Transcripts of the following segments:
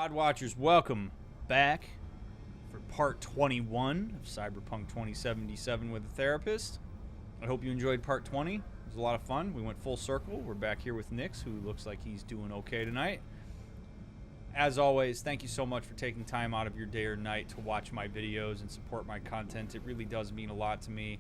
VOD watchers, welcome back for part 21 of Cyberpunk 2077 with a therapist. I hope you enjoyed part 20. It was a lot of fun. We went full circle. We're back here with Nix, who looks like he's doing okay tonight. As always, thank you so much for taking time out of your day or night to watch my videos and support my content. It really does mean a lot to me.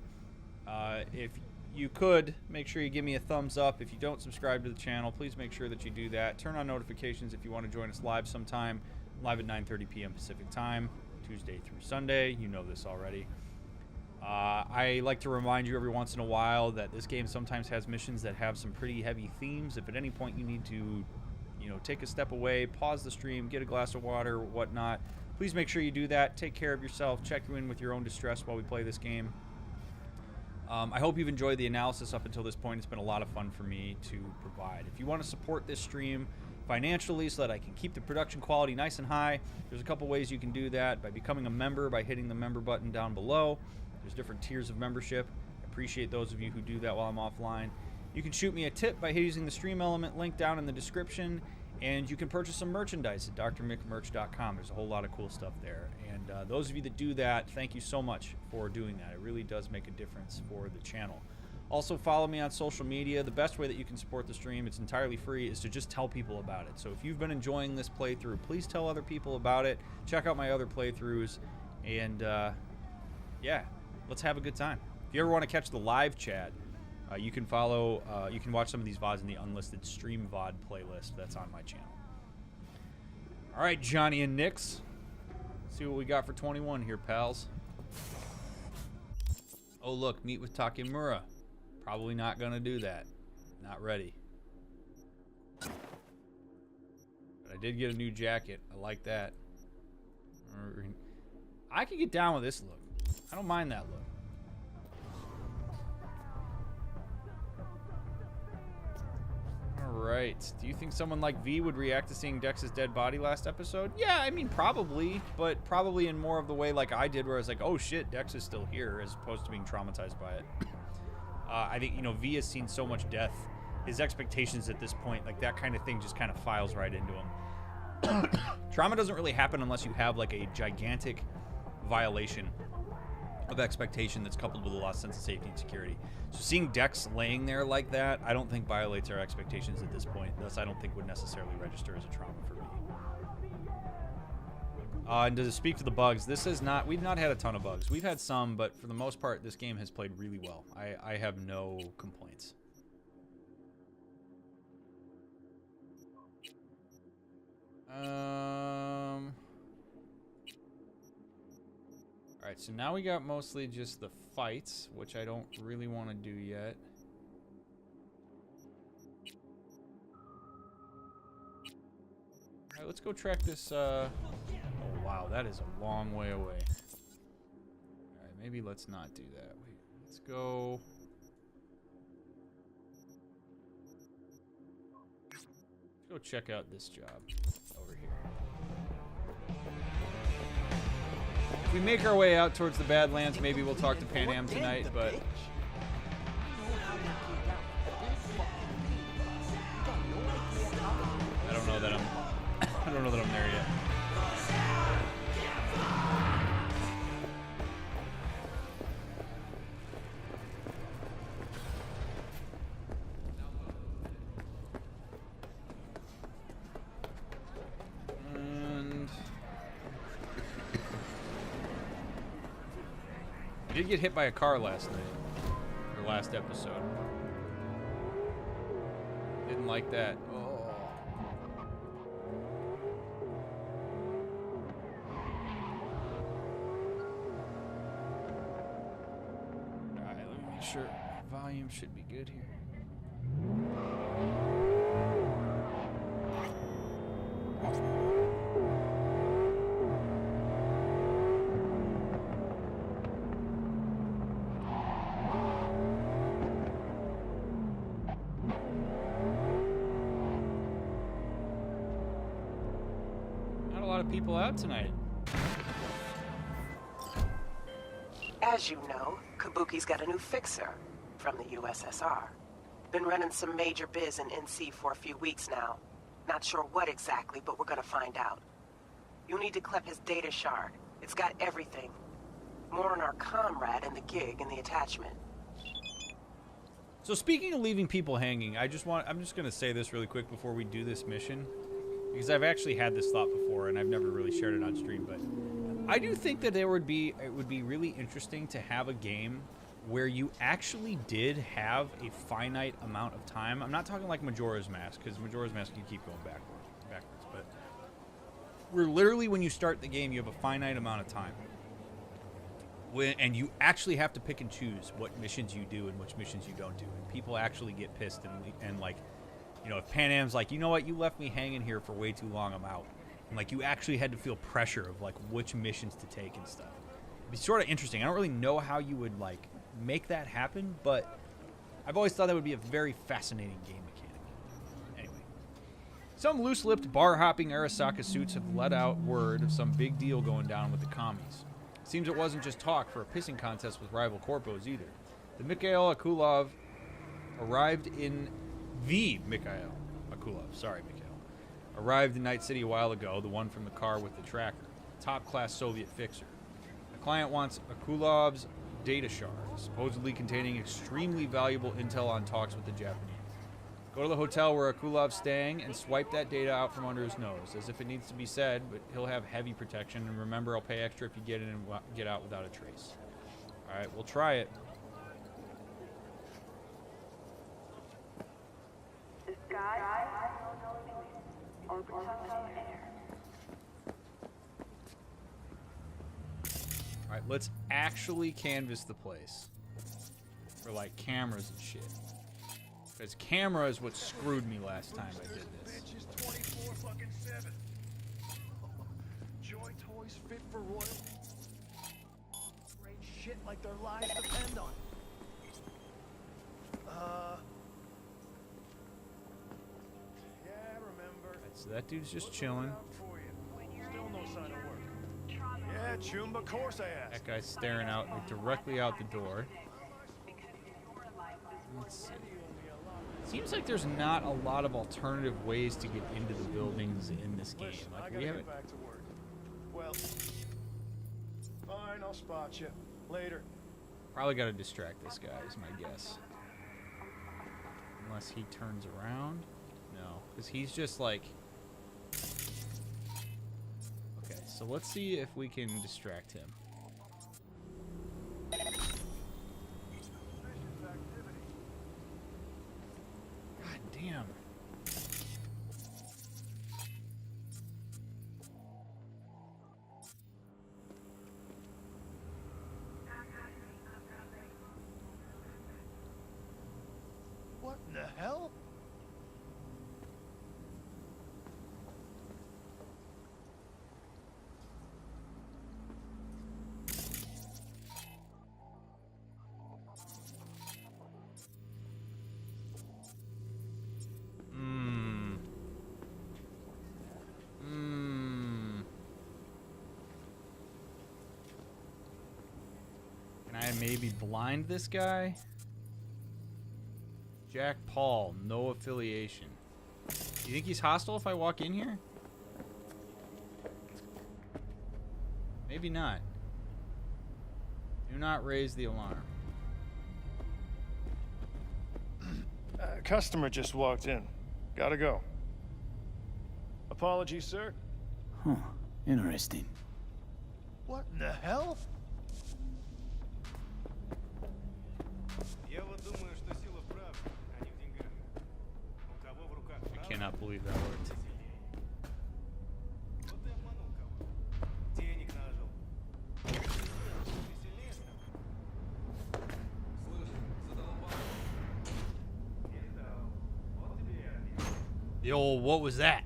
If you could, make sure you give me a thumbs up. If you don't subscribe to the channel, please make sure that you do that. Turn on notifications if you want to join us live sometime. Live at 9:30 p.m. Pacific time, Tuesday through Sunday. You know this already. I like to remind you every once in a while that this game sometimes has missions that have some pretty heavy themes. If at any point you need to, take a step away, pause the stream, get a glass of water, whatnot, please make sure you do that. Take care of yourself. Check in with your own distress while we play this game. I hope you've enjoyed the analysis up until this point. It's been a lot of fun for me to provide. If you want to support this stream financially so that I can keep the production quality nice and high, there's a couple ways you can do that. By becoming a member, by hitting the member button down below. There's different tiers of membership. I appreciate those of you who do that while I'm offline. You can shoot me a tip by using the stream element link down in the description, and you can purchase some merchandise at drmickmerch.com. There's a whole lot of cool stuff there. And those of you that do that, thank you so much for doing that. It really does make a difference for the channel. Also, follow me on social media. The best way that you can support the stream, it's entirely free, is to just tell people about it. So if you've been enjoying this playthrough, please tell other people about it. Check out my other playthroughs. And, yeah, let's have a good time. If you ever want to catch the live chat, you can watch some of these VODs in the unlisted stream VOD playlist that's on my channel. All right, Johnny and Nix. See what we got for 21 here, pals. Oh, look, meet with Takemura. Probably not gonna do that. Not ready. But I did get a new jacket. I like that. I can get down with this look. I don't mind that look. Alright. Do you think someone like V would react to seeing Dex's dead body last episode? Yeah, I mean, probably. But probably in more of the way like I did, where I was like, oh shit, Dex is still here, as opposed to being traumatized by it. I think, V has seen so much death. His expectations at this point, like that kind of thing just kind of files right into him. Trauma doesn't really happen unless you have like a gigantic violation of expectation that's coupled with a lost sense of safety and security. So seeing Dex laying there like that, I don't think violates our expectations at this point. Thus, I don't think would necessarily register as a trauma for me. And to speak to the bugs, we've not had a ton of bugs. We've had some, but for the most part, this game has played really well. I have no complaints. Alright, so now we got mostly just the fights, which I don't really want to do yet. Alright, let's go track this, oh wow, that is a long way away. Alright, maybe let's not do that. Wait, let's go... Let's go check out this job over here. If we make our way out towards the Badlands, maybe we'll talk to Pan Am tonight, but... I don't know that I'm there yet. I did get hit by a car last night, or last episode. Didn't like that. Oh. Alright, let me make sure volume should be good here. People out tonight. As you know, Kabuki's got a new fixer from the USSR. Been running some major biz in NC for a few weeks now. Not sure what exactly, but we're gonna find out. You'll need to clip his data shard. It's got everything. More on our comrade and the gig in the attachment. So speaking of leaving people hanging, I'm just going to say this really quick before we do this mission, because I've actually had this thought before and I've never really shared it on stream, but I do think that it would be really interesting to have a game where you actually did have a finite amount of time. I'm not talking like Majora's Mask, because Majora's Mask you keep going backwards, but where literally when you start the game you have a finite amount of time. And you actually have to pick and choose what missions you do and which missions you don't do. And people actually get pissed and like, you know, if Pan Am's like, you know what, you left me hanging here for way too long, I'm out. And like, you actually had to feel pressure of like which missions to take and stuff. It'd be sort of interesting. I don't really know how you would like make that happen, but I've always thought that would be a very fascinating game mechanic. Anyway, some loose-lipped bar-hopping Arasaka suits have let out word of some big deal going down with the commies. Seems it wasn't just talk for a pissing contest with rival corpos either. The Mikhail Akulov arrived in Night City a while ago, the one from the car with the tracker. Top-class Soviet fixer. The client wants Akulov's data shard, supposedly containing extremely valuable intel on talks with the Japanese. Go to the hotel where Akulov's staying and swipe that data out from under his nose, as if it needs to be said, but he'll have heavy protection, and remember, I'll pay extra if you get in and get out without a trace. Alright, we'll try it. Alright, let's actually canvas the place. For, like, cameras and shit. Because camera is what screwed me last time I did this. 24/7. Joy toys fit for royal. Great shit like their lives depend on it. Yeah, remember. Right, so that dude's just chilling. Still no sign of work. Yeah, Chumba, of course I asked. That guy's staring out, like, directly out the door. Let's see. Seems like there's not a lot of alternative ways to get into the buildings in this game. Listen, Like, I we gotta haven't. get back to work. Well, fine, I'll spot you later. Probably got to distract this guy, is my guess. Unless he turns around. No, because he's just like. Okay, so let's see if we can distract him. God damn. What in the hell? Can I maybe blind this guy? Jack Paul, no affiliation. You think he's hostile if I walk in here? Maybe not. Do not raise the alarm. Customer just walked in. Gotta go. Apologies, sir. Huh. Interesting. What in the hell? I cannot believe that worked. Yo, what was that?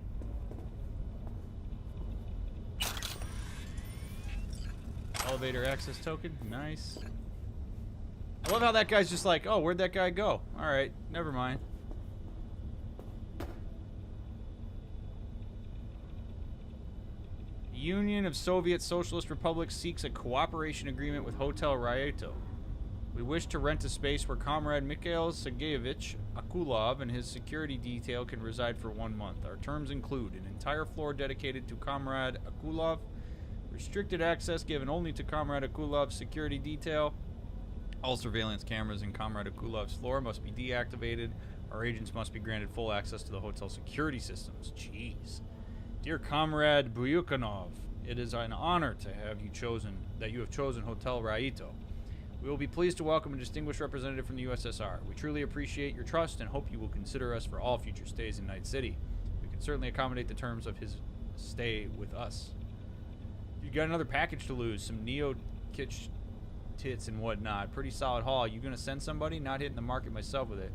Elevator access token, nice. I love how that guy's just like, oh, where'd that guy go? All right, never mind. The Union of Soviet Socialist Republics seeks a cooperation agreement with Hotel Ryato. We wish to rent a space where Comrade Mikhail Sergeyevich Akulov and his security detail can reside for 1 month. Our terms include an entire floor dedicated to Comrade Akulov, restricted access given only to Comrade Akulov's security detail. All surveillance cameras in Comrade Akulov's floor must be deactivated. Our agents must be granted full access to the hotel security systems. Jeez. Dear Comrade Buyukanov, it is an honor to have you chosen Hotel Raito. We will be pleased to welcome a distinguished representative from the USSR. We truly appreciate your trust and hope you will consider us for all future stays in Night City. We can certainly accommodate the terms of his stay with us. You got another package to lose, some neo-kitsch tits and whatnot. Pretty solid haul. You gonna send somebody? Not hitting the market myself with it.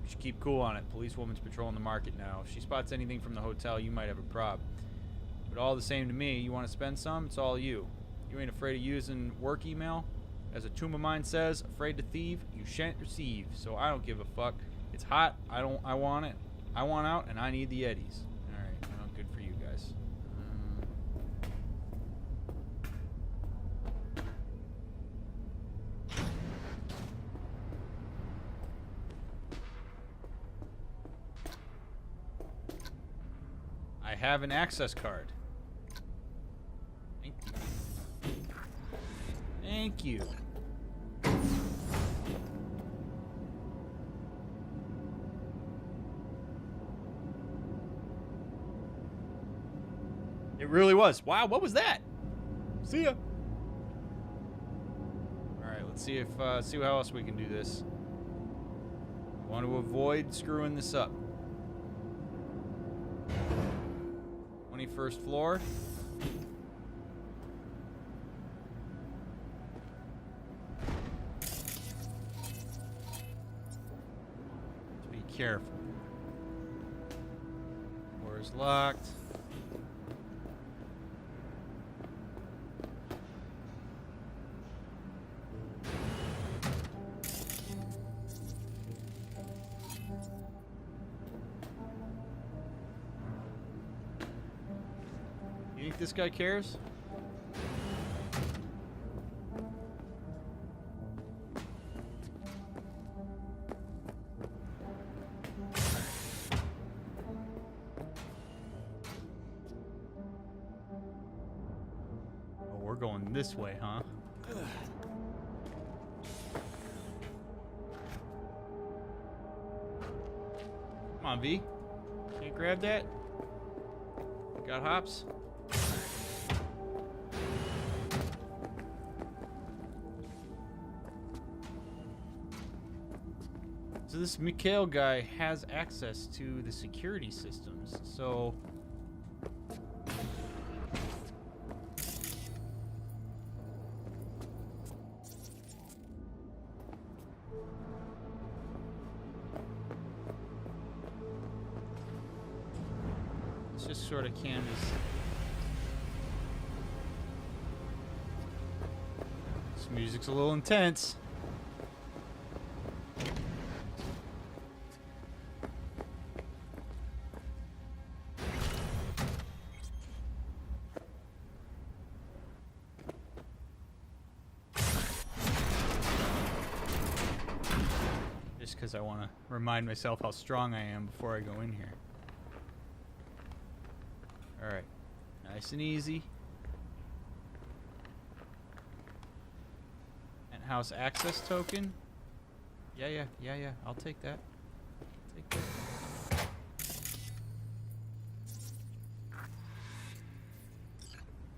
You should keep cool on it. Policewoman's patrolling the market now. If she spots anything from the hotel, you might have a prob. But all the same to me, you want to spend some? It's all you. You ain't afraid of using work email? As a tomb of mine says, afraid to thieve, you shan't receive. So I don't give a fuck. It's hot. I want it. I want out, and I need the eddies. All right. Well, good for you guys. I have an access card. Thank you. Thank you. It really was. Wow, what was that? See ya. All right, let's see if see how else we can do this. I want to avoid screwing this up. 21st floor. Be careful. Door is locked. You think this guy cares? Oh, we're going this way, huh? Come on, V. Can't grab that? Got hops? So this Mikhail guy has access to the security systems, so... Let's just sort of canvas. This music's a little intense. Because I want to remind myself how strong I am before I go in here. Alright. Nice and easy. Penthouse access token. Yeah. I'll take that. Take that.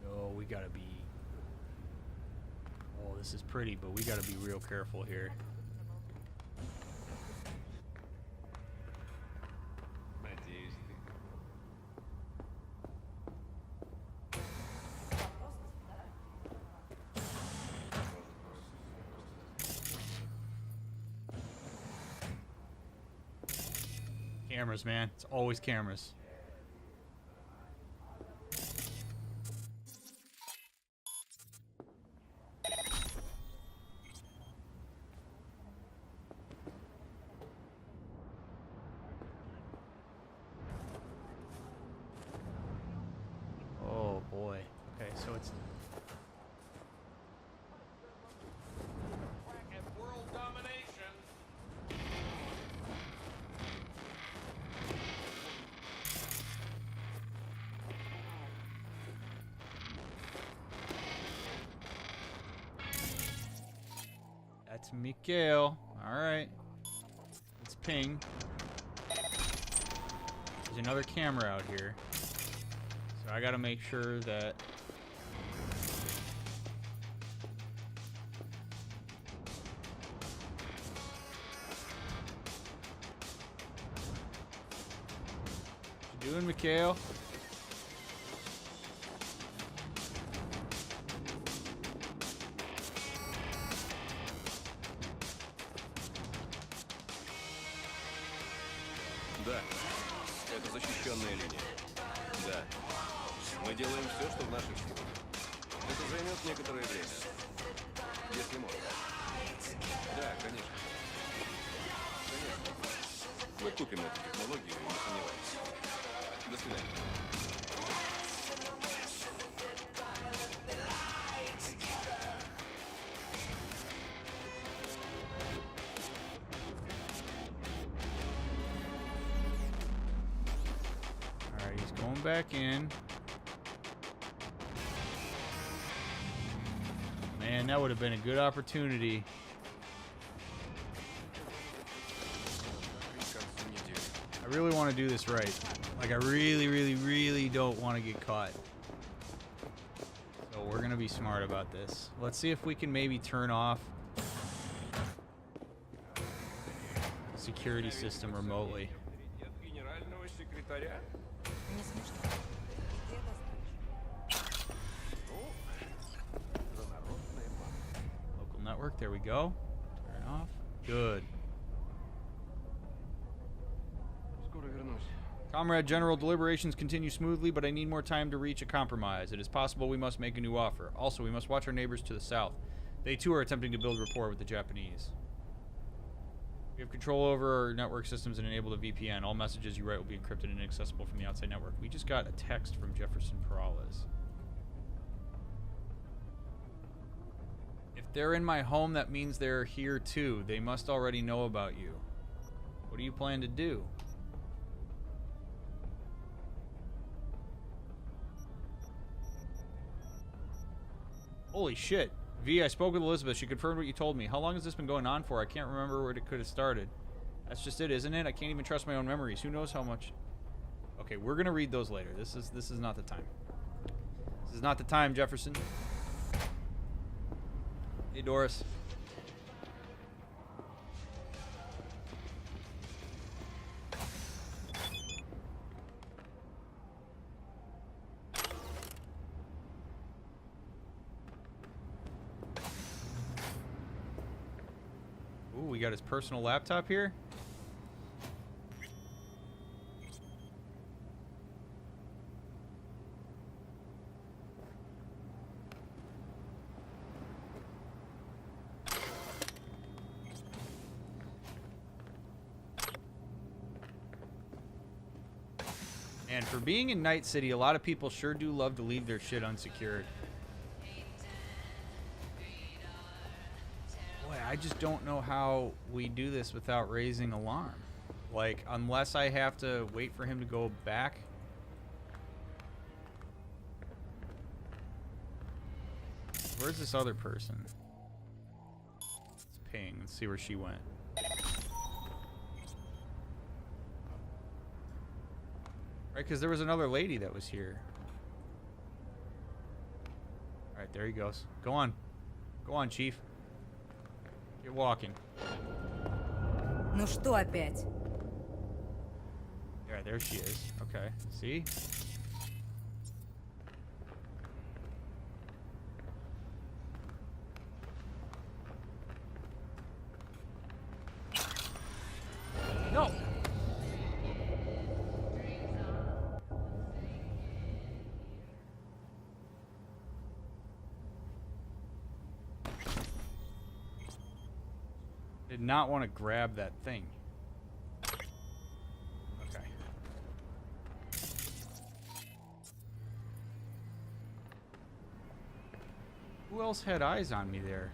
Oh, we gotta be... Oh, this is pretty, but we gotta be real careful here. Cameras, man. It's always cameras. Oh boy. Okay, so it's... That's Mikhail. Alright. Let's ping. There's another camera out here. So I gotta make sure that... What you doing, Mikhail? Да, это защищенная линия. Да. Мы делаем все, что в наших силах. Это займет некоторое время. Если можно. Да, конечно. Конечно. Мы купим эту технологию, не сомневайтесь. До свидания. Alright, he's going back in. Man, that would have been a good opportunity. I really want to do this right. Like, I really, really, really don't want to get caught. So we're going to be smart about this. Let's see if we can maybe turn off the security system remotely. Local network, there we go. Turn off. Good. Comrade General, deliberations continue smoothly, but I need more time to reach a compromise. It is possible we must make a new offer. Also, we must watch our neighbors to the south. They too are attempting to build rapport with the Japanese. We have control over our network systems and enable the VPN. All messages you write will be encrypted and inaccessible from the outside network. We just got a text from Jefferson Perales. If they're in my home, that means they're here too. They must already know about you. What do you plan to do? Holy shit. V, I spoke with Elizabeth. She confirmed what you told me. How long has this been going on for? I can't remember where it could have started. That's just it, isn't it? I can't even trust my own memories. Who knows how much... Okay, we're gonna read those later. This is not the time. This is not the time, Jefferson. Hey, Doris. Ooh, we got his personal laptop here. And for being in Night City, a lot of people sure do love to leave their shit unsecured. Boy, I just don't know how we do this without raising alarm. Like, unless I have to wait for him to go back. Where's this other person? Let's ping. Let's see where she went. Right, because there was another lady that was here. Alright, there he goes. Go on. Go on, Chief. Get walking. Ну что опять? Yeah, there she is. Okay. See? No! Did not want to grab that thing. Okay. Who else had eyes on me there?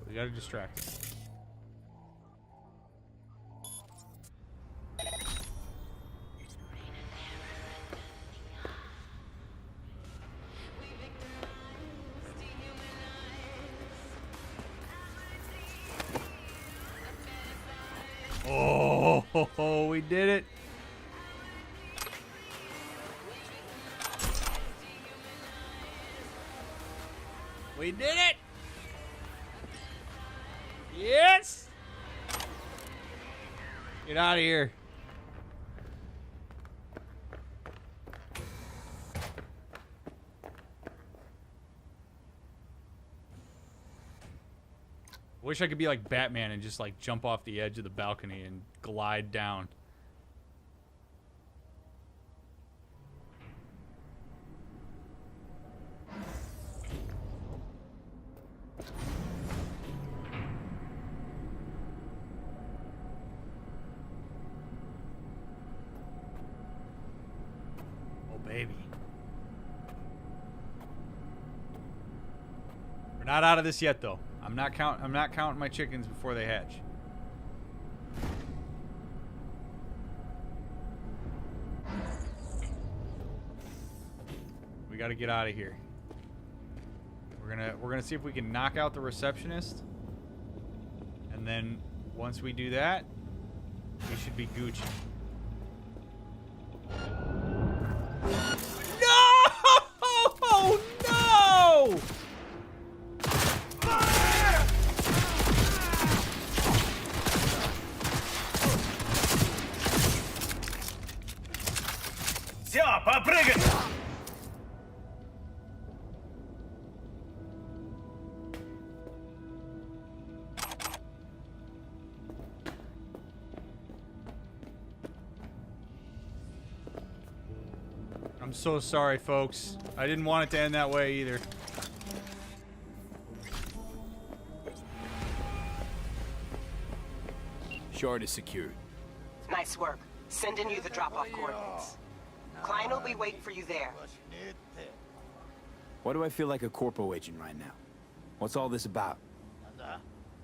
We gotta distract him. Oh, we did it. We did it. Yes. Get out of here. Wish I could be like Batman and just like jump off the edge of the balcony and glide down. Oh baby. We're not out of this yet though. I'm not counting my chickens before they hatch. We got to get out of here. We're going to see if we can knock out the receptionist. And then once we do that, we should be Gucci. No! No! Все, попрыгать! I'm so sorry, folks. I didn't want it to end that way either. Shard is secured. Nice work. Sending you the drop-off coordinates. Client will be waiting for you there. Why do I feel like a corpo agent right now? What's all this about?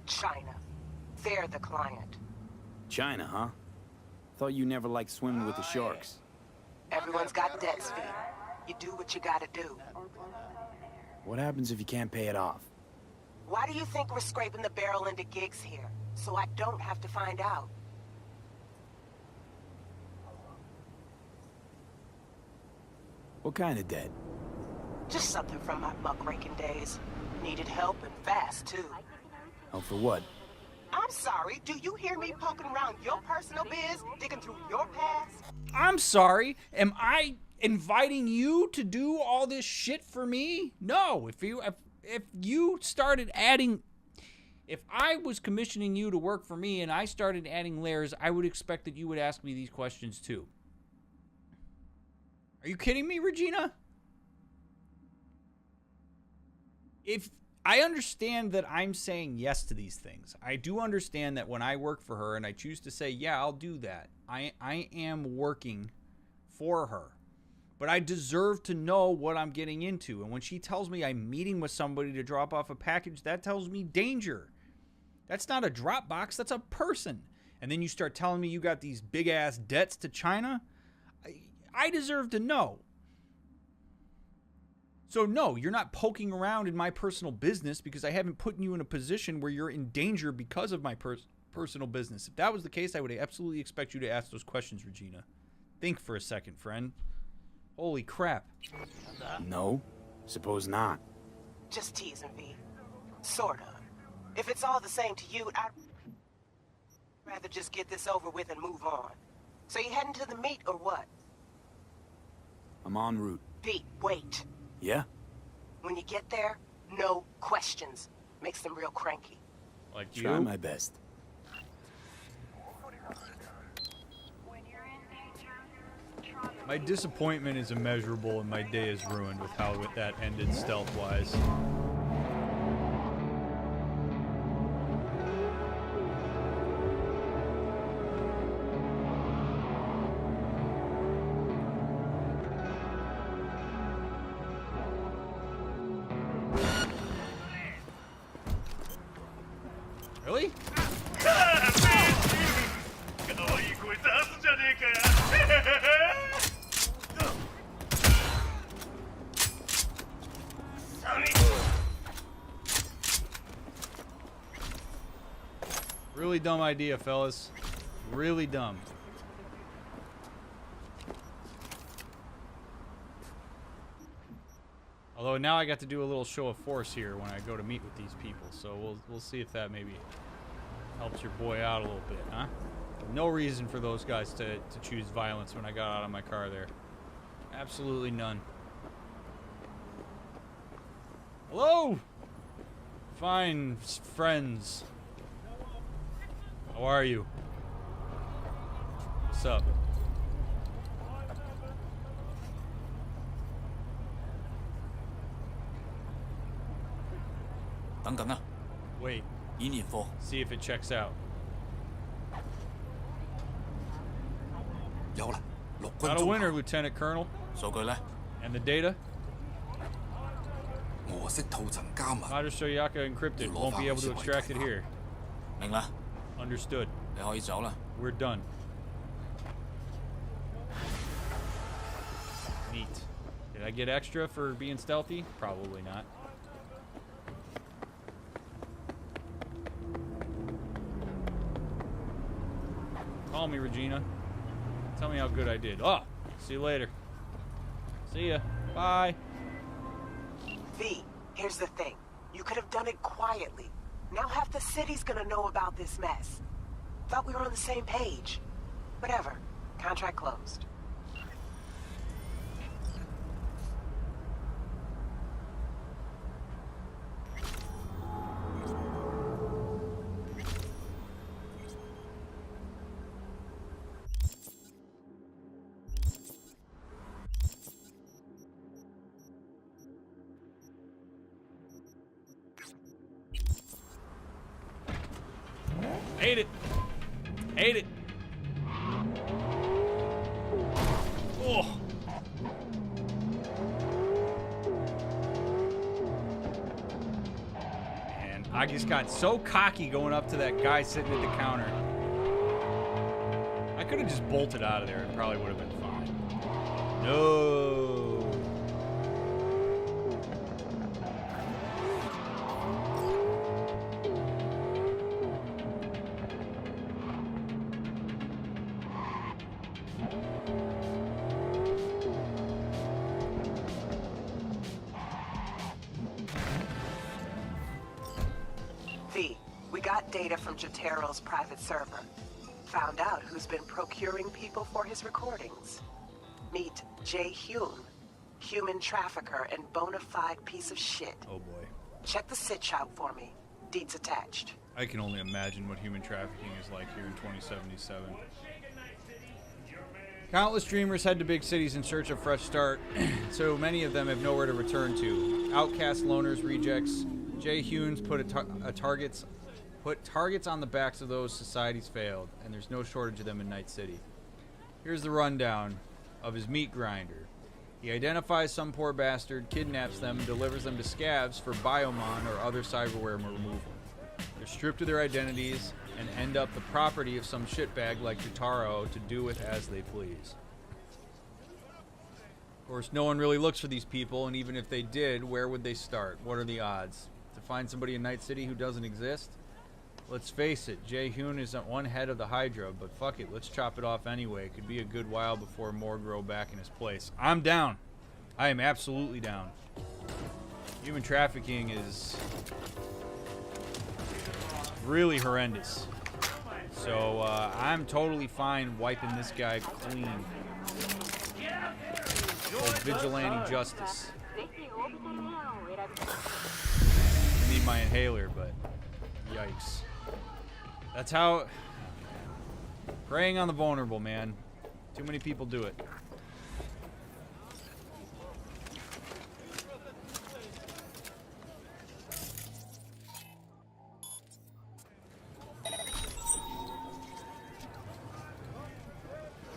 China. They're the client. China, huh? Thought you never liked swimming with the sharks. Everyone's got debts, V. You do what you gotta do. What happens if you can't pay it off? Why do you think we're scraping the barrel into gigs here? So I don't have to find out. What kind of debt? Just something from my muckraking days. Needed help and fast, too. Oh, for what? I'm sorry, do you hear me poking around your personal biz, digging through your past? I'm sorry. Am I inviting you to do all this shit for me? No. If you started adding, if I was commissioning you to work for me and I started adding layers, I would expect that you would ask me these questions too. Are you kidding me, Regina? If I understand that I'm saying yes to these things. I do understand that when I work for her and I choose to say, yeah, I'll do that. I am working for her. But I deserve to know what I'm getting into. And when she tells me I'm meeting with somebody to drop off a package, that tells me danger. That's not a drop box, that's a person. And then you start telling me you got these big ass debts to China. I deserve to know. So no, you're not poking around in my personal business because I haven't put you in a position where you're in danger because of my personal business. If that was the case, I would absolutely expect you to ask those questions, Regina. Think for a second, friend. Holy crap. No, suppose not. Just teasing, V. Sort of. If it's all the same to you, I'd rather just get this over with and move on. So you heading to the meet or what? I'm en route. V, wait. Yeah? When you get there, no questions. Makes them real cranky. Like you? Try my best. My disappointment is immeasurable and my day is ruined with how that ended stealth-wise. dumb idea, fellas. Really dumb. Although now I got to do a little show of force here when I go to meet with these people, so we'll see if that maybe helps your boy out a little bit, huh? No reason for those guys to choose violence when I got out of my car there. Absolutely none. Hello! Fine friends. How are you? What's up? Wait. See if it checks out. Got a winner, Lieutenant Colonel. And the data? Roger Soyaka encrypted. Won't be able to extract it here. Understood. We're done. Neat. Did I get extra for being stealthy? Probably not. Call me, Regina. Tell me how good I did. Oh, see you later. See ya. Bye. V, here's the thing. You could have done it quietly. Now half the city's gonna know about this mess. Thought we were on the same page. Whatever. Contract closed. Ate it. Ate it. Oh. And I just got so cocky going up to that guy sitting at the counter. I could have just bolted out of there. It probably would have been fine. No. V, we got data from Jotaro's private server. Found out who's been procuring people for his recordings. Meet Jay Hume, human trafficker and bona fide piece of shit. Oh boy. Check the sitch out for me. Deeds attached. I can only imagine what human trafficking is like here in 2077. Countless dreamers head to big cities in search of fresh start, so many of them have nowhere to return to. Outcast, loners, rejects. Jay Humes put targets on the backs of those societies failed, and there's no shortage of them in Night City. Here's the rundown of his meat grinder. He identifies some poor bastard, kidnaps them, and delivers them to scavs for biomon or other cyberware removal. They're stripped of their identities and end up the property of some shitbag like Jotaro to do with as they please. Of course, no one really looks for these people, and even if they did, where would they start? What are the odds? To find somebody in Night City who doesn't exist? Let's face it, Jay Hoon is at one head of the Hydra, but fuck it, let's chop it off anyway. It could be a good while before more grow back in his place. I'm down. I am absolutely down. Human trafficking is really horrendous. So I'm totally fine wiping this guy clean. Old vigilante justice. I need my inhaler, but yikes. That's how... Preying on the vulnerable, man. Too many people do it.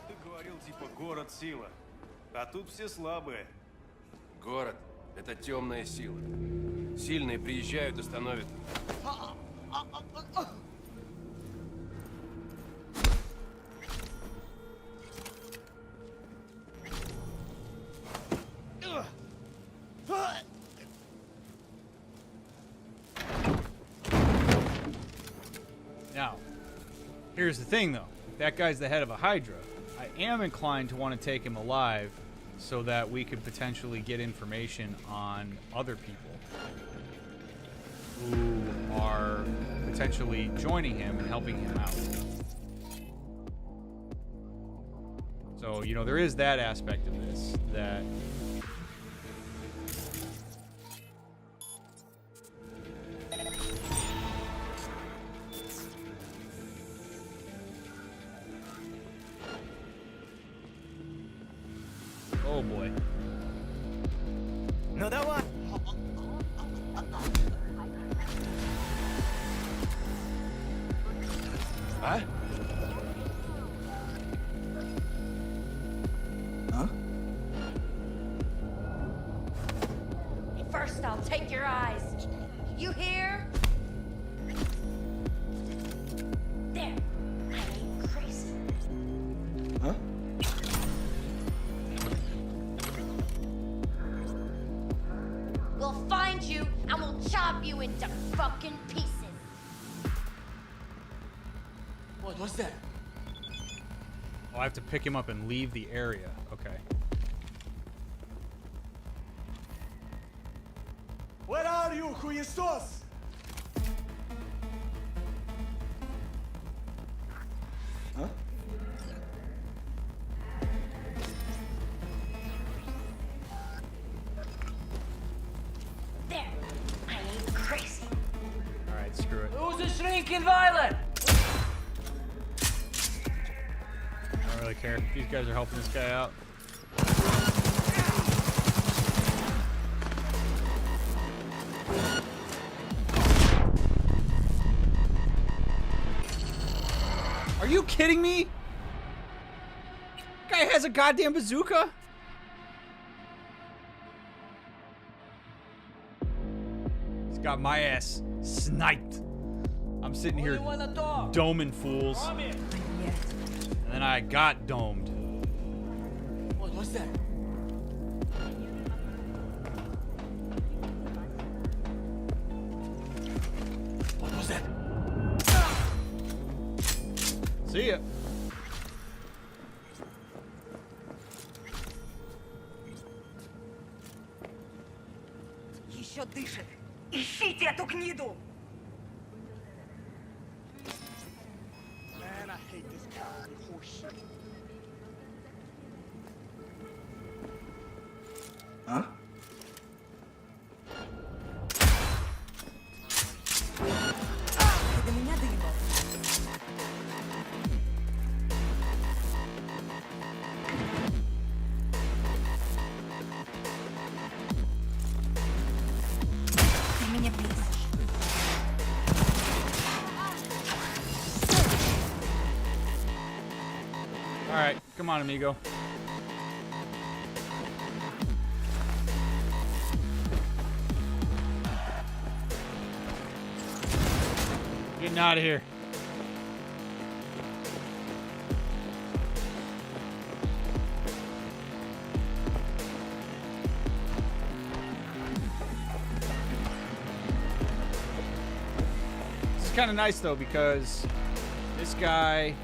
Ты говорил, типа, город сила. А тут все слабые. Город — это темная сила. Сильные приезжают и становятся. Now, Here's the thing, though. That guy's the head of a Hydra. I am inclined to want to take him alive so that we could potentially get information on other people who are potentially joining him and helping him out. So, you know, there is that aspect of this that... Oh boy. No, that one. Huh? Huh? First, I'll take your eyes. You hear? There. I ain't crazy. Huh? We'll find you and we'll chop you into fucking pieces. What's that? Oh, I have to pick him up and leave the area. Okay. Where are you, хуесос? Huh? There. I ain't crazy. Alright, screw it. Who's a shrinking violet? I don't really care. These guys are helping this guy out. Are you kidding me? Guy has a goddamn bazooka? He's got my ass sniped. I'm sitting here doming fools. Come here. And then I got domed. What's that? What was that? See ya. Еще дышит. Ищите эту гниду! Man, I hate this cowardly horseshit. Huh? Ты до меня доебал. Ты меня бесишь. Alright, come on, amigo. Getting out of here. This is kind of nice though because this guy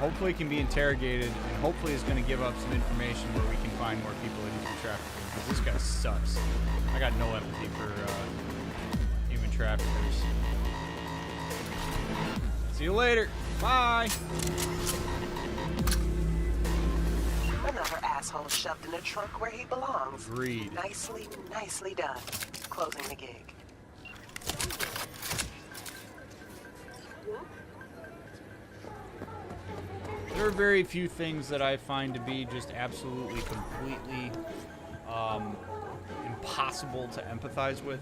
hopefully can be interrogated and hopefully is going to give up some information where we can find more people that he's been trafficking because this guy sucks. I got no empathy for human traffickers. See you later. Bye. Another asshole shoved in a trunk where he belongs. Agreed. Nicely, nicely done. Closing the gig. There are very few things that I find to be just absolutely, completely impossible to empathize with.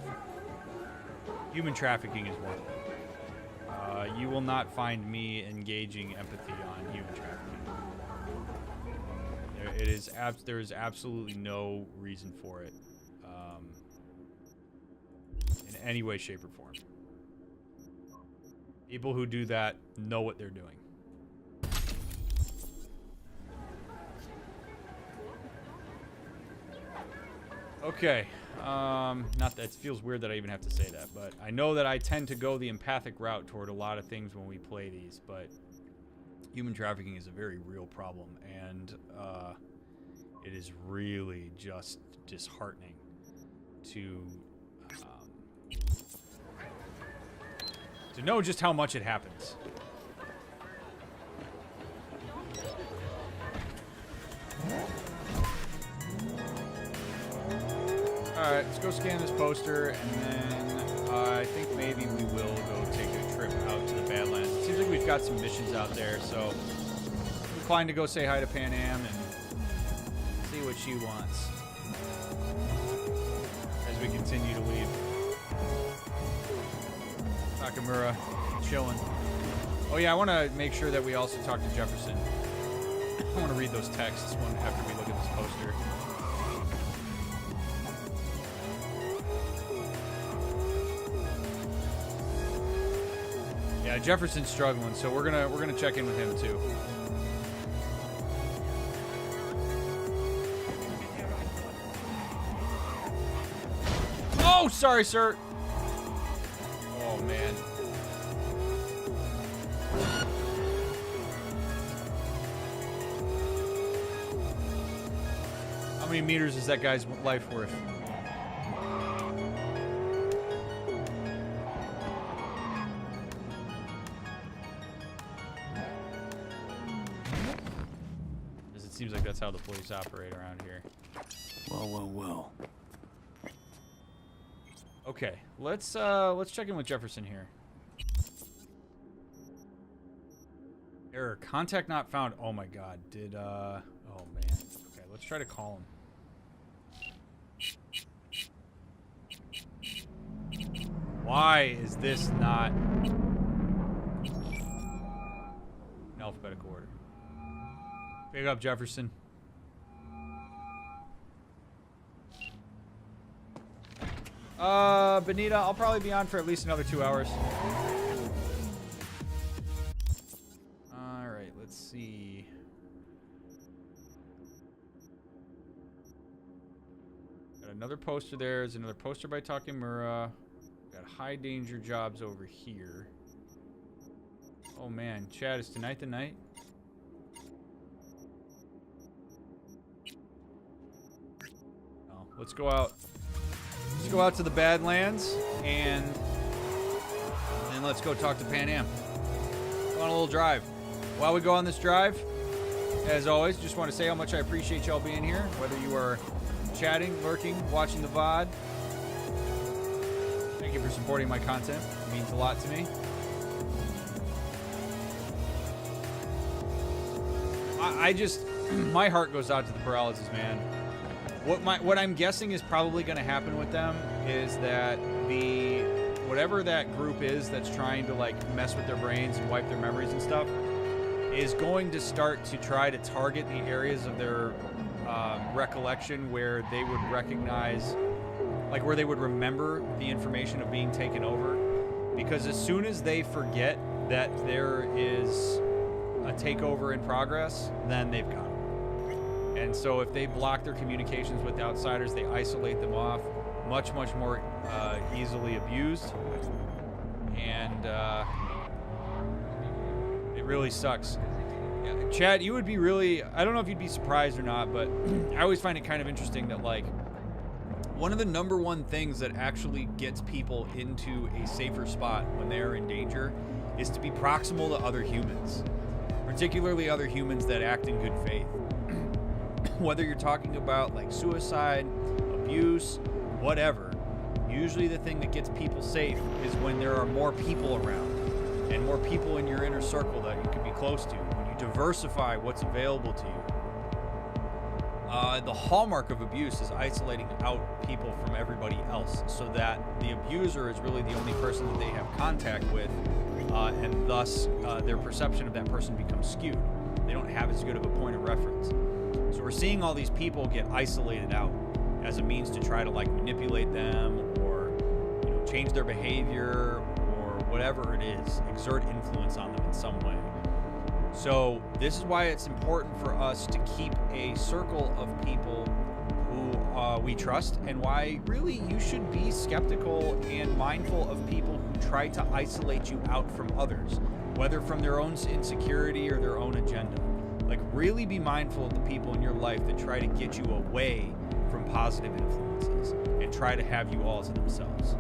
Human trafficking is one of them. You will not find me engaging empathy on human trafficking. There is absolutely no reason for it in any way, shape, or form. People who do that know what they're doing. Okay, not that it feels weird that I even have to say that, but I know that I tend to go the empathic route toward a lot of things when we play these, but human trafficking is a very real problem, and it is really just disheartening to know just how much it happens. Alright, let's go scan this poster, and then I think maybe we will go take a trip out to the Badlands. It seems like we've got some missions out there, so I'm inclined to go say hi to Pan Am and see what she wants as we continue to leave. Nakamura, chilling. Oh yeah, I want to make sure that we also talk to Jefferson. I want to read those texts after we look at this poster. Yeah, Jefferson's struggling, so we're gonna check in with him too. Oh, sorry, sir. Oh man. How many meters is that guy's life worth? Seems like that's how the police operate around here. Well. Okay, let's check in with Jefferson here. Error. Contact not found. Oh my god. Oh man. Okay, let's try to call him. Why is this not in alphabetical order? Pick up, Jefferson. Benita, I'll probably be on for at least another 2 hours. Alright, let's see. Got another poster there. There's another poster by Takemura. Got high danger jobs over here. Oh man, Chad, is tonight the night? Let's go out. Let's go out to the Badlands and then let's go talk to Pan Am. Go on a little drive. While we go on this drive, as always, just want to say how much I appreciate y'all being here. Whether you are chatting, lurking, watching the VOD. Thank you for supporting my content. It means a lot to me. I just, my heart goes out to the Paralysis, man. What I'm guessing is probably going to happen with them is that whatever that group is that's trying to like mess with their brains and wipe their memories and stuff is going to start to try to target the areas of their recollection where they would recognize, like where they would remember the information of being taken over, because as soon as they forget that there is a takeover in progress, then they've got it. And so if they block their communications with outsiders, they isolate them off, much more easily abused. And it really sucks. Chad, you would be really, I don't know if you'd be surprised or not, but I always find it kind of interesting that like one of the #1 things that actually gets people into a safer spot when they're in danger is to be proximal to other humans, particularly other humans that act in good faith. Whether you're talking about like suicide, abuse, whatever, usually the thing that gets people safe is when there are more people around and more people in your inner circle that you can be close to, when you diversify what's available to you. The hallmark of abuse is isolating out people from everybody else so that the abuser is really the only person that they have contact with, and thus their perception of that person becomes skewed. They don't have as good of a point of reference. So we're seeing all these people get isolated out as a means to try to like manipulate them or, you know, change their behavior or whatever it is, exert influence on them in some way. So this is why it's important for us to keep a circle of people who we trust, and why really you should be skeptical and mindful of people who try to isolate you out from others, whether from their own insecurity or their own really be mindful of the people in your life that try to get you away from positive influences and try to have you all to themselves.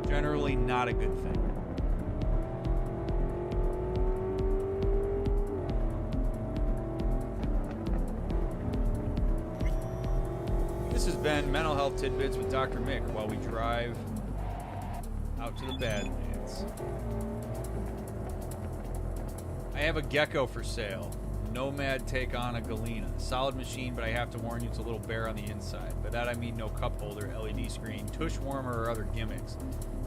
Generally not a good thing. This has been Mental Health Tidbits with Dr. Mick while we drive out to the Badlands. I have a Gecko for sale. Nomad take on a Galena. Solid machine, but I have to warn you it's a little bare on the inside. By that I mean no cup holder, LED screen, tush warmer, or other gimmicks.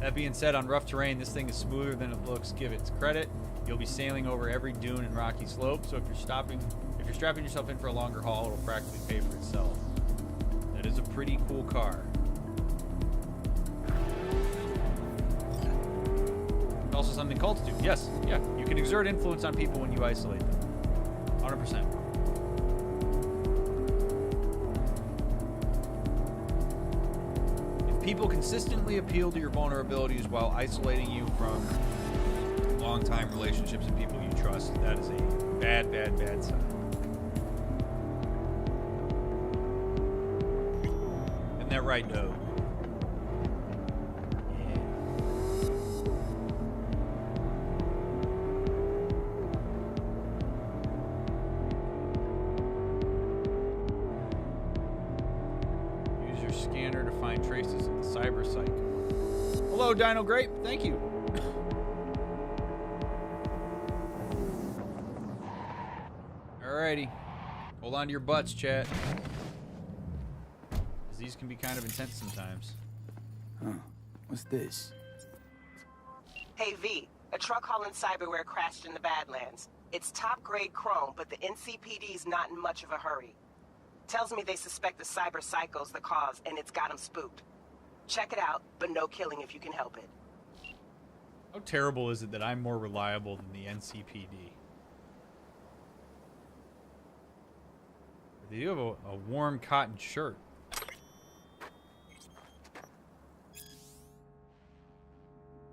That being said, on rough terrain, this thing is smoother than it looks. Give it credit. You'll be sailing over every dune and rocky slope, so if you're strapping yourself in for a longer haul, it'll practically pay for itself. That is a pretty cool car. Also something cults do. Yes, yeah. You can exert influence on people when you isolate them. 100%. If people consistently appeal to your vulnerabilities while isolating you from long-time relationships and people you trust, that is a bad, bad, bad sign. Isn't that right, Doe? Scanner to find traces of the cyberpsych. Hello, Dino Grape. Thank you. Alrighty. Hold on to your butts, chat. 'Cause these can be kind of intense sometimes. Huh. What's this? Hey, V. A truck hauling cyberware crashed in the Badlands. It's top-grade chrome, but the NCPD's not in much of a hurry. Tells me they suspect the cyber psycho's the cause, and it's got them spooked. Check it out, but no killing if you can help it. How terrible is it that I'm more reliable than the NCPD? You have a warm cotton shirt.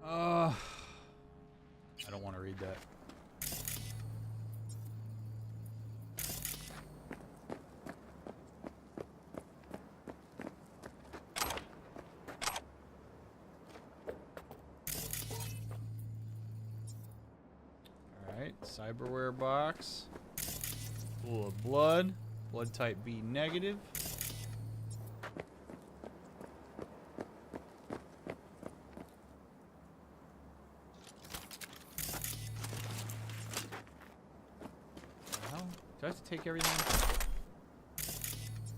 I don't want to read that. Cyberware box. Full of blood. Blood type B negative. Well, do I have to take everything?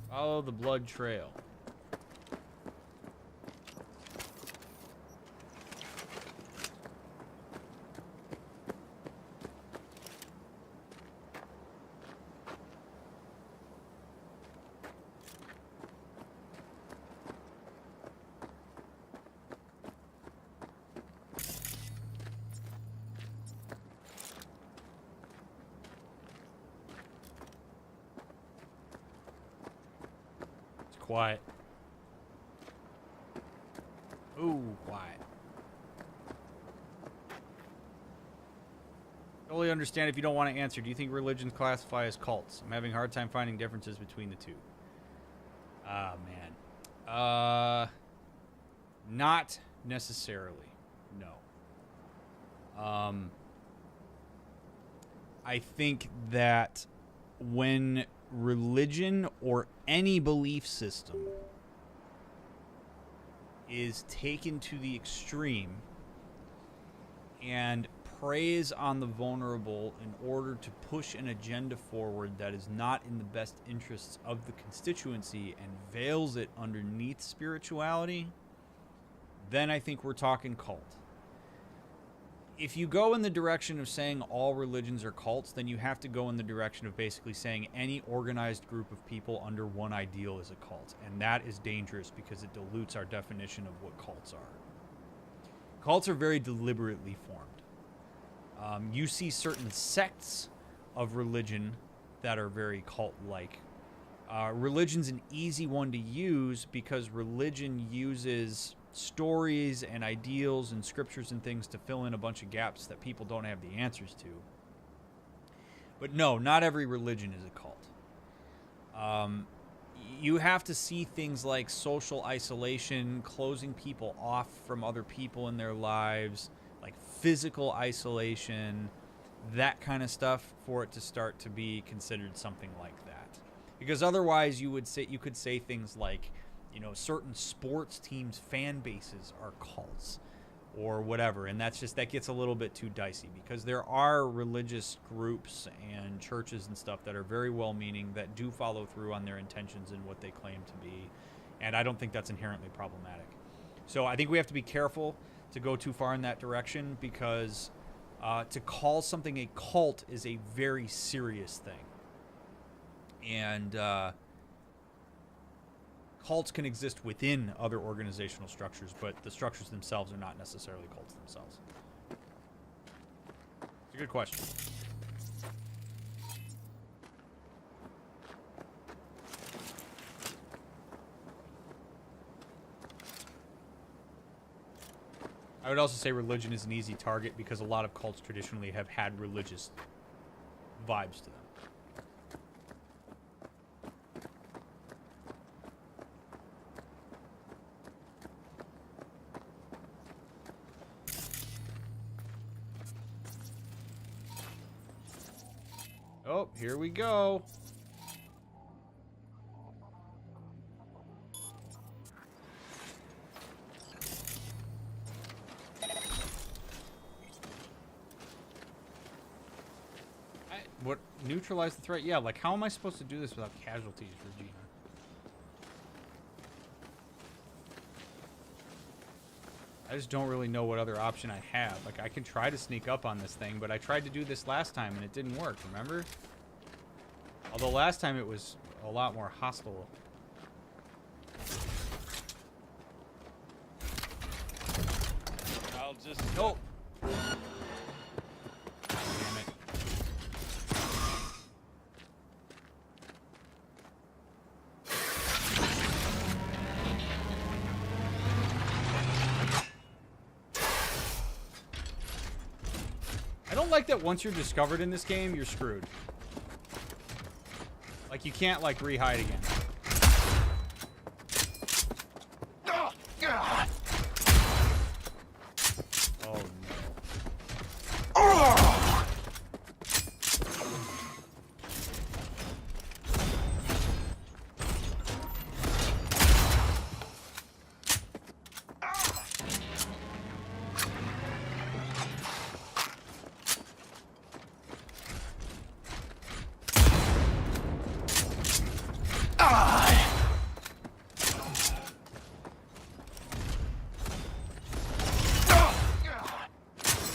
Follow the blood trail. Quiet. Ooh, quiet. Totally understand if you don't want to answer. Do you think religions classify as cults? I'm having a hard time finding differences between the two. Ah, man. Not necessarily. No. I think that when religion or any belief system is taken to the extreme and preys on the vulnerable in order to push an agenda forward that is not in the best interests of the constituency and veils it underneath spirituality, then I think we're talking cult. If you go in the direction of saying all religions are cults, then you have to go in the direction of basically saying any organized group of people under one ideal is a cult. And that is dangerous because it dilutes our definition of what cults are. Cults are very deliberately formed. You see certain sects of religion that are very cult-like. Religion's an easy one to use because religion uses stories and ideals and scriptures and things to fill in a bunch of gaps that people don't have the answers to. But no, not every religion is a cult. You have to see things like social isolation, closing people off from other people in their lives, like physical isolation, that kind of stuff, for it to start to be considered something like that. Because otherwise, you could say things like, you know, certain sports teams' fan bases are cults, or whatever, and that gets a little bit too dicey, because there are religious groups and churches and stuff that are very well-meaning, that do follow through on their intentions and what they claim to be, and I don't think that's inherently problematic. So I think we have to be careful to go too far in that direction, because to call something a cult is a very serious thing, and cults can exist within other organizational structures, but the structures themselves are not necessarily cults themselves. It's a good question. I would also say religion is an easy target, because a lot of cults traditionally have had religious vibes to them. Oh, here we go. What? Neutralize the threat? Yeah, like, how am I supposed to do this without casualties, Regina? I just don't really know what other option I have. Like, I can try to sneak up on this thing, but I tried to do this last time and it didn't work, remember? Although last time it was a lot more hostile. I'll just... Nope. Damn it. I don't like that once you're discovered in this game, you're screwed. Like, you can't, like, re-hide again. Oh, no.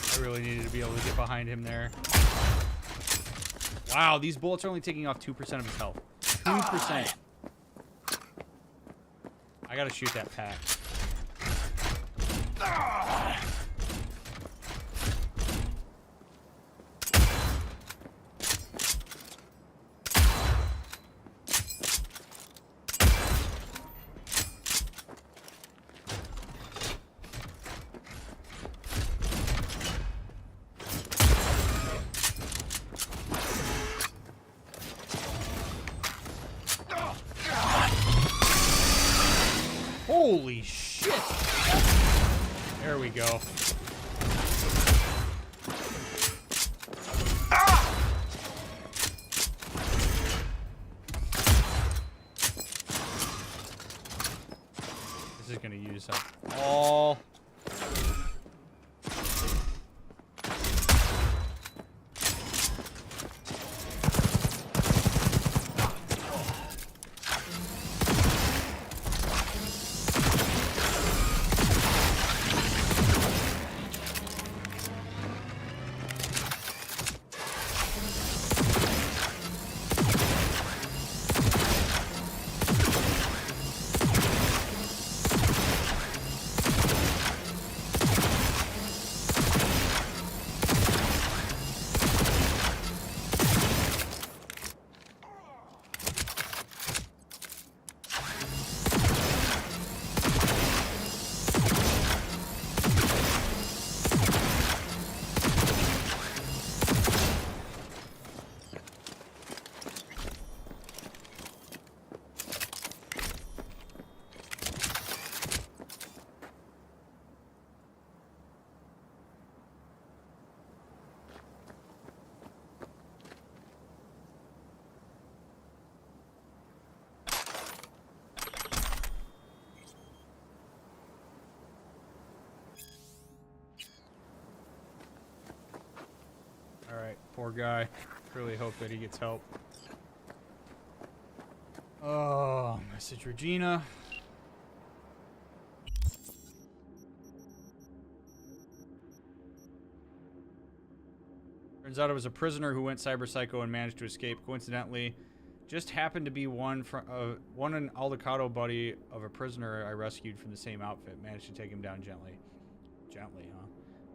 I really needed to be able to get behind him there. Wow, these bullets are only taking off 2% of his health. 2%. I gotta shoot that pack. Holy shit! There we go. This is gonna use up all. Poor guy. Really hope that he gets help. Oh, message Regina. Turns out it was a prisoner who went cyber psycho and managed to escape. Coincidentally, just happened to be one an Aldecado buddy of a prisoner I rescued from the same outfit. Managed to take him down gently. Gently, huh?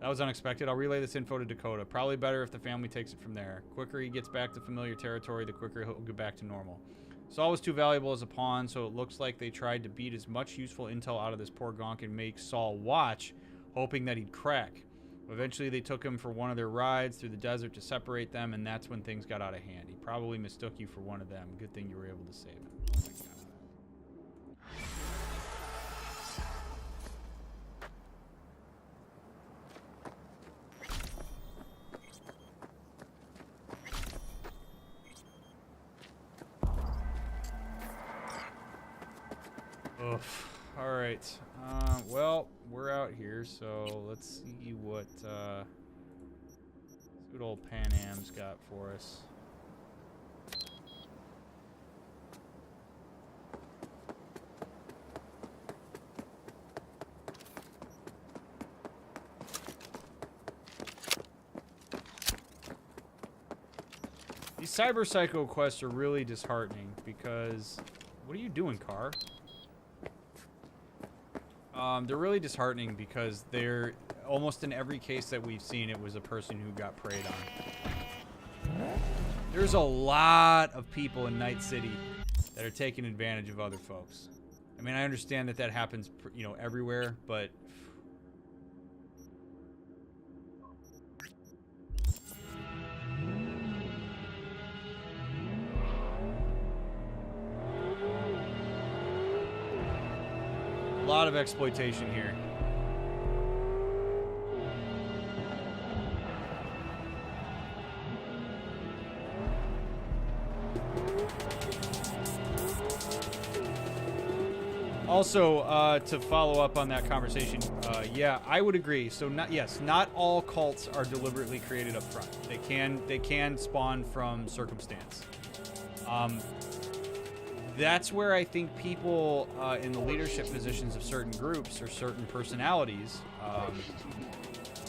That was unexpected. I'll relay this info to Dakota. Probably better if the family takes it from there. Quicker he gets back to familiar territory, the quicker he'll get back to normal. Saul was too valuable as a pawn, so it looks like they tried to beat as much useful intel out of this poor gonk and make Saul watch, hoping that he'd crack. Eventually, they took him for one of their rides through the desert to separate them, and that's when things got out of hand. He probably mistook you for one of them. Good thing you were able to save him. Oh my God. Oof. All right. Well, we're out here, so let's see what old Pan Am's got for us. These cyber psycho quests are really disheartening because what are you doing, car? They're really disheartening because they're almost in every case that we've seen, it was a person who got preyed on. There's a lot of people in Night City that are taking advantage of other folks. I mean, I understand that that happens, you know, everywhere, but a lot of exploitation here. Also, to follow up on that conversation, yeah, I would agree. So, not all cults are deliberately created up front. They can spawn from circumstance. That's where I think people in the leadership positions of certain groups or certain personalities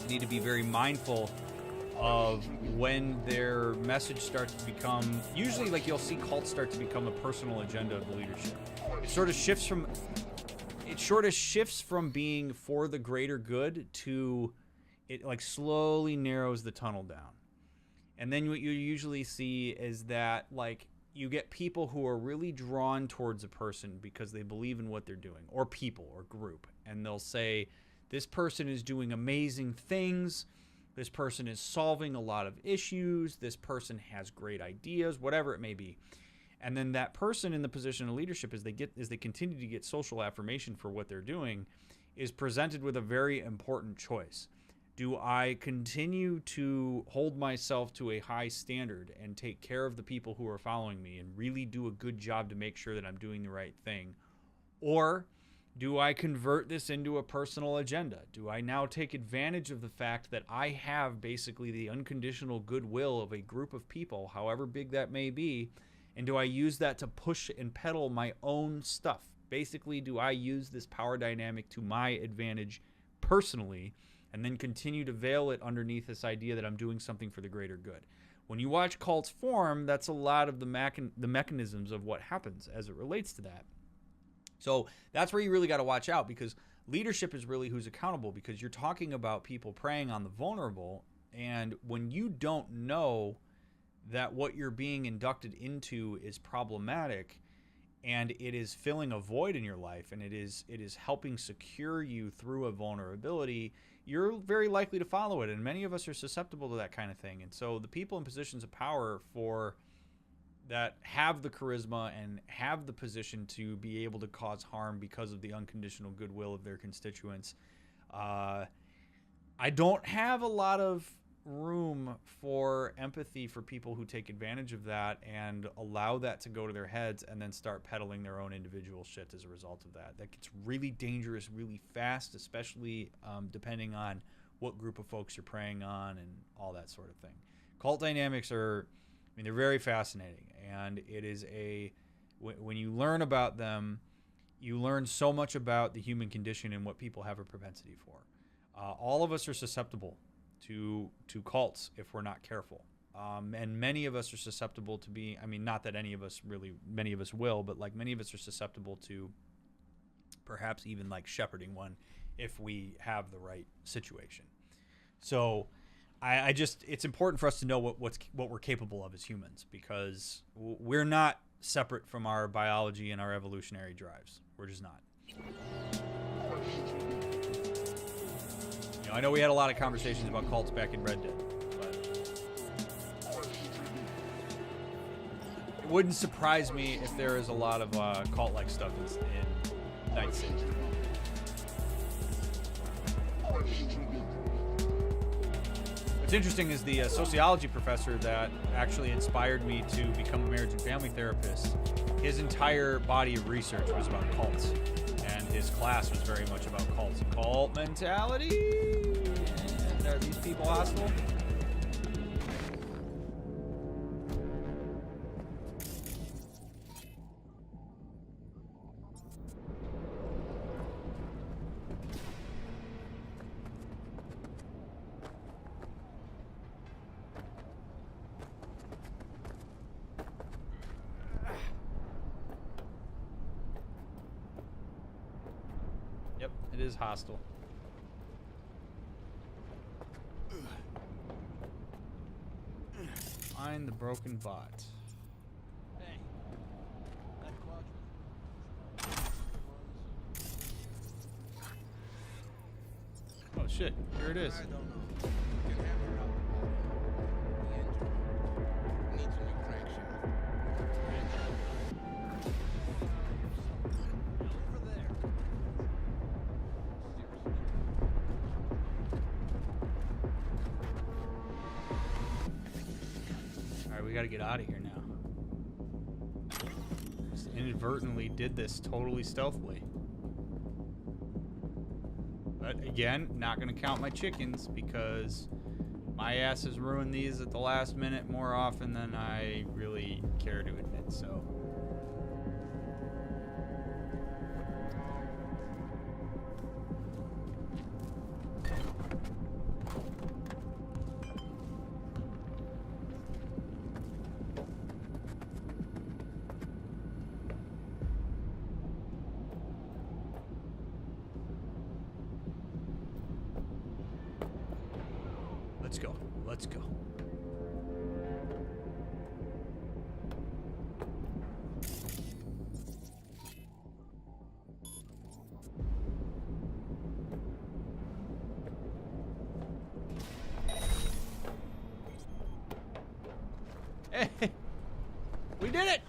need to be very mindful of when their message starts to become, usually like you'll see cults start to become a personal agenda of the leadership. It sort of shifts from being for the greater good to it like slowly narrows the tunnel down. And then what you usually see is that like you get people who are really drawn towards a person because they believe in what they're doing, or people or group, and they'll say this person is doing amazing things, this person is solving a lot of issues, this person has great ideas, whatever it may be. And then that person in the position of leadership, as they continue to get social affirmation for what they're doing, is presented with a very important choice. Do I continue to hold myself to a high standard and take care of the people who are following me and really do a good job to make sure that I'm doing the right thing? Or do I convert this into a personal agenda? Do I now take advantage of the fact that I have basically the unconditional goodwill of a group of people, however big that may be, and do I use that to push and peddle my own stuff? Basically, do I use this power dynamic to my advantage personally and then continue to veil it underneath this idea that I'm doing something for the greater good? When you watch cults form, that's a lot of the mechanisms of what happens as it relates to that. So that's where you really got to watch out, because leadership is really who's accountable, because you're talking about people preying on the vulnerable, and when you don't know that what you're being inducted into is problematic and it is filling a void in your life and it is helping secure you through a vulnerability, you're very likely to follow it. And many of us are susceptible to that kind of thing. And so the people in positions of power that have the charisma and have the position to be able to cause harm because of the unconditional goodwill of their constituents, I don't have a lot of room for empathy for people who take advantage of that and allow that to go to their heads and then start peddling their own individual shit as a result of that. That gets really dangerous really fast, especially depending on what group of folks you're preying on and all that sort of thing. Cult dynamics are, I mean, they're very fascinating, and it is when you learn about them, you learn so much about the human condition and what people have a propensity for. All of us are susceptible to cults if we're not careful. And many of us are susceptible to be, I mean, not that many of us will, but like many of us are susceptible to perhaps even like shepherding one if we have the right situation. So I just, it's important for us to know what we're capable of as humans, because we're not separate from our biology and our evolutionary drives. We're just not. You know, I know we had a lot of conversations about cults back in Red Dead, but it wouldn't surprise me if there is a lot of cult-like stuff in Night City. What's interesting is the sociology professor that actually inspired me to become a marriage and family therapist, his entire body of research was about cults, and his class was very much about cults. Cult mentality? And are these people hostile? Yep, it is hostile. Find the broken bot. Hey, that quadrant. Oh shit, here it is. I don't know. You can have her out. The engine needs a new crankshaft. Over there. Alright, we gotta get out of here now. Just inadvertently did this totally stealthily. But again, not gonna count my chickens because my ass has ruined these at the last minute more often than I really care to admit, so. Let's go. Let's go. Hey, we did it!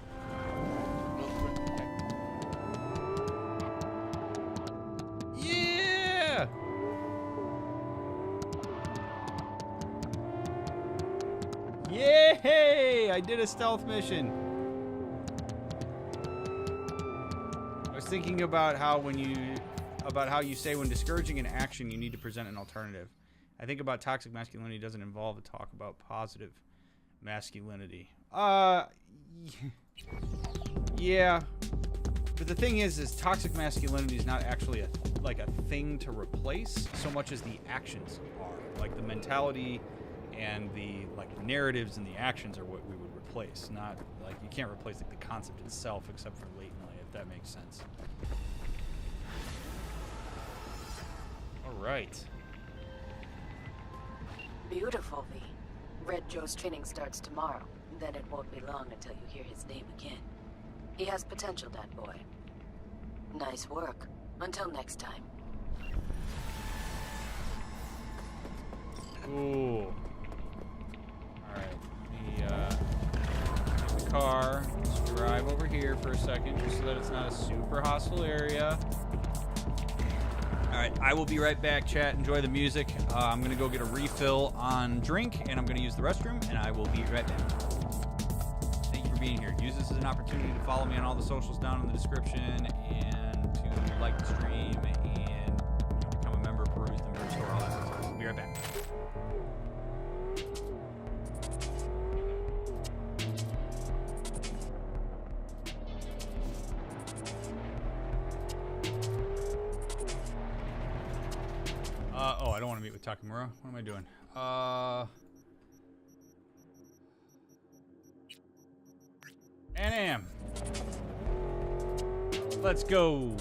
Yeah! Yay! I did a stealth mission. I was thinking about how you say when discouraging an action, you need to present an alternative. I think about toxic masculinity doesn't involve a talk about positive masculinity. Yeah. But the thing is toxic masculinity is not actually a thing to replace so much as the actions are. Like the mentality and the narratives and the actions are what we would replace. Not like you can't replace the concept itself except for latently, if that makes sense. All right. Beautiful, V. Red Joe's training starts tomorrow. Then it won't be long until you hear his name again. He has potential, that boy. Nice work. Until next time. Cool. Alright. Get the car. Let's drive over here for a second just so that it's not a super hostile area. Alright, I will be right back, chat. Enjoy the music. I'm going to go get a refill on drink, and I'm going to use the restroom, and I will be right back. Thank you for being here. Use this as an opportunity to follow me on all the socials down in the description, and to like the stream, and become a member, peruse the merch store, all that stuff. We'll be right back. Oh, I don't want to meet with Takamura. What am I doing? Am. Let's go.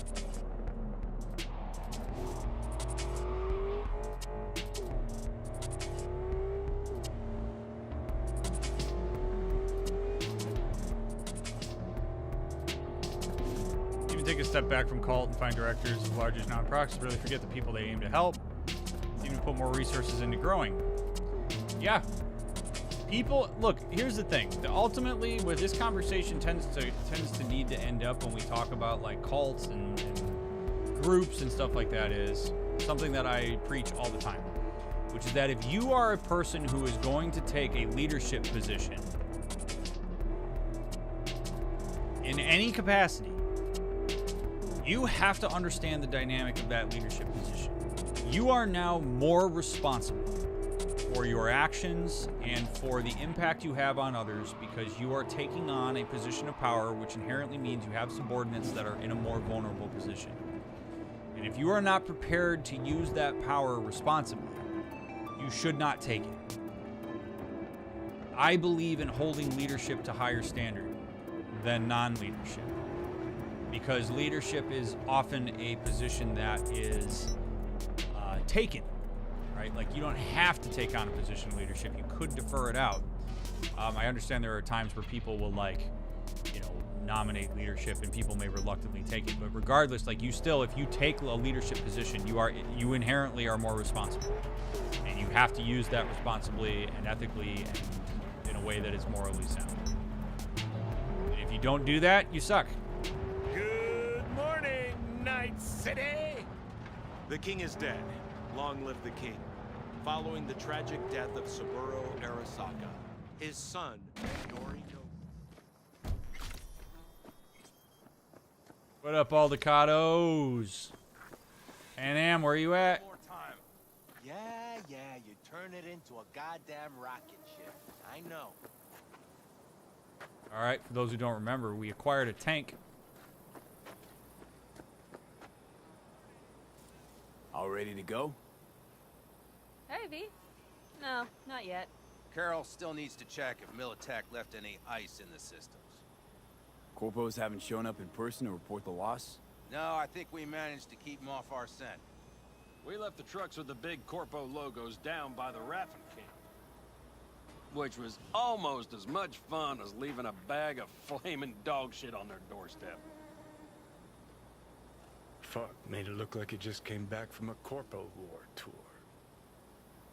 Even take a step back from cult and find directors of largest non-procs really forget the people they aim to help. Even put more resources into growing. Yeah. People, look, here's the thing. Ultimately, where this conversation tends to need to end up when we talk about like cults and groups and stuff like that is something that I preach all the time, which is that if you are a person who is going to take a leadership position in any capacity, you have to understand the dynamic of that leadership position. You are now more responsible for your actions and for the impact you have on others because you are taking on a position of power, which inherently means you have subordinates that are in a more vulnerable position. And if you are not prepared to use that power responsibly, you should not take it. I believe in holding leadership to higher standard than non-leadership, because leadership is often a position that is taken. Right? Like, you don't have to take on a position of leadership. You could defer it out. I understand there are times where people will, like, you know, nominate leadership and people may reluctantly take it. But regardless, like, you still, if you take a leadership position, you inherently are more responsible. And you have to use that responsibly and ethically and in a way that is morally sound. And if you don't do that, you suck. Good morning, Night City! The king is dead. Long live the king. Following the tragic death of Saburo Arasaka, his son, Noriko. What up, Aldecados? Am, where you at? More time. Yeah, you turn it into a goddamn rocket ship. I know. All right, for those who don't remember, we acquired a tank. All ready to go? Hey, V. No, not yet. Carol still needs to check if Militech left any ice in the systems. Corpos haven't shown up in person to report the loss? No, I think we managed to keep them off our scent. We left the trucks with the big Corpo logos down by the Raffin camp, which was almost as much fun as leaving a bag of flaming dog shit on their doorstep. Fuck, made it look like it just came back from a Corpo War tour.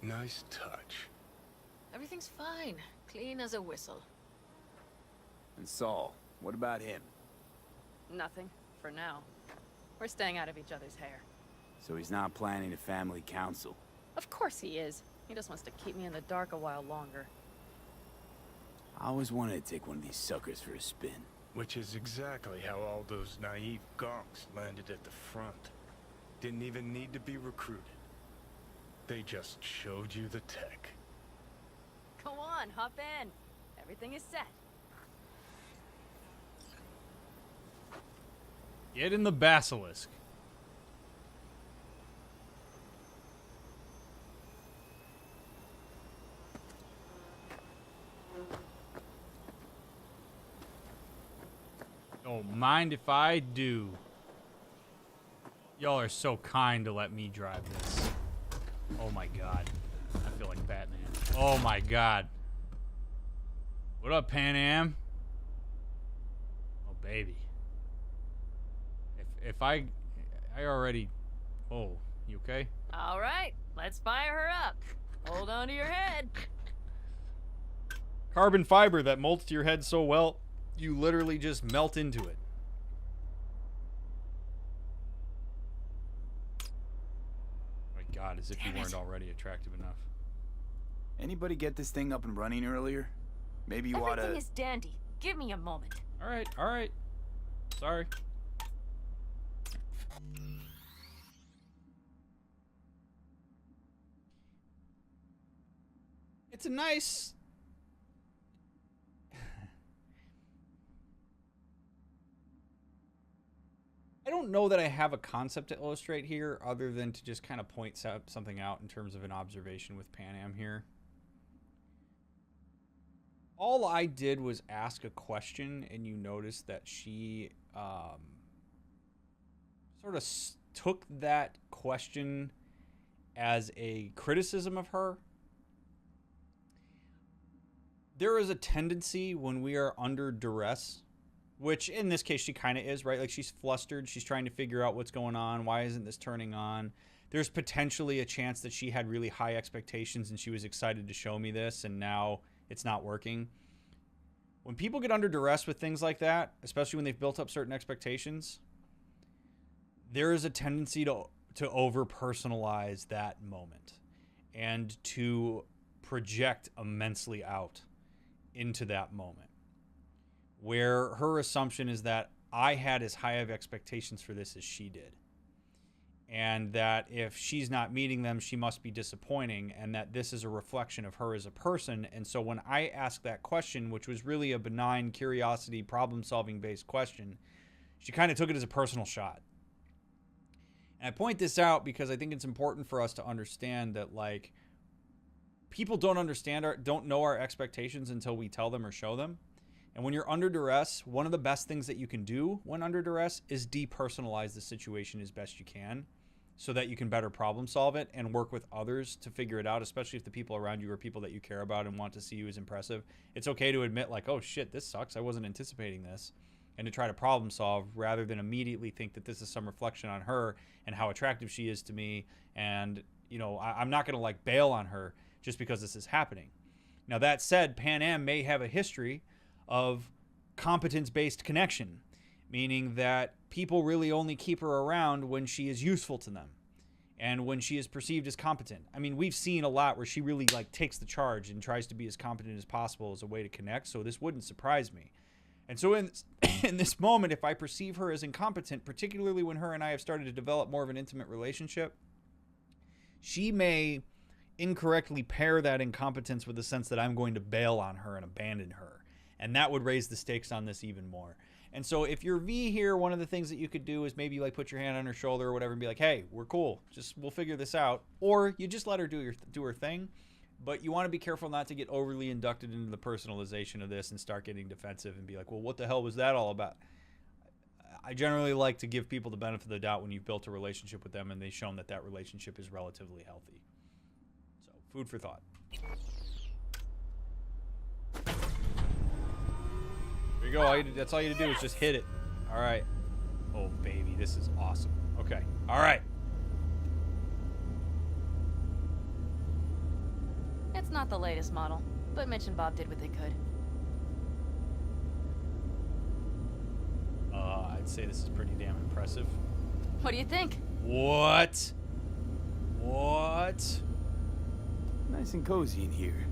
Nice touch. Everything's fine. Clean as a whistle. And Saul, what about him? Nothing, for now. We're staying out of each other's hair. So he's not planning a family council? Of course he is. He just wants to keep me in the dark a while longer. I always wanted to take one of these suckers for a spin. Which is exactly how all those naive gonks landed at the front. Didn't even need to be recruited. They just showed you the tech. Go on, hop in. Everything is set. Get in the basilisk. Don't mind if I do. Y'all are so kind to let me drive this. Oh my god. I feel like Batman. Oh my god. What up, Am? Oh baby. If I already. Oh, you okay? All right, let's fire her up. Hold on to your head. Carbon fiber that molds to your head so well, you literally just melt into it. My god, as if you weren't already attractive enough. Anybody get this thing up and running earlier? Maybe you oughta... Everything is dandy. Give me a moment. Alright, alright. Sorry. It's a nice... I don't know that I have a concept to illustrate here other than to just kind of point something out in terms of an observation with Pan Am here. All I did was ask a question, and you noticed that she sort of took that question as a criticism of her. There is a tendency when we are under duress, which in this case she kind of is, right? Like, she's flustered. She's trying to figure out what's going on. Why isn't this turning on? There's potentially a chance that she had really high expectations and she was excited to show me this, and now it's not working. When people get under duress with things like that, especially when they've built up certain expectations, there is a tendency to over-personalize that moment and to project immensely out into that moment, where her assumption is that I had as high of expectations for this as she did, and that if she's not meeting them, she must be disappointing, and that this is a reflection of her as a person. And so when I asked that question, which was really a benign curiosity, problem-solving based question, she kind of took it as a personal shot. And I point this out because I think it's important for us to understand that, like, people don't know our expectations until we tell them or show them. And when you're under duress, one of the best things that you can do when under duress is depersonalize the situation as best you can, so that you can better problem solve it and work with others to figure it out, especially if the people around you are people that you care about and want to see you as impressive. It's okay to admit, like, oh shit, this sucks, I wasn't anticipating this, and to try to problem solve rather than immediately think that this is some reflection on her and how attractive she is to me, and, you know, I'm not going to, like, bail on her just because this is happening. Now, that said, Pan Am may have a history of competence-based connection, meaning that people really only keep her around when she is useful to them and when she is perceived as competent. I mean, we've seen a lot where she really, like, takes the charge and tries to be as competent as possible as a way to connect, so this wouldn't surprise me. And so in this moment, if I perceive her as incompetent, particularly when her and I have started to develop more of an intimate relationship, she may incorrectly pair that incompetence with the sense that I'm going to bail on her and abandon her. And that would raise the stakes on this even more. And so if you're V here, one of the things that you could do is maybe, like, put your hand on her shoulder or whatever and be like, hey, we're cool. We'll figure this out. Or you just let her do her thing. But you want to be careful not to get overly inducted into the personalization of this and start getting defensive and be like, well, what the hell was that all about? I generally like to give people the benefit of the doubt when you've built a relationship with them and they've shown that that relationship is relatively healthy. So, food for thought. There you go. That's all you have to do is just hit it. All right. Oh, baby, this is awesome. Okay. All right. It's not the latest model, but Mitch and Bob did what they could. I'd say this is pretty damn impressive. What do you think? What? What? Nice and cozy in here.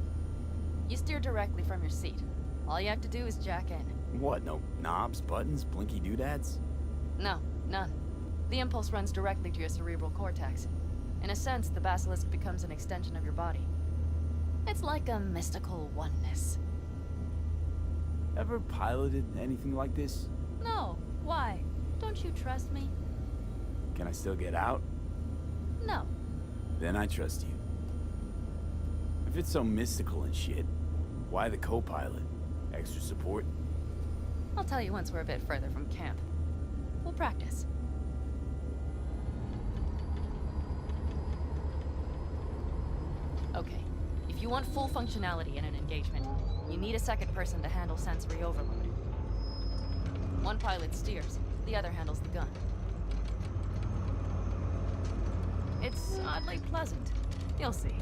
You steer directly from your seat. All you have to do is jack in. What, no knobs, buttons, blinky doodads? No, none. The impulse runs directly to your cerebral cortex. In a sense, the basilisk becomes an extension of your body. It's like a mystical oneness. Ever piloted anything like this? No. Why? Don't you trust me? Can I still get out? No. Then I trust you. If it's so mystical and shit, why the co-pilot? Extra support? I'll tell you once we're a bit further from camp. We'll practice. Okay. If you want full functionality in an engagement, you need a second person to handle sensory overload. One pilot steers, the other handles the gun. It's oddly pleasant. You'll see.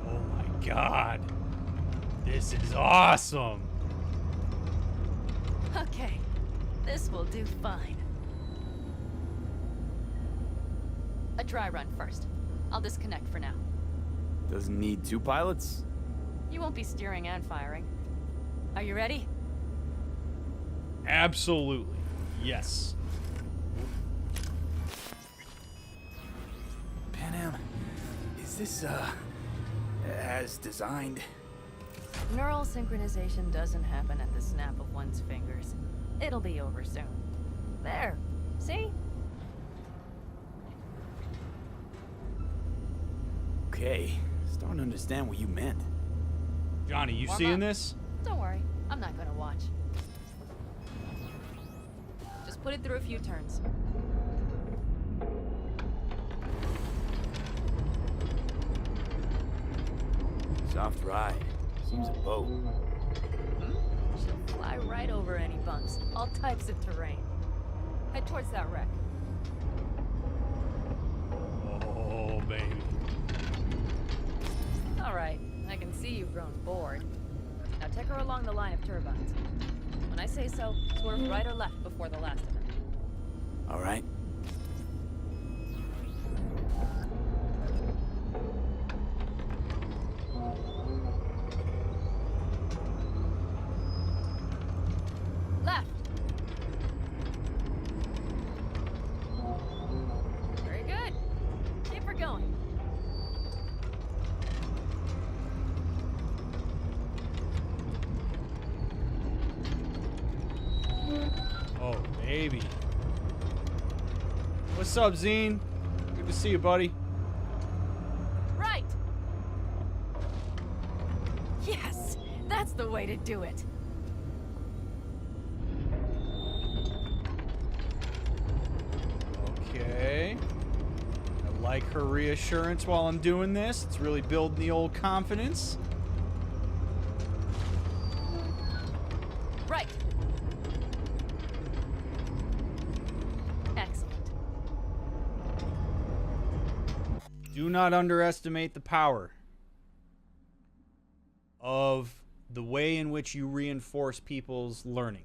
Oh my god. This is awesome. Okay. This will do fine. A dry run first. I'll disconnect for now. Doesn't need two pilots? You won't be steering and firing. Are you ready? Absolutely. Yes. Pan Am, is this, as designed? Neural synchronization doesn't happen at the snap of one's fingers. It'll be over soon. There. See? Okay, starting to understand what you meant. Johnny, you Warm seeing up. this? Don't worry, I'm not gonna watch. Just put it through a few turns. Soft ride. Seems a boat. She'll fly right over any bumps, all types of terrain. Head towards that wreck. Oh, baby. All right, I can see you've grown bored. Now take her along the line of turbines. When I say so, swerve right or left before the last of them. All right. Left. Very good. Keep her going. Oh, baby. What's up, Zine? Good to see you, buddy. Right. Yes, that's the way to do it. Okay. I like her reassurance while I'm doing this. It's really building the old confidence. Right. Excellent. Do not underestimate the power of the way in which you reinforce people's learning.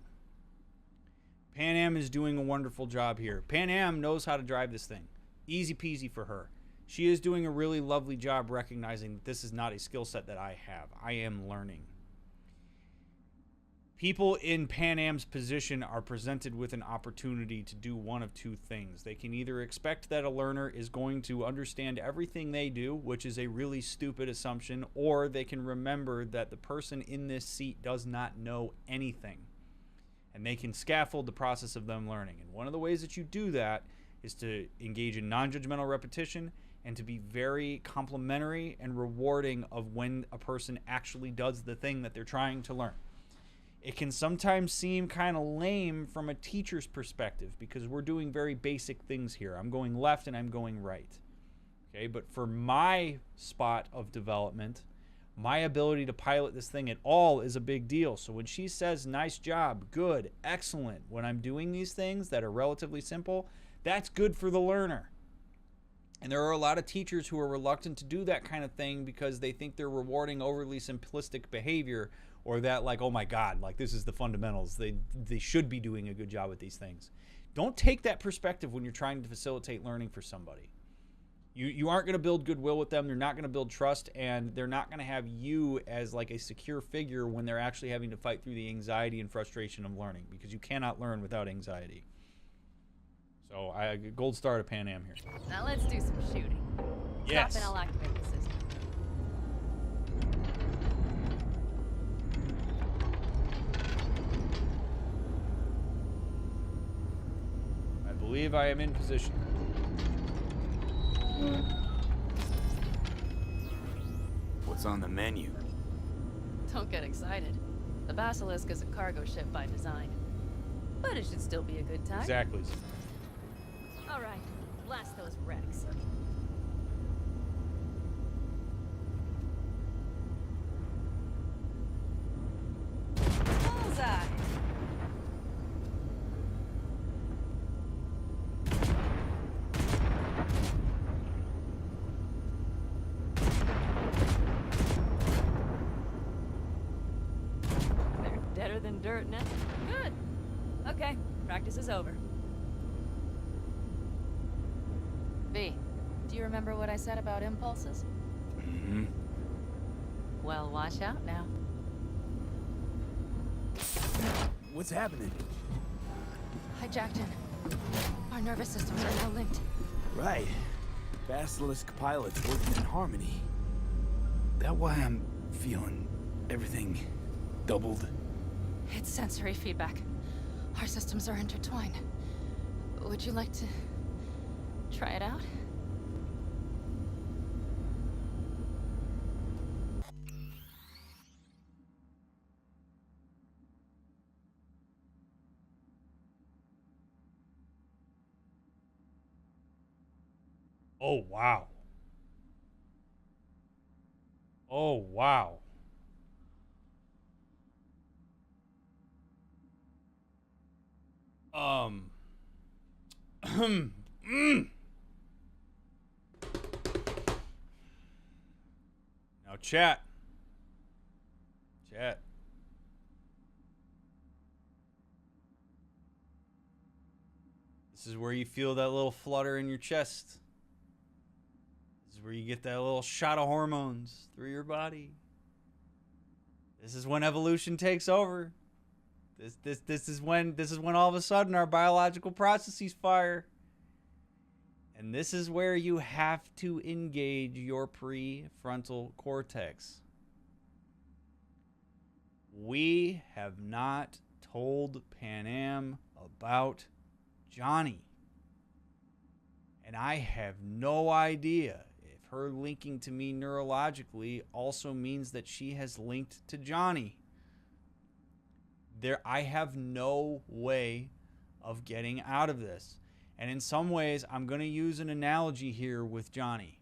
Pan Am is doing a wonderful job here. Pan Am knows how to drive this thing. Easy peasy for her. She is doing a really lovely job recognizing that this is not a skill set that I have. I am learning. People in Pan Am's position are presented with an opportunity to do one of two things. They can either expect that a learner is going to understand everything they do, which is a really stupid assumption, or they can remember that the person in this seat does not know anything. And they can scaffold the process of them learning. And one of the ways that you do that is to engage in non-judgmental repetition and to be very complimentary and rewarding of when a person actually does the thing that they're trying to learn. It can sometimes seem kind of lame from a teacher's perspective because we're doing very basic things here. I'm going left and I'm going right. Okay, but for my spot of development, my ability to pilot this thing at all is a big deal. So when she says, nice job, good, excellent, when I'm doing these things that are relatively simple, that's good for the learner. And there are a lot of teachers who are reluctant to do that kind of thing because they think they're rewarding overly simplistic behavior, or that like, oh my God, like this is the fundamentals. They should be doing a good job with these things. Don't take that perspective when you're trying to facilitate learning for somebody. You aren't going to build goodwill with them. They're not going to build trust, and they're not going to have you as like a secure figure when they're actually having to fight through the anxiety and frustration of learning, because you cannot learn without anxiety. So gold star to Pan Am here. Now let's do some shooting. Yes. Stop and I'll activate the system. I believe I am in position. What's on the menu? Don't get excited. The Basilisk is a cargo ship by design. But it should still be a good time. Exactly. All right, blast those wrecks. Bullseye! They're deader than dirt now. Good. Okay, practice is over. V, do you remember what I said about impulses? Mm-hmm. Well, watch out now. What's happening? Hijacked in. Our nervous systems are now linked. Right. Basilisk pilots working in harmony. That why I'm feeling everything doubled? It's sensory feedback. Our systems are intertwined. Would you like to try it out? Oh, wow. Oh, wow. Now, chat. Chat. This is where you feel that little flutter in your chest. This is where you get that little shot of hormones through your body. This is when evolution takes over. This is when all of a sudden our biological processes fire. And this is where you have to engage your prefrontal cortex. We have not told Pan Am about Johnny. And I have no idea if her linking to me neurologically also means that she has linked to Johnny. I have no way of getting out of this. And in some ways, I'm going to use an analogy here with Johnny.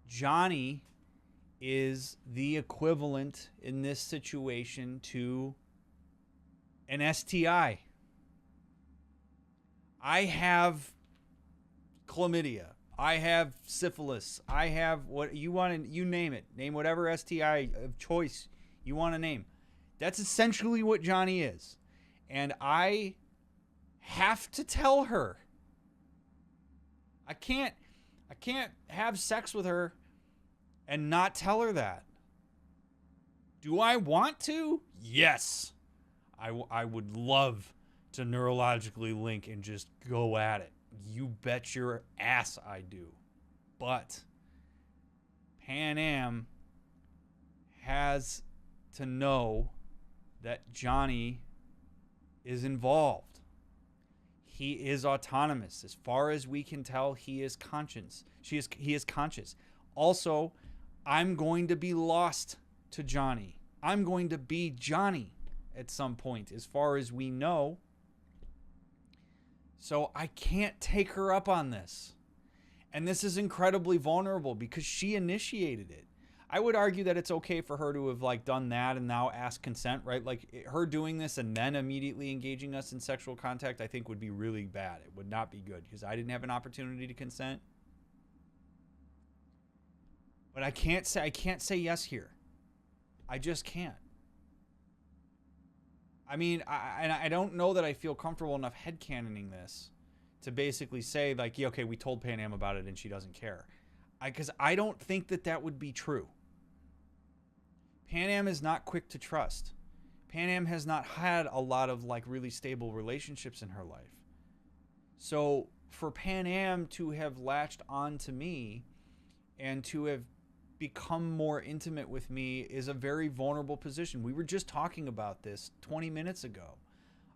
Johnny is the equivalent in this situation to an STI. I have chlamydia. I have syphilis. I have what you want to, you name it. Name whatever STI of choice you want to name. That's essentially what Johnny is. And I have to tell her. I can't have sex with her and not tell her that. Do I want to? Yes. I would love to neurologically link and just go at it. You bet your ass I do. But Pan Am has to know that Johnny is involved. He is autonomous. As far as we can tell, he is conscious. He is conscious. Also, I'm going to be lost to Johnny. I'm going to be Johnny at some point, as far as we know. So I can't take her up on this. And this is incredibly vulnerable because she initiated it. I would argue that it's okay for her to have done that and now ask consent, right? Her doing this and then immediately engaging us in sexual contact, I think would be really bad. It would not be good because I didn't have an opportunity to consent. But I can't say yes here. I just can't. I mean, I don't know that I feel comfortable enough headcanoning this to basically say yeah, okay, we told Pan Am about it and she doesn't care. Because I don't think that would be true. Pan Am is not quick to trust. Pan Am has not had a lot of really stable relationships in her life. So for Pan Am to have latched on to me and to have become more intimate with me is a very vulnerable position. We were just talking about this 20 minutes ago.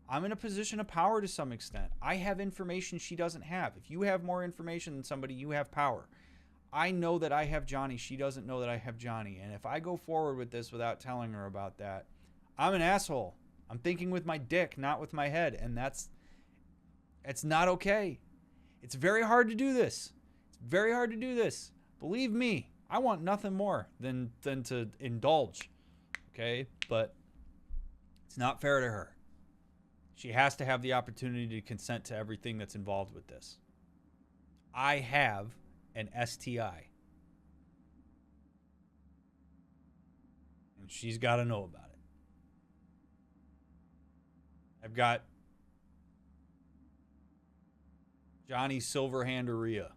I'm in a position of power to some extent. I have information she doesn't have. If you have more information than somebody, you have power. I know that I have Johnny. She doesn't know that I have Johnny. And if I go forward with this without telling her about that, I'm an asshole. I'm thinking with my dick, not with my head. And it's not okay. It's very hard to do this. It's very hard to do this. Believe me, I want nothing more than to indulge. Okay? But it's not fair to her. She has to have the opportunity to consent to everything that's involved with this. I have an STI. And she's got to know about it. I've got Johnny Silverhanderia.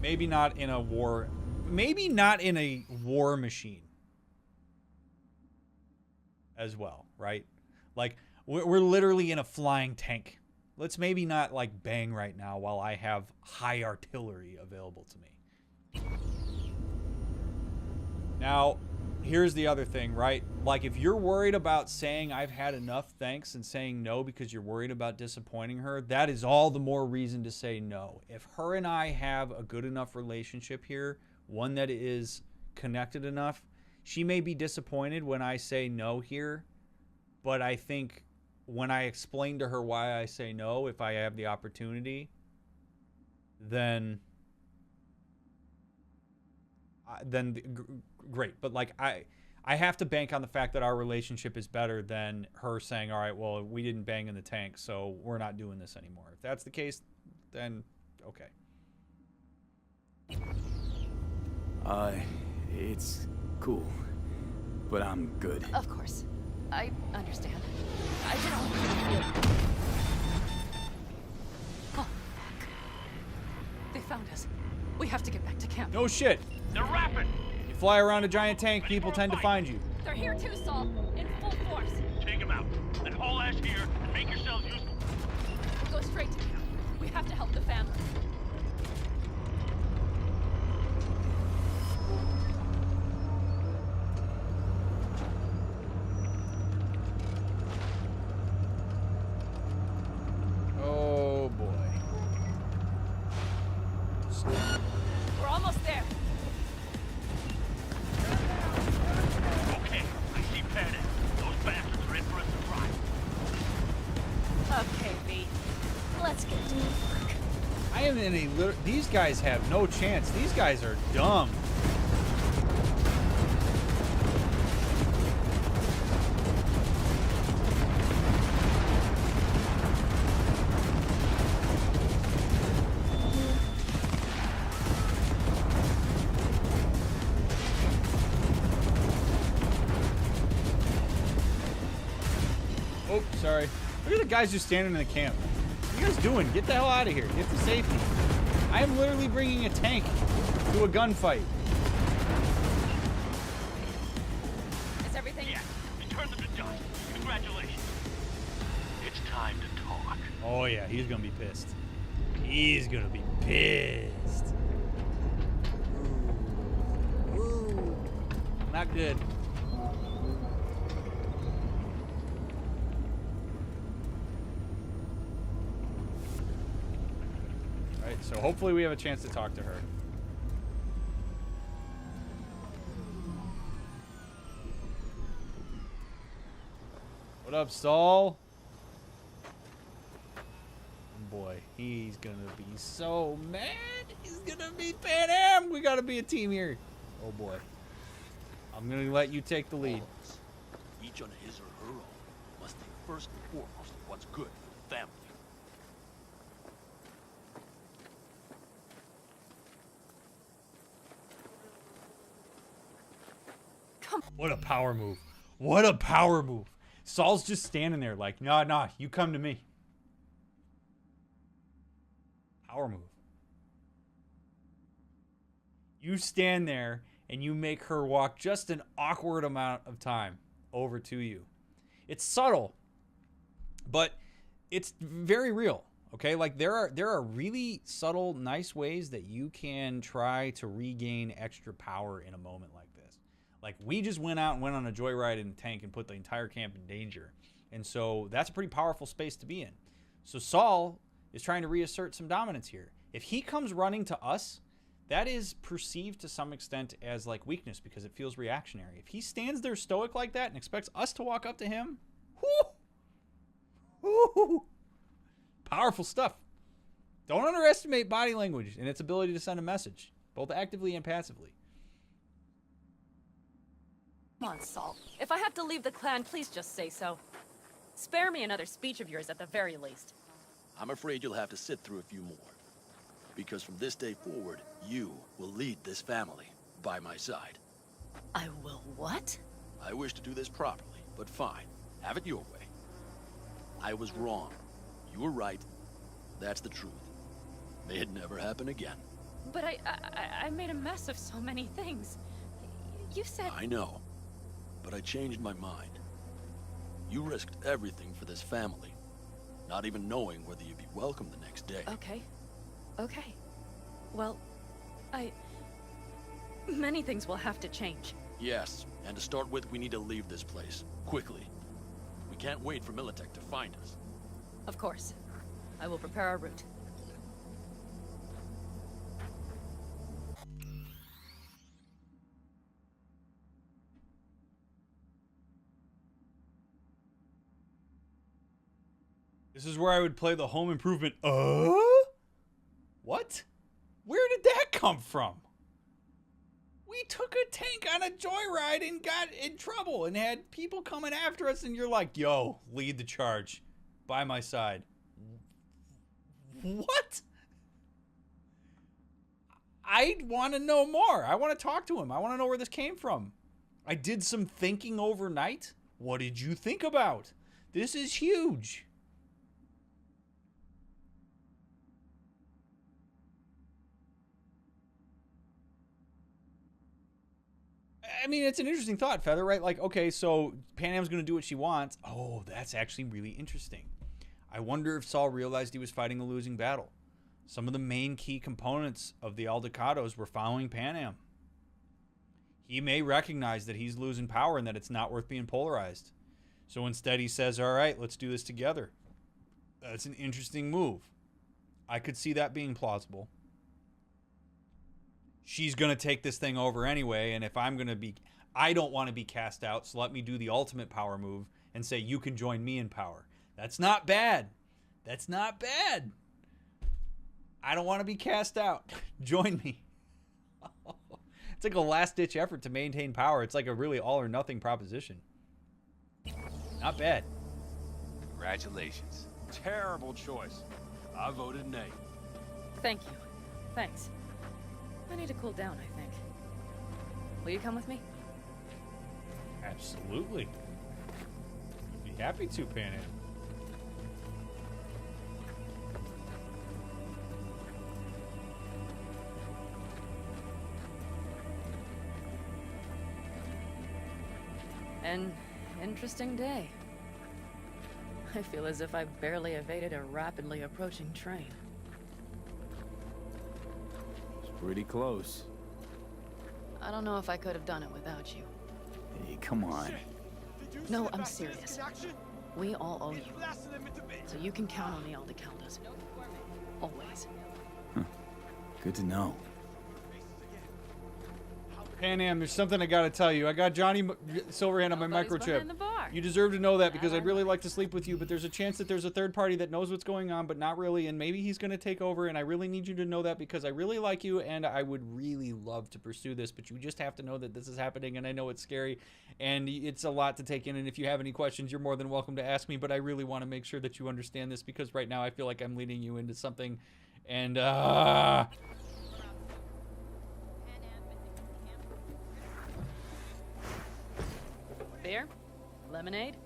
Maybe not in a war. Maybe not in a war machine. As well, right? We're literally in a flying tank. let's maybe not like bang right now while I have high artillery available to me. Now, here's the other thing, right? Like, if you're worried about saying I've had enough thanks and saying no because you're worried about disappointing her, that is all the more reason to say no. If her and I have a good enough relationship here, one that is connected enough, she may be disappointed when I say no here, but I think when I explain to her why I say no, if I have the opportunity, then great. But like I have to bank on the fact that our relationship is better than her saying, all right, well, we didn't bang in the tank, so we're not doing this anymore. If that's the case, then okay. It's cool, but I'm good. Of course. I understand. I didn't want you to feel... Oh, fuck. They found us. We have to get back to camp. No shit. They're rapid. You fly around a giant tank, people tend to find you. They're here too, Saul. In full force. Take them out. Then haul ass here and make yourselves useful. We'll go straight to camp. We have to help the family. Oh boy. We're almost there. Okay, I see panic. Those bastards are in for a surprise. Okay, V. Let's get to work. I am in a these guys have no chance. These guys are dumb. Oh, sorry. Look at the guys just standing in the camp. What are you guys doing? Get the hell out of here. Get to safety. I am literally bringing a tank to a gunfight. Is everything... Yeah, we turned them to dust. Congratulations. It's time to talk. Oh yeah, he's gonna be pissed. He's gonna be pissed. Ooh. Not good. Alright, so hopefully we have a chance to talk to her. What up, Saul? Boy, he's gonna be so mad. He's gonna be Pan Am. We gotta be a team here. Oh boy. I'm gonna let you take the lead. Each on his or her own must think first and foremost of what's good for the family. What a power move. What a power move. Saul's just standing there like, nah, you come to me. Power move. You stand there and you make her walk just an awkward amount of time over to you. It's subtle, but it's very real. Okay, like there are really subtle, nice ways that you can try to regain extra power in a moment like this. Like we just went out and went on a joyride in a tank and put the entire camp in danger. And so that's a pretty powerful space to be in. So Saul is trying to reassert some dominance here. If he comes running to us, that is perceived to some extent as like weakness because it feels reactionary. If he stands there stoic like that and expects us to walk up to him, whoo, powerful stuff. Don't underestimate body language and its ability to send a message, both actively and passively. Come on, Saul. If I have to leave the clan, please just say so. Spare me another speech of yours at the very least. I'm afraid you'll have to sit through a few more. Because from this day forward, you will lead this family by my side. I will what? I wish to do this properly, but fine. Have it your way. I was wrong. You were right. That's the truth. May it never happen again. But I made a mess of so many things. You said... I know. But I changed my mind. You risked everything for this family. not even knowing whether you'd be welcome the next day. Okay. Okay. Well, many things will have to change. Yes, and to start with, we need to leave this place. Quickly. We can't wait for Militech to find us. Of course. I will prepare our route. This is where I would play the home improvement. What? Where did that come from? We took a tank on a joyride and got in trouble and had people coming after us, and you're like, yo, lead the charge. By my side. What? I want to know more. I want to talk to him. I want to know where this came from. I did some thinking overnight. What did you think about? This is huge. I mean, it's an interesting thought, Feather, right? Like, okay, so Pan Am's going to do what she wants. Oh, that's actually really interesting. I wonder if Saul realized he was fighting a losing battle. Some of the main key components of the Aldecados were following Pan Am. He may recognize that he's losing power and that it's not worth being polarized. So instead he says, all right, let's do this together. That's an interesting move. I could see that being plausible. She's going to take this thing over anyway, and if I'm going to be... I don't want to be cast out, so let me do the ultimate power move and say, you can join me in power. That's not bad. That's not bad. I don't want to be cast out. Join me. It's like a last-ditch effort to maintain power. It's like a really all-or-nothing proposition. Not bad. Congratulations. Terrible choice. I voted nay. Thank you. Thanks. I need to cool down, I think. Will you come with me? Absolutely. Be happy to, Pan Am. An interesting day. I feel as if I barely evaded a rapidly approaching train. It's pretty close. I don't know if I could have done it without you. Hey, come on. No, I'm serious. We all owe you. So you can count on the Aldecados. Always. Good to know. Pan Am, there's something I gotta tell you. I got Johnny Silverhand on my microchip. You deserve to know that because I'd really like to sleep with you, but there's a chance that there's a third party that knows what's going on, but not really, and maybe he's gonna take over, and I really need you to know that because I really like you, and I would really love to pursue this, but you just have to know that this is happening, and I know it's scary, and it's a lot to take in, and if you have any questions, you're more than welcome to ask me, but I really want to make sure that you understand this because right now I feel like I'm leading you into something, and Beer? Lemonade?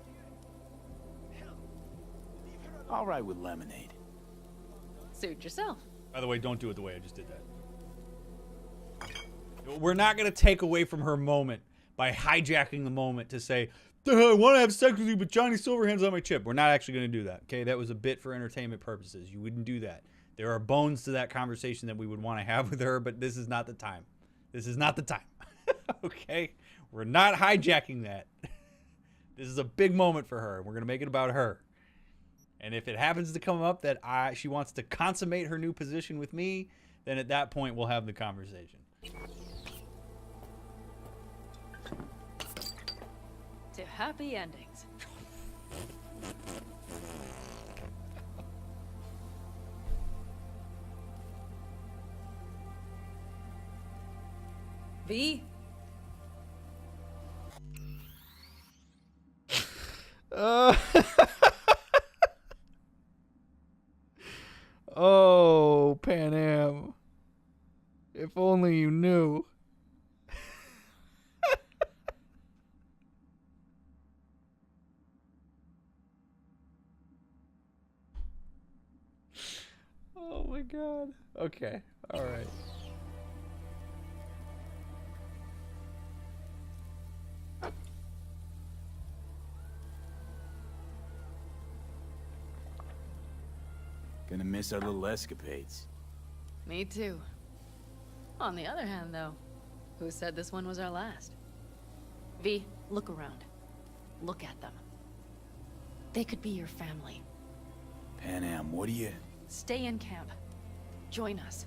All right with lemonade. Suit yourself. By the way, don't do it the way I just did that. We're not going to take away from her moment by hijacking the moment to say, I want to have sex with you, but Johnny Silverhand's on my chip. We're not actually going to do that, okay? That was a bit for entertainment purposes. You wouldn't do that. There are bones to that conversation that we would want to have with her, but this is not the time. This is not the time, okay? We're not hijacking that. This is a big moment for her. We're going to make it about her. And if it happens to come up that she wants to consummate her new position with me, then at that point we'll have the conversation. To happy endings. V? Oh, Pan Am. If only you knew. Oh my God. Okay. All right. Gonna miss our little escapades. Me too. On the other hand, though, who said this one was our last? V, look around. Look at them. They could be your family. Panam, what do you... Stay in camp. Join us.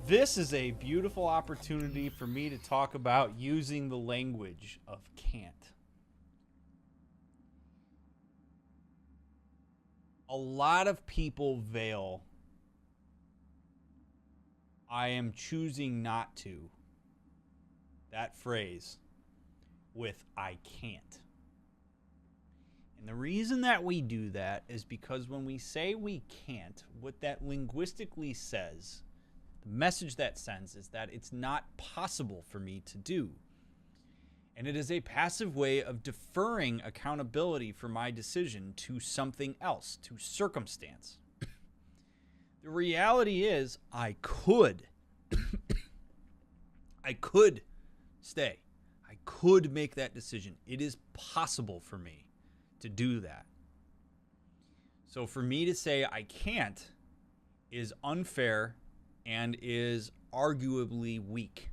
This is a beautiful opportunity for me to talk about using the language of can't. A lot of people veil "I am choosing not to," that phrase, with "I can't." And the reason that we do that is because when we say we can't, what that linguistically says, the message that sends, is that it's not possible for me to do. And it is a passive way of deferring accountability for my decision to something else, to circumstance. The reality is, I could stay. I could make that decision. It is possible for me to do that. So for me to say I can't is unfair and is arguably weak,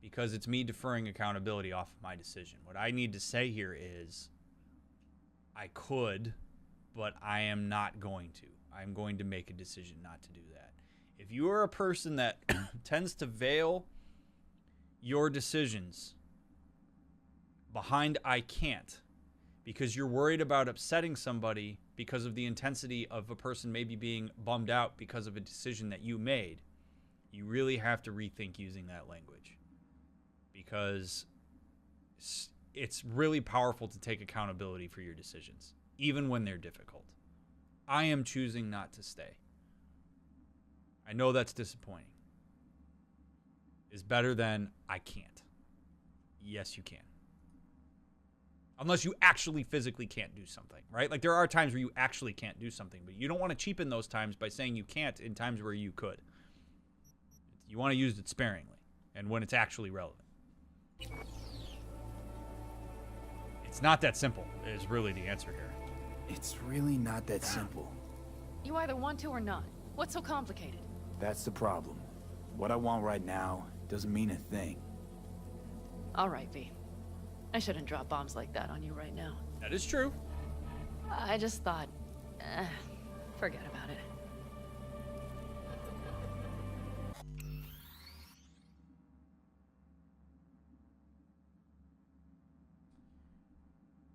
because it's me deferring accountability off of my decision. What I need to say here is, I could, but I am not going to. I'm going to make a decision not to do that. If you are a person that tends to veil your decisions behind "I can't," because you're worried about upsetting somebody because of the intensity of a person maybe being bummed out because of a decision that you made, you really have to rethink using that language. Because it's really powerful to take accountability for your decisions, even when they're difficult. I am choosing not to stay. I know that's disappointing. Is better than "I can't." Yes, you can. Unless you actually physically can't do something, right? Like, there are times where you actually can't do something, but you don't want to cheapen those times by saying you can't in times where you could. You want to use it sparingly and when it's actually relevant. It's not that simple, is really the answer here. It's really not that simple. You either want to or not. What's so complicated? That's the problem. What I want right now doesn't mean a thing. All right, V. I shouldn't drop bombs like that on you right now. That is true. I just thought, forget about it.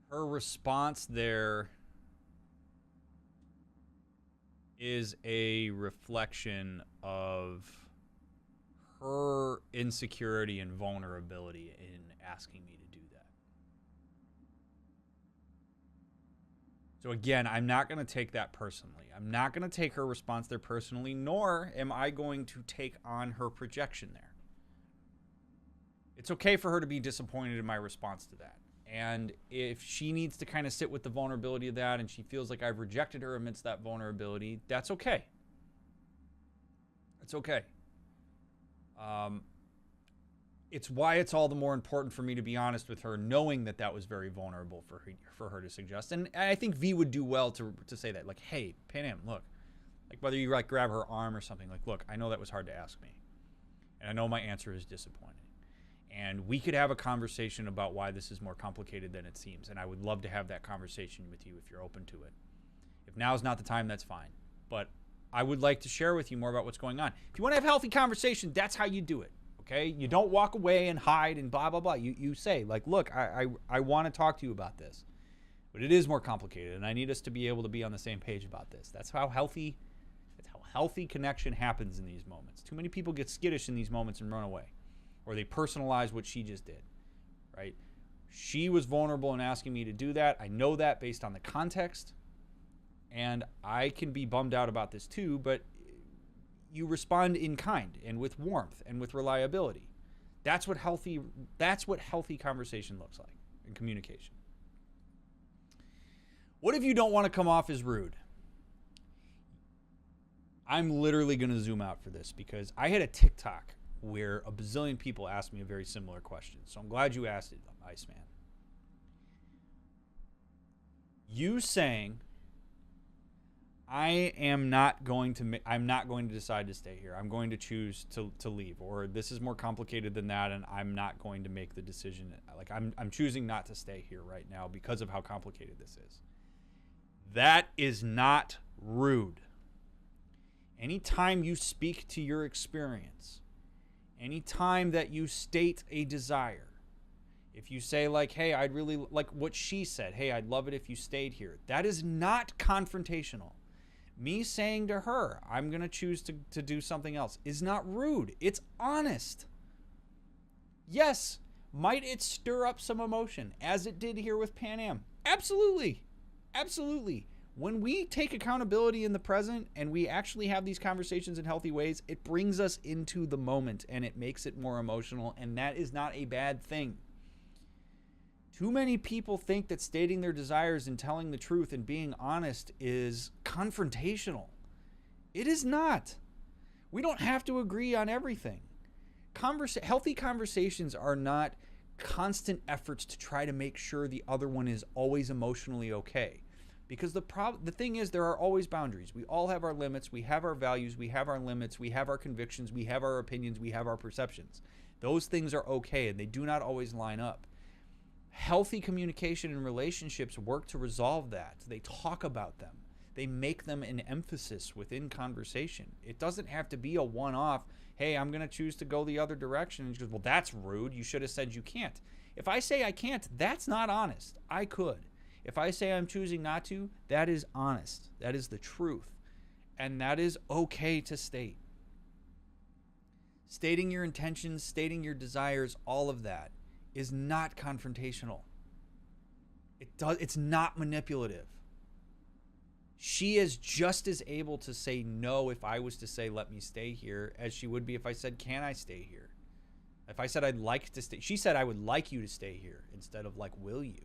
Her response there is a reflection of her insecurity and vulnerability in asking me to do that. So again, I'm not going to take that personally. I'm not going to take her response there personally, nor am I going to take on her projection there. It's okay for her to be disappointed in my response to that. And if she needs to kind of sit with the vulnerability of that and she feels like I've rejected her amidst that vulnerability, that's okay. It's okay. It's why it's all the more important for me to be honest with her, knowing that that was very vulnerable for her to suggest. And I think V would do well to say that. Like, hey, Panam, look. Like, whether you like grab her arm or something, like, look, I know that was hard to ask me. And I know my answer is disappointing. And we could have a conversation about why this is more complicated than it seems. And I would love to have that conversation with you if you're open to it. If now's not the time, that's fine. But I would like to share with you more about what's going on. If you want to have healthy conversation, that's how you do it. Okay? You don't walk away and hide and blah, blah, blah. You say, like, look, I want to talk to you about this. But it is more complicated, and I need us to be able to be on the same page about this. That's how healthy connection happens in these moments. Too many people get skittish in these moments and run away. Or they personalize what she just did, right? She was vulnerable in asking me to do that. I know that based on the context. And I can be bummed out about this too, but you respond in kind and with warmth and with reliability. That's what healthy conversation looks like in communication. What if you don't want to come off as rude? I'm literally going to zoom out for this because I had a TikTok where a bazillion people asked me a very similar question. So I'm glad you asked it, Iceman. You saying I'm not going to decide to stay here. I'm going to choose to leave, or this is more complicated than that, and I'm not going to make the decision. Like I'm choosing not to stay here right now because of how complicated this is. That is not rude. Anytime you speak to your experience, anytime that you state a desire, if you say like, hey, I'd really like what she said, hey, I'd love it if you stayed here, that is not confrontational. Me saying to her, I'm going to choose to do something else is not rude. It's honest. Yes, might it stir up some emotion as it did here with Pan Am? Absolutely. Absolutely. When we take accountability in the present and we actually have these conversations in healthy ways, it brings us into the moment and it makes it more emotional, and that is not a bad thing. Too many people think that stating their desires and telling the truth and being honest is confrontational. It is not. We don't have to agree on everything. Healthy conversations are not constant efforts to try to make sure the other one is always emotionally okay. Because the thing is, there are always boundaries. We all have our limits. We have our values. We have our limits. We have our convictions. We have our opinions. We have our perceptions. Those things are okay, and they do not always line up. Healthy communication and relationships work to resolve that. They talk about them. They make them an emphasis within conversation. It doesn't have to be a one-off, hey, I'm going to choose to go the other direction. And she goes, well, that's rude. You should have said you can't. If I say I can't, that's not honest. I could. If I say I'm choosing not to, that is honest. That is the truth. And that is okay to state. Stating your intentions, stating your desires, all of that is not confrontational. It's not manipulative. She is just as able to say no if I was to say let me stay here as she would be if I said can I stay here. If I said I'd like to stay, she said I would like you to stay here instead of like will you,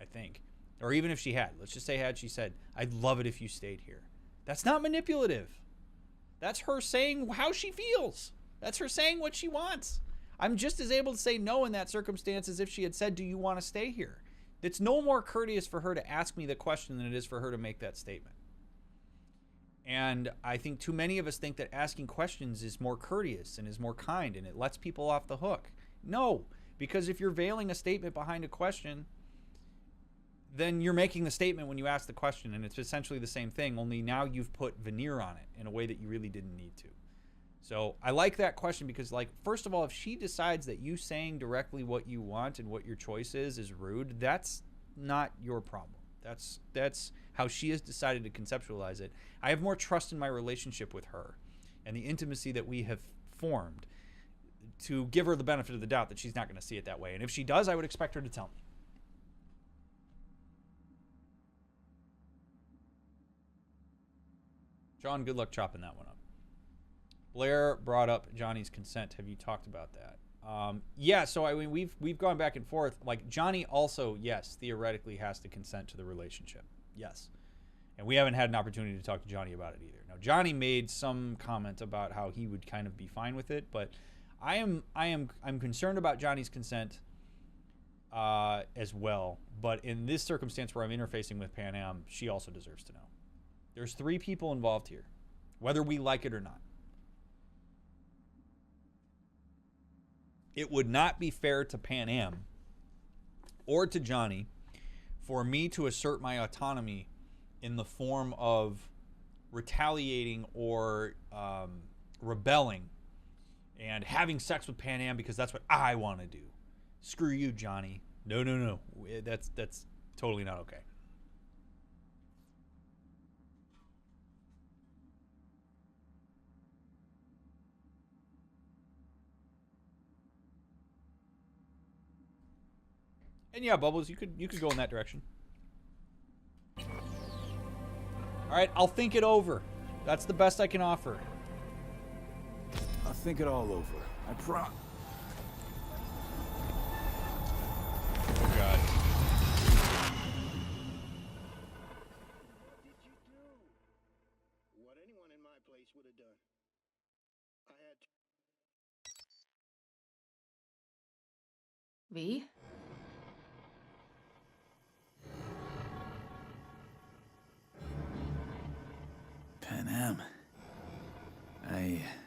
I think. Or even if she had, let's just say had she said I'd love it if you stayed here. That's not manipulative. That's her saying how she feels. That's her saying what she wants. I'm just as able to say no in that circumstance as if she had said, do you want to stay here? It's no more courteous for her to ask me the question than it is for her to make that statement. And I think too many of us think that asking questions is more courteous and is more kind and it lets people off the hook. No, because if you're veiling a statement behind a question, then you're making the statement when you ask the question, and it's essentially the same thing, only now you've put veneer on it in a way that you really didn't need to. So I like that question because, like, first of all, if she decides that you saying directly what you want and what your choice is rude, that's not your problem. That's how she has decided to conceptualize it. I have more trust in my relationship with her and the intimacy that we have formed to give her the benefit of the doubt that she's not going to see it that way. And if she does, I would expect her to tell me. John, good luck chopping that one up. Blair brought up Johnny's consent. Have you talked about that? Yeah, so I mean, we've gone back and forth. Like, Johnny also, yes, theoretically has to consent to the relationship. Yes. And we haven't had an opportunity to talk to Johnny about it either. Now, Johnny made some comment about how he would kind of be fine with it, but I'm concerned about Johnny's consent as well. But in this circumstance where I'm interfacing with Pan Am, she also deserves to know. There's 3 people involved here, whether we like it or not. It would not be fair to Pan Am or to Johnny for me to assert my autonomy in the form of retaliating or rebelling and having sex with Pan Am because that's what I want to do. Screw you, Johnny. No. That's totally not okay. And yeah, Bubbles, you could go in that direction. All right, I'll think it over. That's the best I can offer. I'll think it all over. I promise. Oh God. What did you do? What anyone in my place would have done. I had to. V? Pan Am.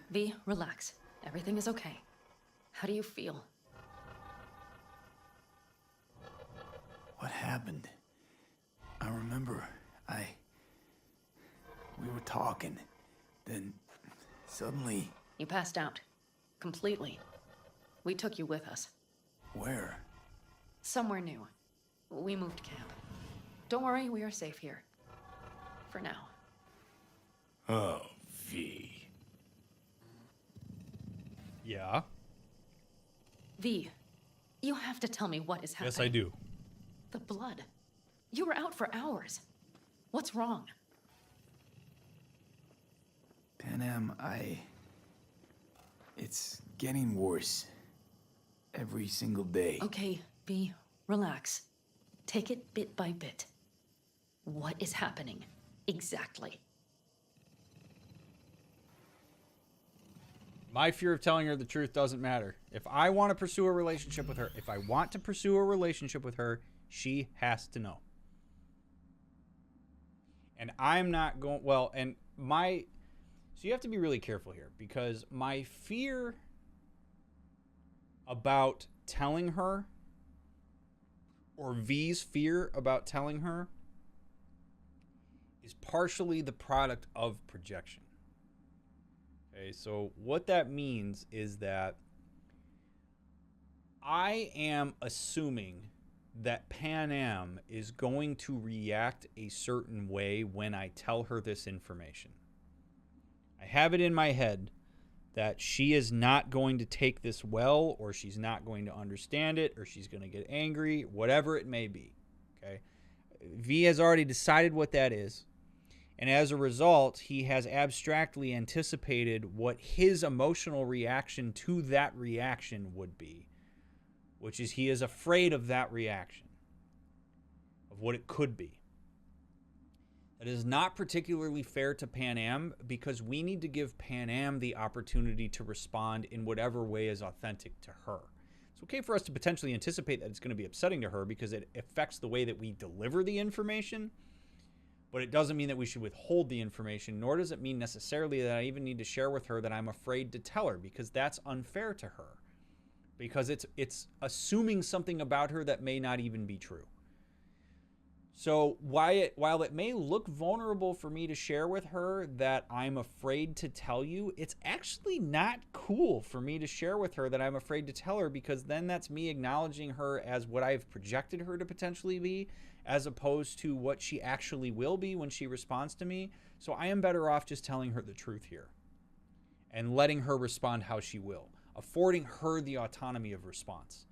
V, relax. Everything is okay. How do you feel? What happened? I remember, we were talking, then suddenly... You passed out. Completely. We took you with us. Where? Somewhere new. We moved camp. Don't worry, we are safe here. For now. Oh, V. Yeah? V, you have to tell me what is happening. Yes, I do. The blood. You were out for hours. What's wrong? Pan Am, it's getting worse. Every single day. Okay, V, relax. Take it bit by bit. What is happening? Exactly. My fear of telling her the truth doesn't matter. If I want to pursue a relationship with her, she has to know. And I'm not going... Well, and my... So you have to be really careful here, because my fear about telling her, or V's fear about telling her, is partially the product of projection. Okay, so what that means is that I am assuming that Pan Am is going to react a certain way when I tell her this information. I have it in my head that she is not going to take this well, or she's not going to understand it, or she's going to get angry, whatever it may be. Okay? V has already decided what that is. And as a result, he has abstractly anticipated what his emotional reaction to that reaction would be, which is he is afraid of that reaction, of what it could be. That is not particularly fair to Pan Am, because we need to give Pan Am the opportunity to respond in whatever way is authentic to her. It's okay for us to potentially anticipate that it's going to be upsetting to her because it affects the way that we deliver the information. But it doesn't mean that we should withhold the information, nor does it mean necessarily that I even need to share with her that I'm afraid to tell her, because that's unfair to her. Because it's assuming something about her that may not even be true. So while it may look vulnerable for me to share with her that I'm afraid to tell you, it's actually not cool for me to share with her that I'm afraid to tell her, because then that's me acknowledging her as what I've projected her to potentially be, as opposed to what she actually will be when she responds to me. So I am better off just telling her the truth here and letting her respond how she will, affording her the autonomy of response.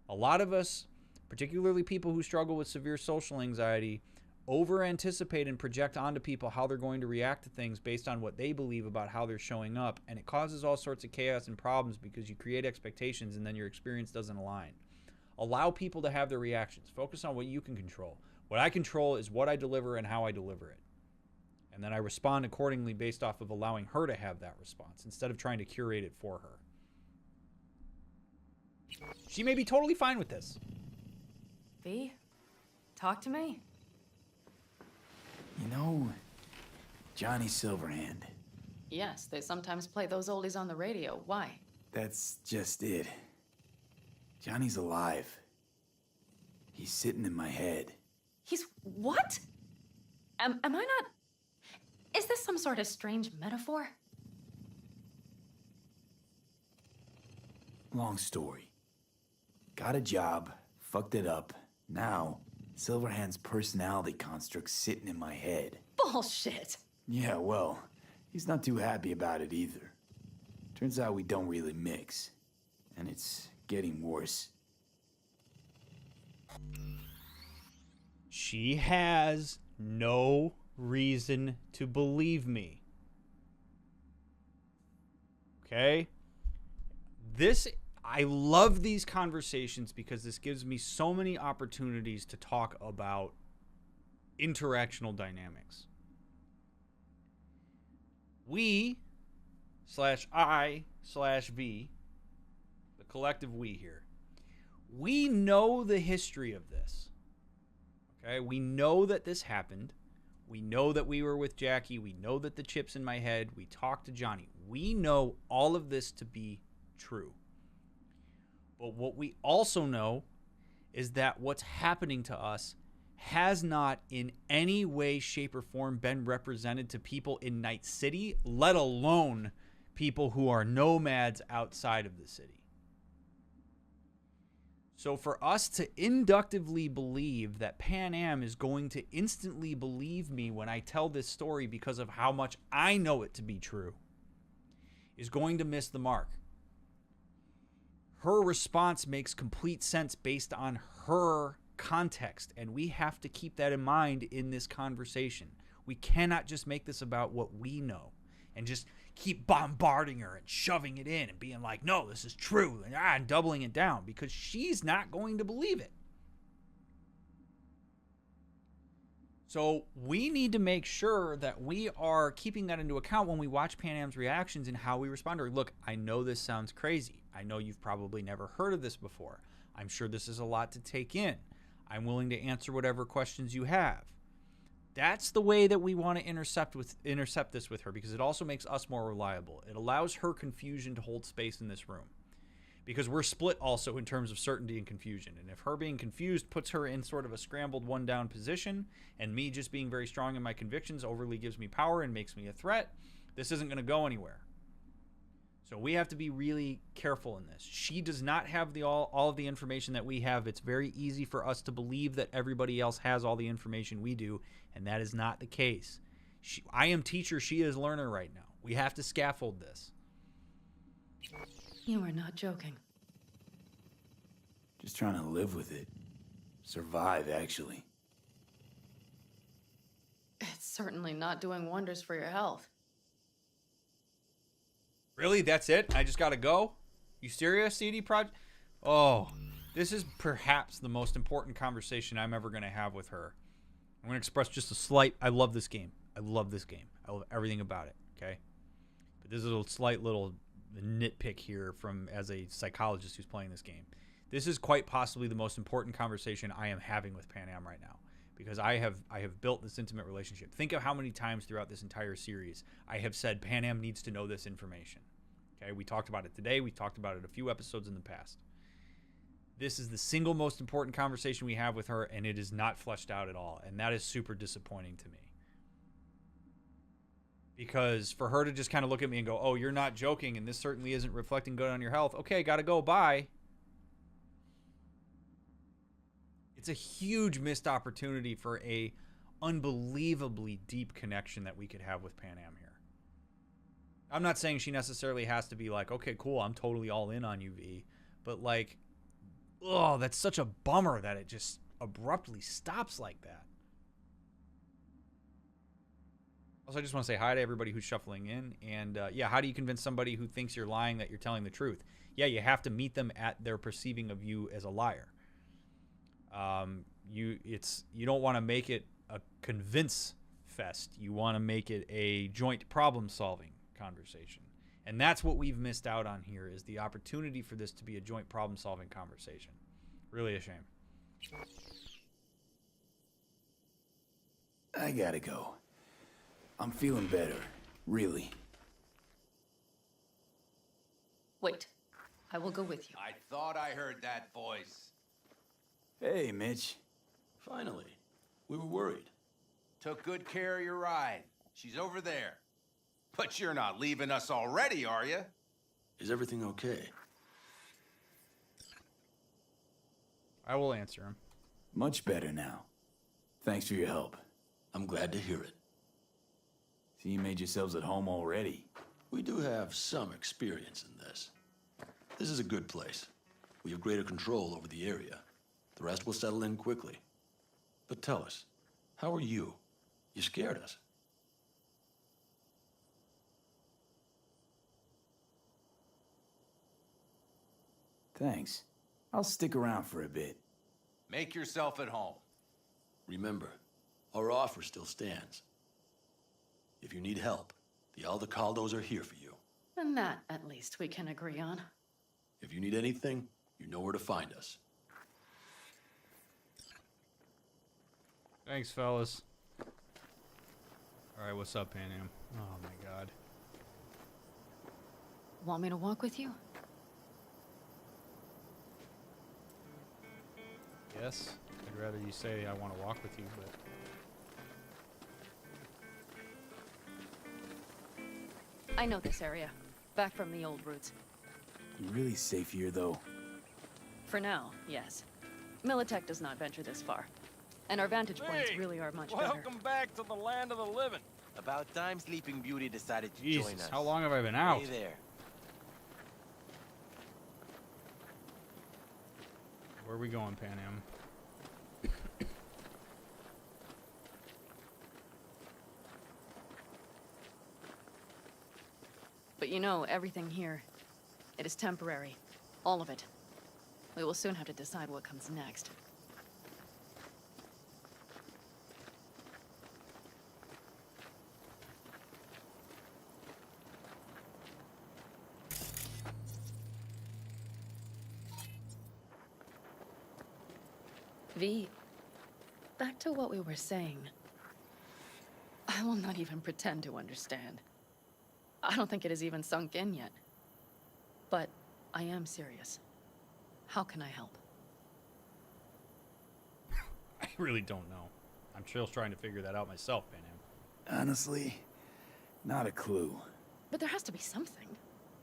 A lot of us, particularly people who struggle with severe social anxiety, over-anticipate and project onto people how they're going to react to things based on what they believe about how they're showing up, and it causes all sorts of chaos and problems because you create expectations and then your experience doesn't align. Allow people to have their reactions. Focus on what you can control. What I control is what I deliver and how I deliver it. And then I respond accordingly based off of allowing her to have that response instead of trying to curate it for her. She may be totally fine with this. V, talk to me. You know, Johnny Silverhand. Yes, they sometimes play those oldies on the radio. Why? That's just it. Johnny's alive. He's sitting in my head. He's what? Am I not... Is this some sort of strange metaphor? Long story. Got a job, fucked it up. Now, Silverhand's personality construct's sitting in my head. Bullshit. Yeah, well, he's not too happy about it either. Turns out we don't really mix. And it's getting worse. She has no reason to believe me. Okay? I love these conversations because this gives me so many opportunities to talk about interactional dynamics. We/I/V, the collective we here, We know the history of this. Okay? We know that this happened. We know that we were with Jackie. We know that the chip's in my head. We talked to Johnny. We know all of this to be true. But what we also know is that what's happening to us has not in any way, shape, or form been represented to people in Night City, let alone people who are nomads outside of the city. So for us to inductively believe that Pan Am is going to instantly believe me when I tell this story because of how much I know it to be true is going to miss the mark. Her response makes complete sense based on her context, and we have to keep that in mind in this conversation. We cannot just make this about what we know and just keep bombarding her and shoving it in and being like, no, this is true, and doubling it down, because she's not going to believe it. So we need to make sure that we are keeping that into account when we watch Pan Am's reactions and how we respond to her. Look, I know this sounds crazy. I know you've probably never heard of this before. I'm sure this is a lot to take in. I'm willing to answer whatever questions you have. That's the way that we want to intercept this with her, because it also makes us more reliable. It allows her confusion to hold space in this room, because we're split also in terms of certainty and confusion. And if her being confused puts her in sort of a scrambled one-down position, and me just being very strong in my convictions overly gives me power and makes me a threat, this isn't going to go anywhere. So we have to be really careful in this. She does not have all of the information that we have. It's very easy for us to believe that everybody else has all the information we do, and that is not the case. I am teacher, she is learner right now. We have to scaffold this. You are not joking. Just trying to live with it. Survive, actually. It's certainly not doing wonders for your health. Really? That's it? I just gotta go? You serious, CD Projekt? Oh, this is perhaps the most important conversation I'm ever gonna have with her. I'm gonna express just a slight, I love this game. I love this game. I love everything about it, okay? But this is a slight little nitpick here as a psychologist who's playing this game. This is quite possibly the most important conversation I am having with Pan Am right now, because I have built this intimate relationship. Think of how many times throughout this entire series I have said Pan Am needs to know this information. Okay, we talked about it today. We talked about it a few episodes in the past. This is the single most important conversation we have with her, and it is not fleshed out at all, and that is super disappointing to me. Because for her to just kind of look at me and go, oh, you're not joking, and this certainly isn't reflecting good on your health. Okay, gotta go, bye. It's a huge missed opportunity for a unbelievably deep connection that we could have with Pan Am here. I'm not saying she necessarily has to be like, okay, cool, I'm totally all in on you, V. But like, oh, that's such a bummer that it just abruptly stops like that. Also, I just want to say hi to everybody who's shuffling in. And yeah, how do you convince somebody who thinks you're lying that you're telling the truth? Yeah, you have to meet them at their perceiving of you as a liar. You don't want to make it a convince fest. You want to make it a joint problem solving conversation. And that's what we've missed out on here, is the opportunity for this to be a joint problem solving conversation. Really a shame. I gotta go. I'm feeling better, really. Wait, I will go with you. I thought I heard that voice. Hey, Mitch. Finally. We were worried. Took good care of your ride. She's over there. But you're not leaving us already, are you? Is everything okay? I will answer him. Much better now. Thanks for your help. I'm glad to hear it. So you made yourselves at home already? We do have some experience in this. This is a good place. We have greater control over the area. The rest will settle in quickly. But tell us, how are you? You scared us. Thanks. I'll stick around for a bit. Make yourself at home. Remember, our offer still stands. If you need help, the Aldecaldos are here for you. And that, at least, we can agree on. If you need anything, you know where to find us. Thanks, fellas. Alright, what's up, Pan Am? Oh my god. Want me to walk with you? Yes. I'd rather you say I want to walk with you, but... I know this area. Back from the old routes. You're really safe here, though. For now, yes. Militech does not venture this far. And our vantage points really are much better. Welcome back to the land of the living. About time Sleeping Beauty decided to Jesus, join us. how long have I been out? Hey there. Where are we going, Pan Am? But you know, everything here, it is temporary. All of it. We will soon have to decide what comes next. V, back to what we were saying. I will not even pretend to understand. I don't think it has even sunk in yet. But I am serious. How can I help? I really don't know. I'm still trying to figure that out myself, Pan Am. Honestly, not a clue. But there has to be something.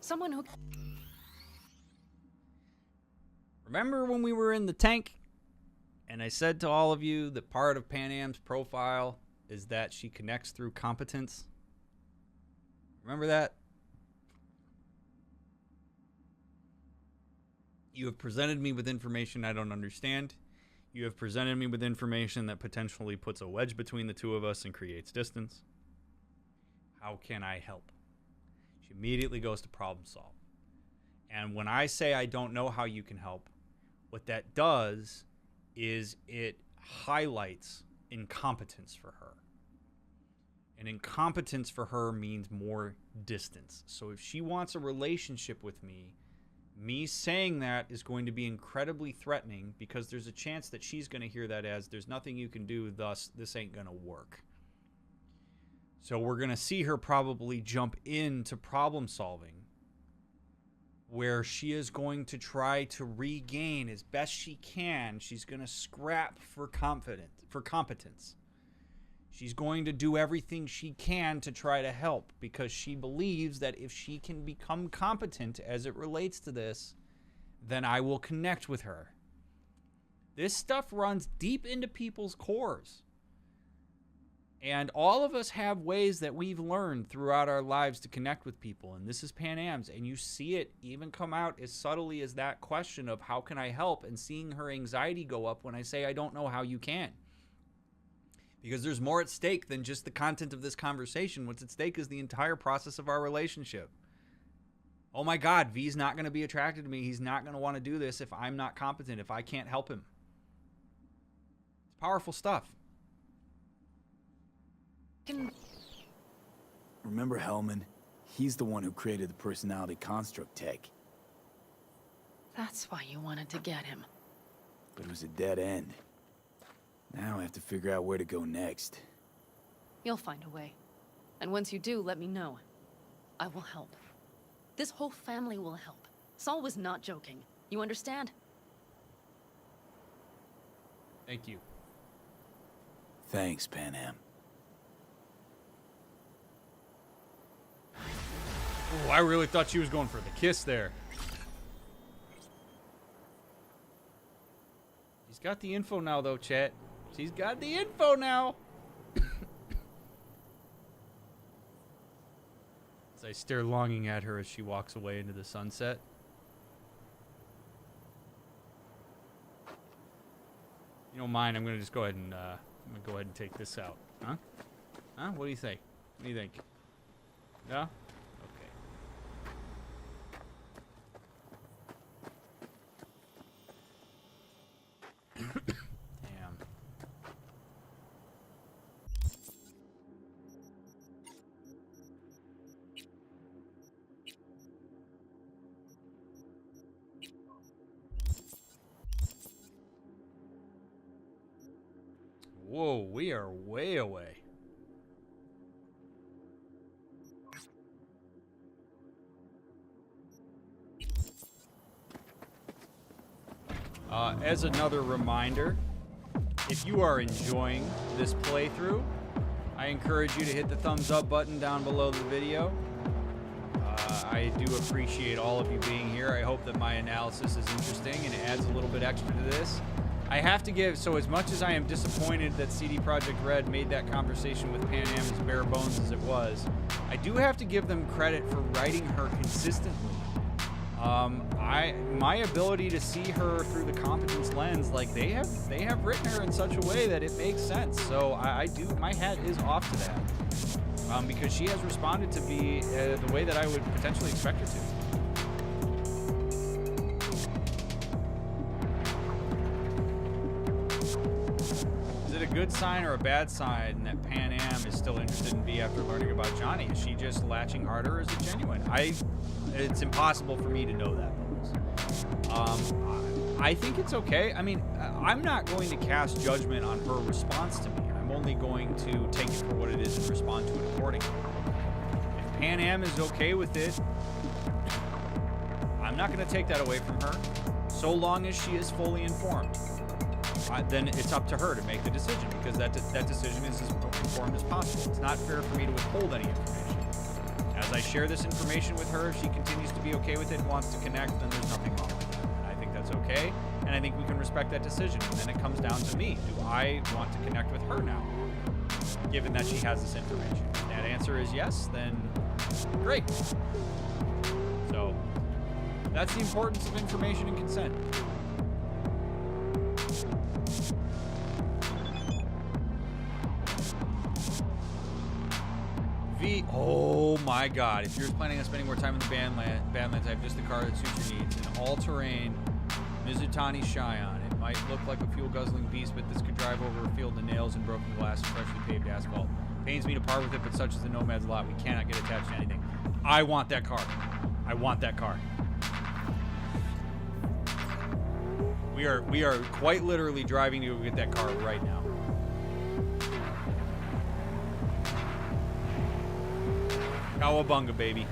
Someone who... Remember when we were in the tank? And I said to all of you that part of Pan Am's profile is that she connects through competence? Remember that? You have presented me with information I don't understand. You have presented me with information that potentially puts a wedge between the two of us and creates distance. How can I help? She immediately goes to problem solve. And when I say I don't know how you can help, what that does is it highlights incompetence for her. And incompetence for her means more distance. So if she wants a relationship with me saying that is going to be incredibly threatening because there's a chance that she's going to hear that as there's nothing you can do, thus this ain't going to work. So we're going to see her probably jump into problem solving where she is going to try to regain as best she can. She's going to scrap for competence. She's going to do everything she can to try to help because she believes that if she can become competent as it relates to this, then I will connect with her. This stuff runs deep into people's cores. And all of us have ways that we've learned throughout our lives to connect with people. And this is Pan Am's. And you see it even come out as subtly as that question of how can I help, and seeing her anxiety go up when I say I don't know how you can. Because there's more at stake than just the content of this conversation. What's at stake is the entire process of our relationship. Oh my God, V's not going to be attracted to me. He's not going to want to do this if I'm not competent, if I can't help him. It's powerful stuff. Remember Hellman? He's the one who created the personality construct tech. That's why you wanted to get him. But it was a dead end. Now I have to figure out where to go next. You'll find a way. And once you do, let me know. I will help. This whole family will help. Saul was not joking. You understand? Thank you. Thanks, Pan Am. Oh, I really thought she was going for the kiss there. She's got the info now, though, chat. She's got the info now. As I stare longing at her as she walks away into the sunset. You don't mind, I'm gonna just go ahead and take this out. Huh? Huh? What do you think? What do you think? No? Damn. Whoa, we are way away. As another reminder, if you are enjoying this playthrough, I encourage you to hit the thumbs up button down below the video. I do appreciate all of you being here. I hope that my analysis is interesting and it adds a little bit extra to this. I have to give, so as much as I am disappointed that CD Projekt Red made that conversation with Pan Am as bare bones as it was, I do have to give them credit for writing her consistently. My ability to see her through the competence lens, like they have written her in such a way that it makes sense. So I do, my hat is off to that, because she has responded to me the way that I would potentially expect her to. Is it a good sign or a bad sign that Pan Am is still interested in V after learning about Johnny? Is she just latching harder, or is it genuine? It's impossible for me to know that. I think it's okay. I mean, I'm not going to cast judgment on her response to me. I'm only going to take it for what it is and respond to it accordingly. If Pan Am is okay with it, I'm not going to take that away from her, so long as she is fully informed. Then it's up to her to make the decision, because that decision is as informed as possible. It's not fair for me to withhold any information. As I share this information with her, if she continues to be okay with it and wants to connect, then there's nothing wrong with it. I think that's okay, and I think we can respect that decision. And then it comes down to me. Do I want to connect with her now, given that she has this information? If that answer is yes, then great. So that's the importance of information and consent. Oh my god, if you're planning on spending more time in the Badlands, I have just the car that suits your needs. An all-terrain Mizutani Cheyenne. It might look like a fuel-guzzling beast, but this could drive over a field of nails and broken glass and freshly paved asphalt. Pains me to part with it, but such is the Nomad's lot. We cannot get attached to anything. I want that car. I want that car. We are quite literally driving to go get that car right now. Cowabunga, baby.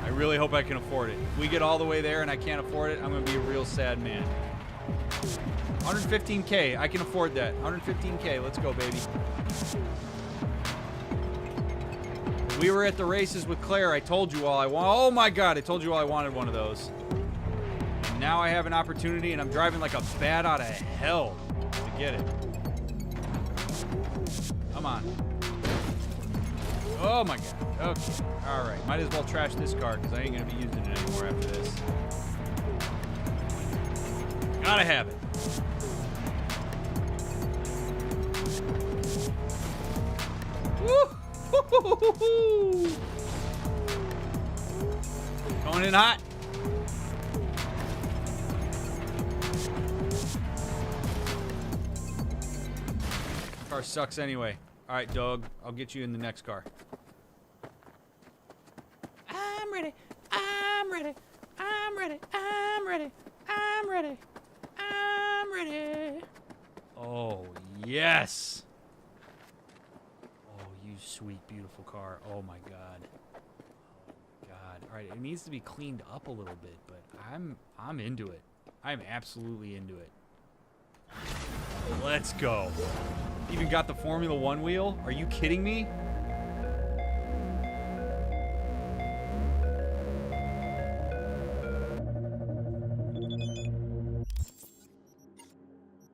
I really hope I can afford it. If we get all the way there and I can't afford it, I'm going to be a real sad man. 115K. I can afford that. 115K. Let's go, baby. We were at the races with Claire. I told you all I want. Oh, my God. I told you all I wanted one of those. And now I have an opportunity, and I'm driving like a bat out of hell to get it. Come on. Oh, my God. Okay, all right. Might as well trash this car because I ain't gonna be using it anymore after this. Gotta have it. Woo! Going in hot. Car sucks anyway. All right, dog. I'll get you in the next car. I'm ready. I'm ready. I'm ready. I'm ready. I'm ready. I'm ready. Oh, yes. Oh, you sweet, beautiful car. Oh, my God. Oh, God. All right, it needs to be cleaned up a little bit, but I'm into it. I'm absolutely into it. Let's go. Even got the Formula One wheel? Are you kidding me?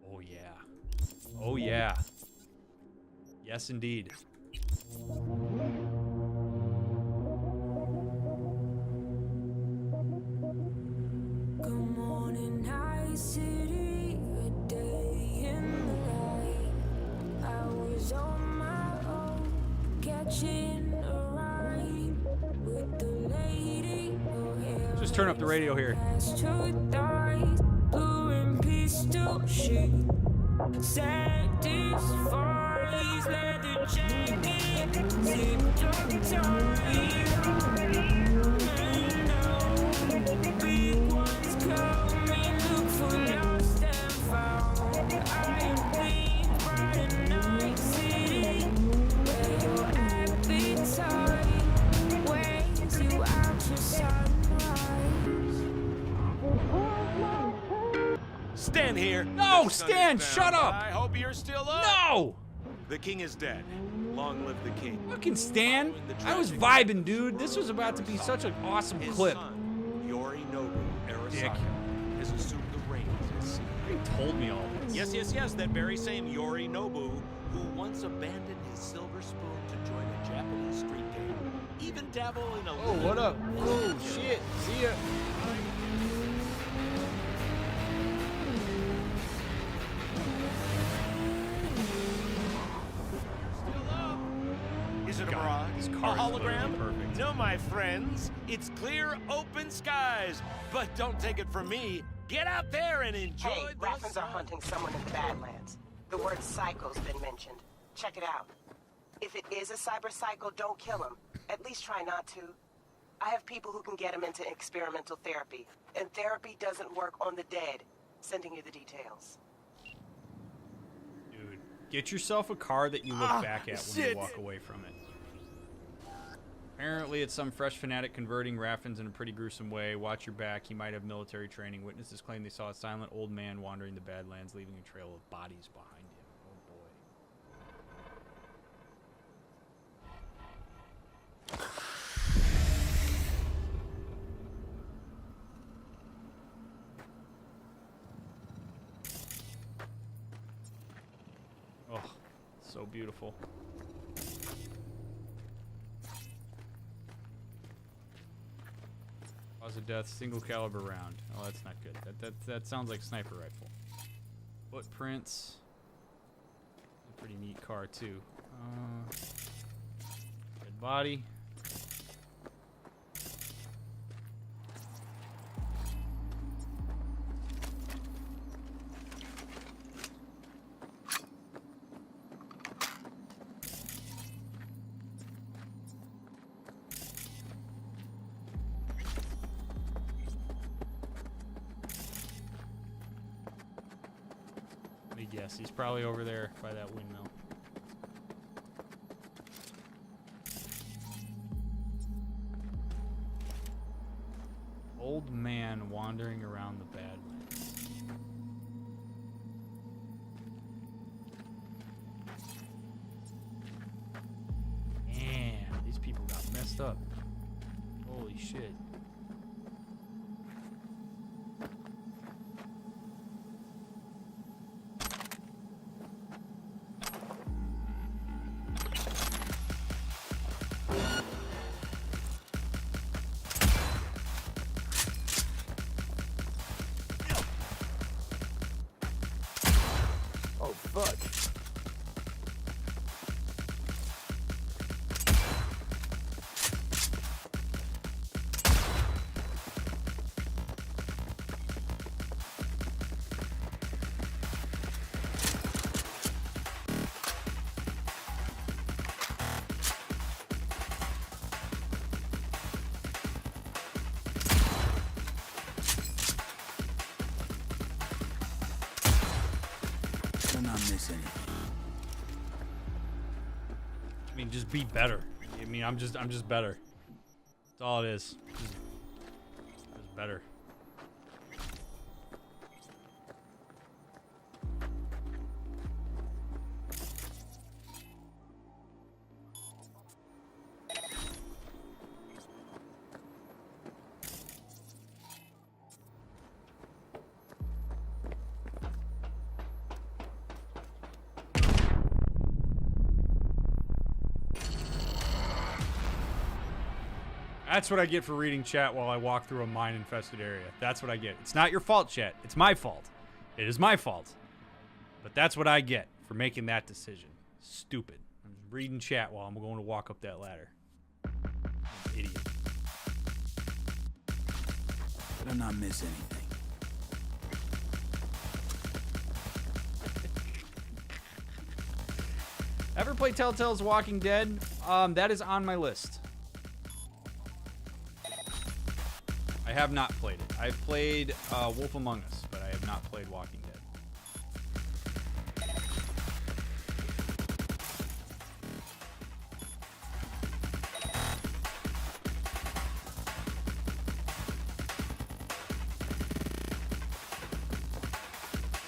Oh, yeah. Oh, yeah. Yes, indeed. Good morning, night city, a day in the light. I was on my own, catching a ride with the lady. Just turn up the radio here. Blue and pistol shit. Satisfies leather jacket, zipped up tight. Big ones coming, look for lost and found. I am big, bright enough. Stan here. No, The sun Stan, is down. shut up. I hope you're still up. No! The king is dead. Long live the king. Fucking Stan. I was vibing, dude. This was about to be such an awesome clip. Son, Yorinobu Dick. Arasaka, has assumed the reins as CEO. You told me all this. Yes, that very same Yorinobu who once abandoned his silver spoon to join a Japanese street game. Even dabble in a Oh, what up? Oh, shit. See ya. Is it a God, mirage? this A car is hologram? literally perfect. No, my friends. It's clear, open skies. But don't take it from me. Get out there and enjoy Hey, the Raffens sun. are hunting someone in the Badlands. The word psycho's been mentioned. Check it out. If it is a cyber psycho, don't kill him. At least try not to. I have people who can get him into experimental therapy. And therapy doesn't work on the dead. Sending you the details. Dude, get yourself a car that you look back at when you walk away from it. Apparently, it's some fresh fanatic converting Raffens in a pretty gruesome way. Watch your back. He might have military training. Witnesses claim they saw a silent old man wandering the Badlands, leaving a trail of bodies behind him. Oh, boy. Oh, so beautiful. Cause of death, single caliber round. Oh, that's not good. That sounds like sniper rifle. Footprints. A pretty neat car too. Dead body. Yes, he's probably over there by that windmill. Old man wandering around the Badlands. Man, these people got messed up. Holy shit. Oh, fuck. Do not miss anything. I mean, just be better. I mean, I'm just better. That's all it is. Just better. That's what I get for reading chat while I walk through a mine-infested area. That's what I get. It's not your fault, chat. It's my fault. It is my fault. But that's what I get for making that decision. Stupid. I'm just reading chat while I'm going to walk up that ladder. I'm an idiot. Do not miss anything. Ever play Telltale's Walking Dead? That is on my list. I have not played it. I've played Wolf Among Us, but I have not played Walking Dead.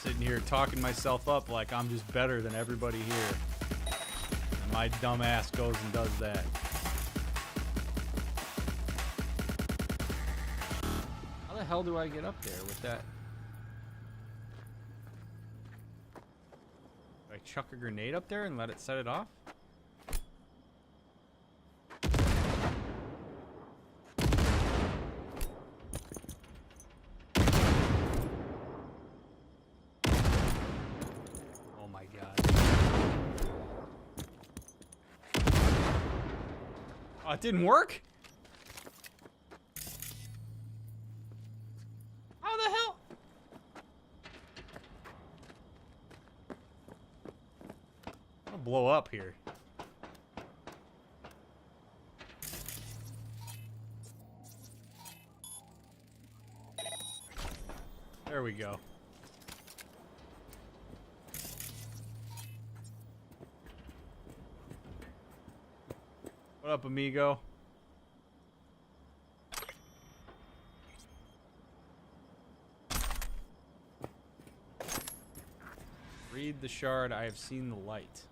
Sitting here talking myself up like I'm just better than everybody here. And my dumb ass goes and does that. How the hell do I get up there with that? Do I chuck a grenade up there and let it set it off? Oh, it didn't work? How the hell? I'm gonna blow up here. There we go. What up, amigo? Read the shard. I have seen the light.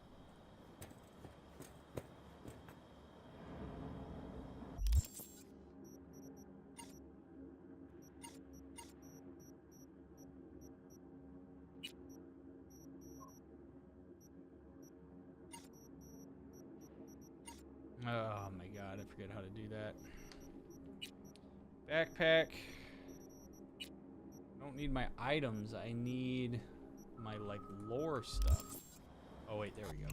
Oh my god, I forget how to do that. Backpack. I don't need my items, I need my like lore stuff. Oh wait, there we go.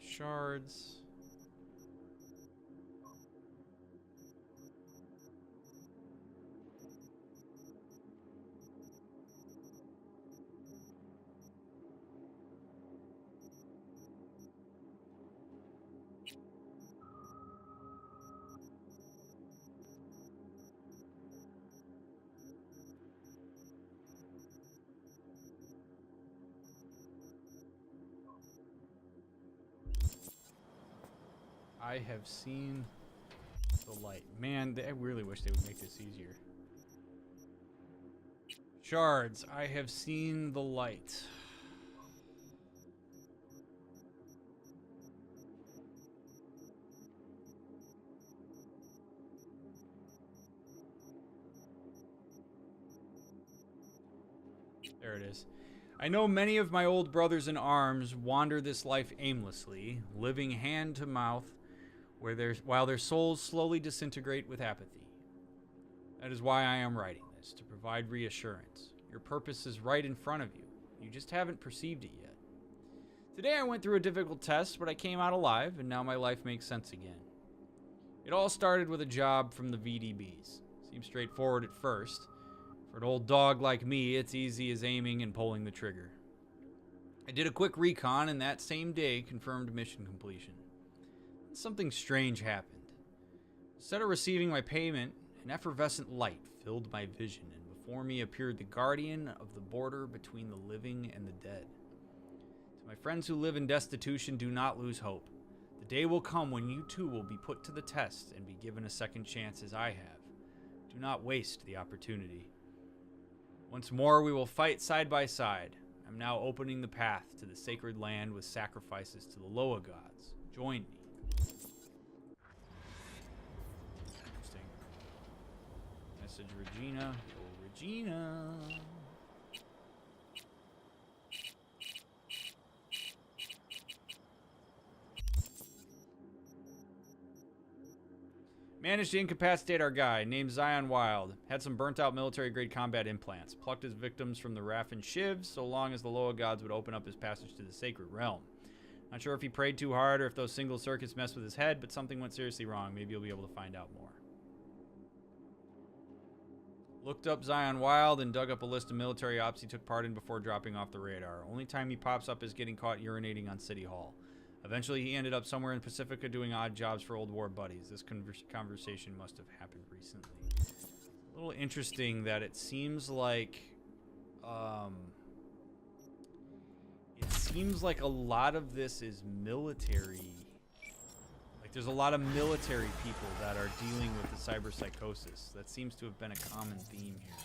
Shards. I have seen the light. Man, I really wish they would make this easier. Shards. I have seen the light. There it is. I know many of my old brothers in arms wander this life aimlessly, living hand to mouth, while their souls slowly disintegrate with apathy. That is why I am writing this, to provide reassurance. Your purpose is right in front of you. You just haven't perceived it yet. Today I went through a difficult test, but I came out alive, and now my life makes sense again. It all started with a job from the VDBs. Seems straightforward at first. For an old dog like me, it's easy as aiming and pulling the trigger. I did a quick recon, and that same day confirmed mission completion. Something strange happened. Instead of receiving my payment, an effervescent light filled my vision, and before me appeared the guardian of the border between the living and the dead. To my friends who live in destitution, do not lose hope. The day will come when you too will be put to the test and be given a second chance as I have. Do not waste the opportunity. Once more, we will fight side by side. I'm now opening the path to the sacred land with sacrifices to the Loa gods. Join me. Interesting. Message Regina. Oh, Regina. Managed to incapacitate our guy, named Zion Wild. Had some burnt-out military-grade combat implants. Plucked his victims from the Raffen shivs, so long as the Loa gods would open up his passage to the sacred realm. Not sure if he prayed too hard or if those single circuits messed with his head, but something went seriously wrong. Maybe you'll be able to find out more. Looked up Zion Wild and dug up a list of military ops he took part in before dropping off the radar. Only time he pops up is getting caught urinating on City Hall. Eventually, he ended up somewhere in Pacifica doing odd jobs for old war buddies. This conversation must have happened recently. A little interesting that it seems like a lot of this is military, like Like, there's a lot of military people that are dealing with the cyberpsychosis. That seems to have been a common theme here.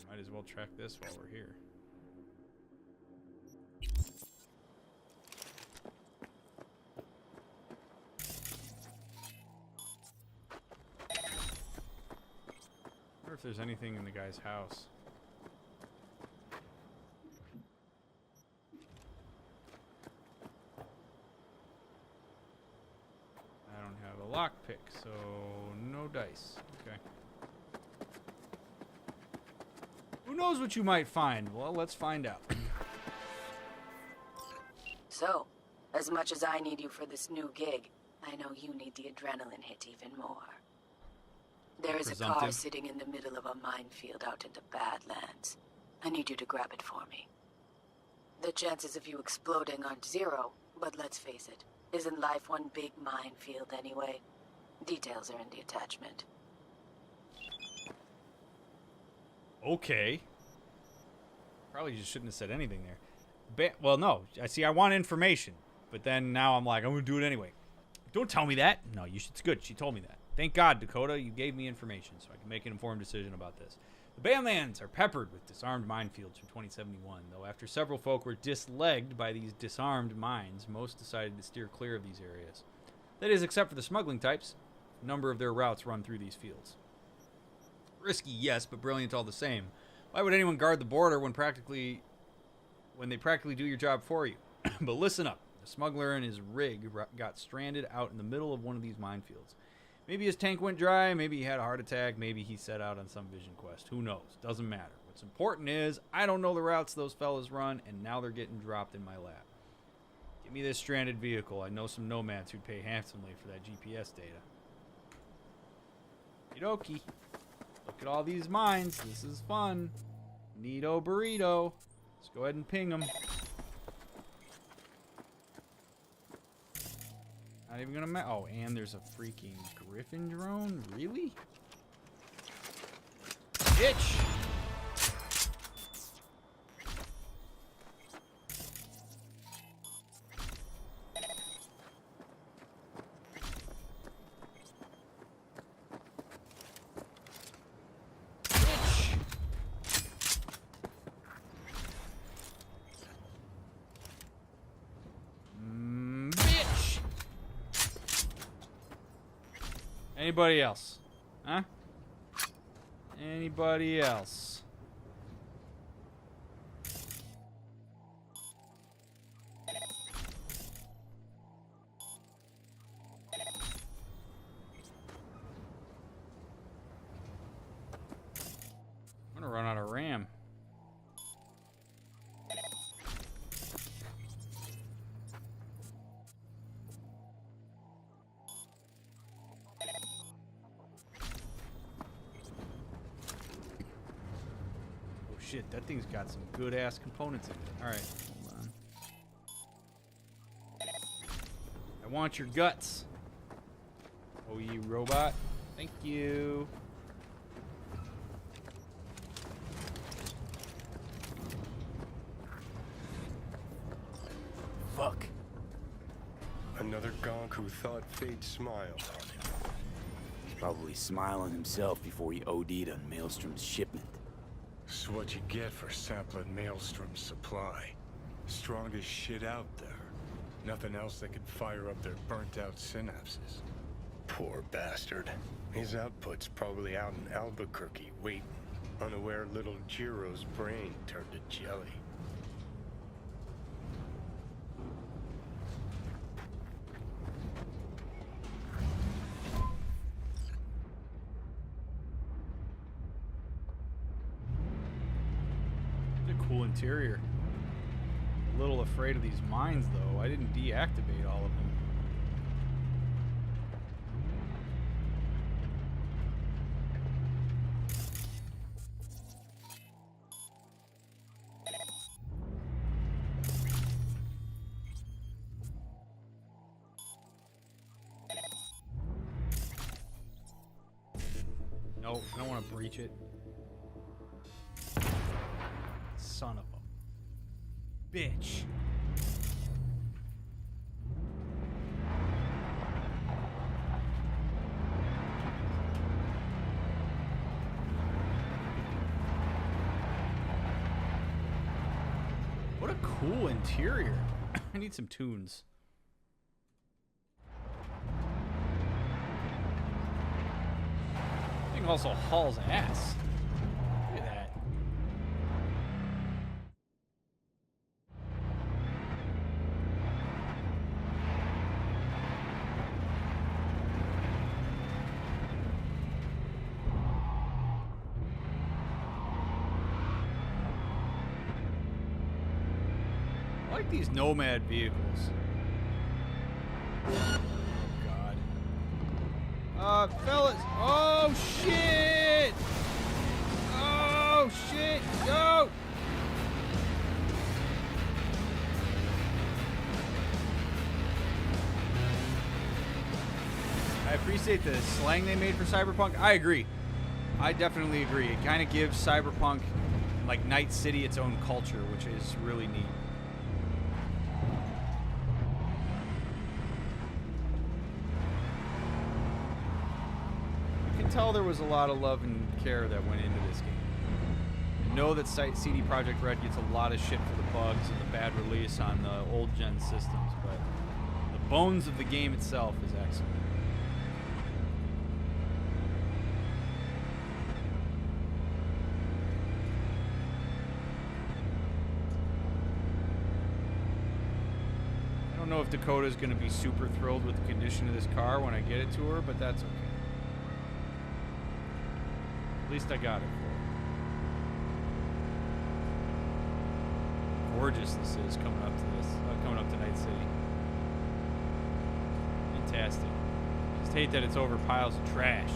Might as well track this while we're here. I wonder if there's anything in the guy's house. I don't have a lockpick, so no dice. Okay. Who knows what you might find? Well, let's find out. So, as much as I need you for this new gig, I know you need the adrenaline hit even more. There is a car Presumptive. sitting in the middle of a minefield out into Badlands. I need you to grab it for me. The chances of you exploding aren't zero, but let's face it, isn't life one big minefield anyway? Details are in the attachment. Okay. Probably just shouldn't have said anything there. Well, no. I want information. But then now I'm like, I'm going to do it anyway. Don't tell me that. No, it's good. She told me that. Thank God, Dakota, you gave me information so I can make an informed decision about this. The Badlands are peppered with disarmed minefields from 2071, though after several folk were dislegged by these disarmed mines, most decided to steer clear of these areas. That is, except for the smuggling types. A number of their routes run through these fields. Risky, yes, but brilliant all the same. Why would anyone guard the border when they practically do your job for you? But listen up. The smuggler and his rig got stranded out in the middle of one of these minefields. Maybe his tank went dry, maybe he had a heart attack, maybe he set out on some vision quest. Who knows? Doesn't matter. What's important is, I don't know the routes those fellas run, and now they're getting dropped in my lap. Give me this stranded vehicle. I know some nomads who'd pay handsomely for that GPS data. Okie dokie. Look at all these mines. This is fun. Neato burrito. Let's go ahead and ping them. Not even gonna oh, and there's a freaking Griffin drone? Really? Bitch! Anybody else? Huh? Anybody else? I'm gonna run out of RAM. Shit, that thing's got some good ass components in it. Alright, hold on. I want your guts. Oh, you robot. Thank you. Fuck. Another gonk who thought fate smiled on him. He's probably smiling himself before he OD'd on Maelstrom's shipment. It's what you get for sampling Maelstrom's supply. Strongest shit out there. Nothing else that could fire up their burnt-out synapses. Poor bastard. His output's probably out in Albuquerque waiting, unaware little Jiro's brain turned to jelly. Cool interior. A little afraid of these mines, though. I didn't deactivate all of them. Nope, I don't want to breach it. Son of a bitch. What a cool interior. I need some tunes. Thing also hauls ass. Look at that. I like these Nomad vehicles. Oh, God. Fellas. Oh, shit. Oh, shit. Go. I appreciate the slang they made for Cyberpunk. I agree. I definitely agree. It kind of gives Cyberpunk, like Night City, its own culture, which is really neat. Tell there was a lot of love and care that went into this game. I know that CD Projekt Red gets a lot of shit for the bugs and the bad release on the old gen systems, but the bones of the game itself is excellent. I don't know if Dakota's going to be super thrilled with the condition of this car when I get it to her, but that's okay. At least I got it for her. Gorgeous this is coming up to this, coming up to Night City. Fantastic. Just hate that it's over piles of trash.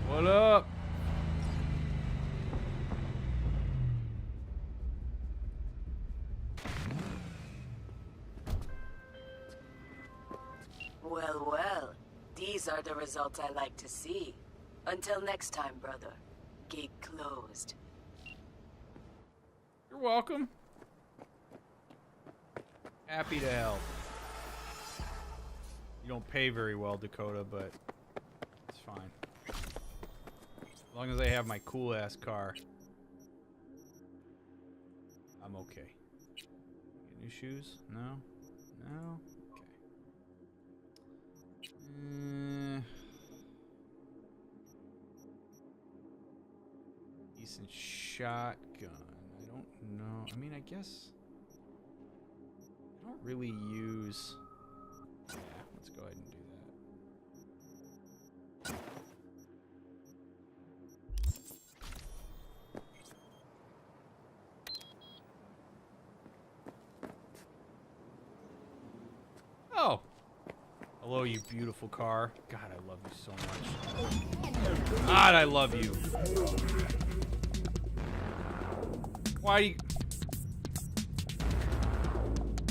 What up? Well, well. These are the results I like to see. Until next time, brother. Gate closed. You're welcome. Happy to help. You don't pay very well, Dakota, but it's fine. As long as I have my cool-ass car, I'm okay. Get new shoes? No? No? Okay. Decent shotgun. I don't know. I mean, I guess I don't really use... Yeah, let's go ahead and do that. Oh! Hello, you beautiful car. God, I love you so much. God, I love you. Why do you...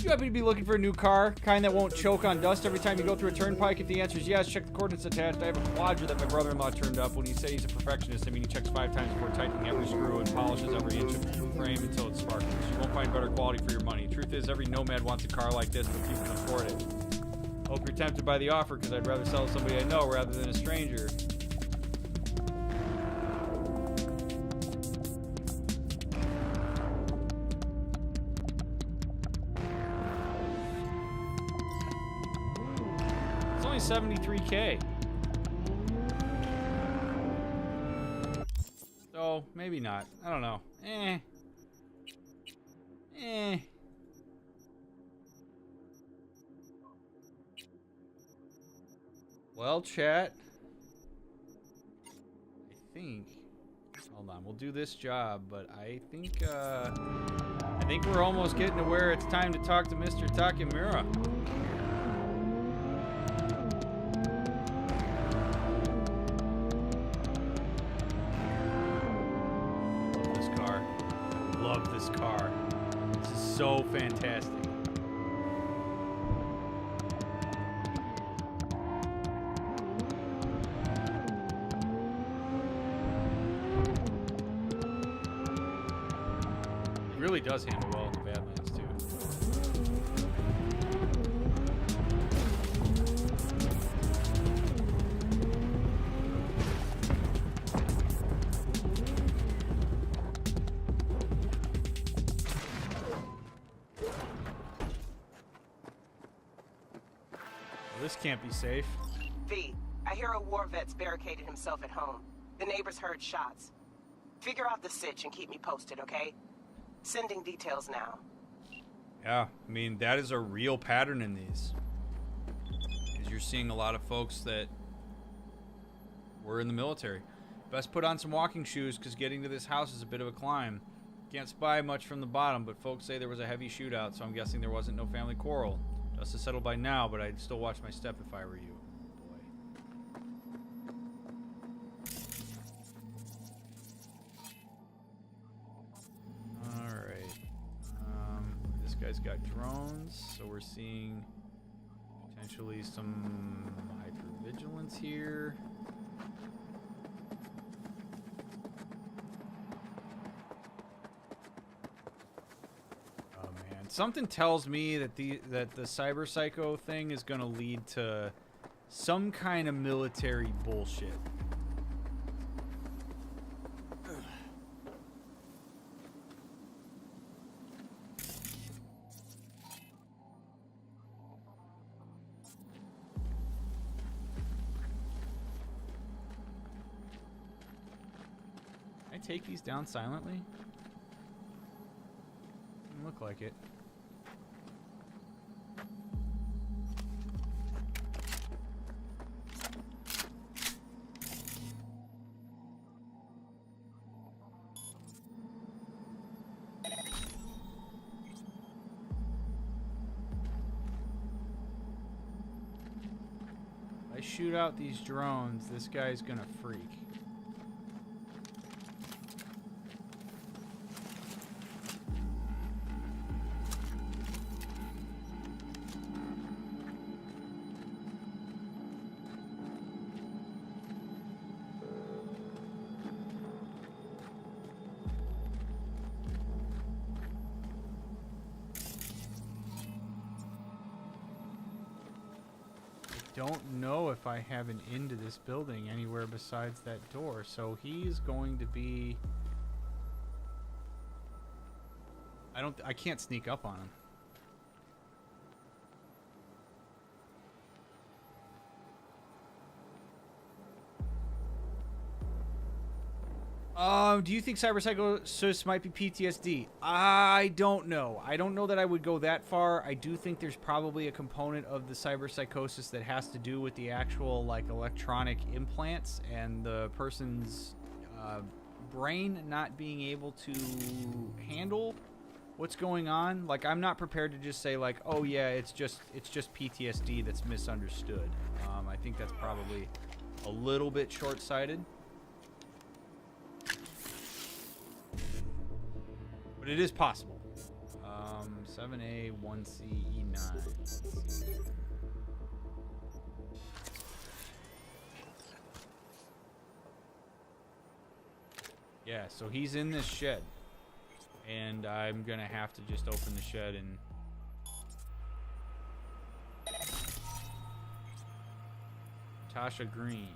You happen to be looking for a new car? Kind that won't choke on dust every time you go through a turnpike? If the answer is yes, check the coordinates attached. I have a Quadra that my brother-in-law turned up. When he says he's a perfectionist, I mean he checks 5 times before tightening every screw and polishes every inch of the frame until it sparkles. You won't find better quality for your money. Truth is, every nomad wants a car like this, but few can afford it. Hope you're tempted by the offer, because I'd rather sell to somebody I know rather than a stranger. It's only $73K. So, maybe not. I don't know. Well, chat, I think, hold on, we'll do this job, but I think we're almost getting to where it's time to talk to Mr. Takemura. Love this car. love this car. This is so fantastic. It really does handle well in the Badlands too. Well, this can't be safe. V, I hear a war vet's barricaded himself at home. The neighbors heard shots. Figure out the sitch and keep me posted, okay? Sending details now. Yeah, I mean, that is a real pattern in these. Is you're seeing a lot of folks that were in the military. Best put on some walking shoes, because getting to this house is a bit of a climb. Can't spy much from the bottom, but folks say there was a heavy shootout, so I'm guessing there wasn't no family quarrel. Dust is settled by now, but I'd still watch my step if I were you. This guy's got drones, so we're seeing potentially some hypervigilance here. Oh man, something tells me that the cyber psycho thing is going to lead to some kind of military bullshit. Take these down silently? Doesn't look like it. If I shoot out these drones, this guy's gonna freak. Don't know if I have an into this building anywhere besides that door, so he's going to be... I can't sneak up on him. Do you think cyberpsychosis might be PTSD? I don't know. I don't know that I would go that far. I do think there's probably a component of the cyberpsychosis that has to do with the actual, like, electronic implants and the person's brain not being able to handle what's going on. Like, I'm not prepared to just say, like, oh yeah, it's just PTSD that's misunderstood. I think that's probably a little bit short-sighted. But it is possible. 7A, 1C, E9. Yeah, so he's in this shed. And I'm gonna have to just open the shed and... Tasha Green.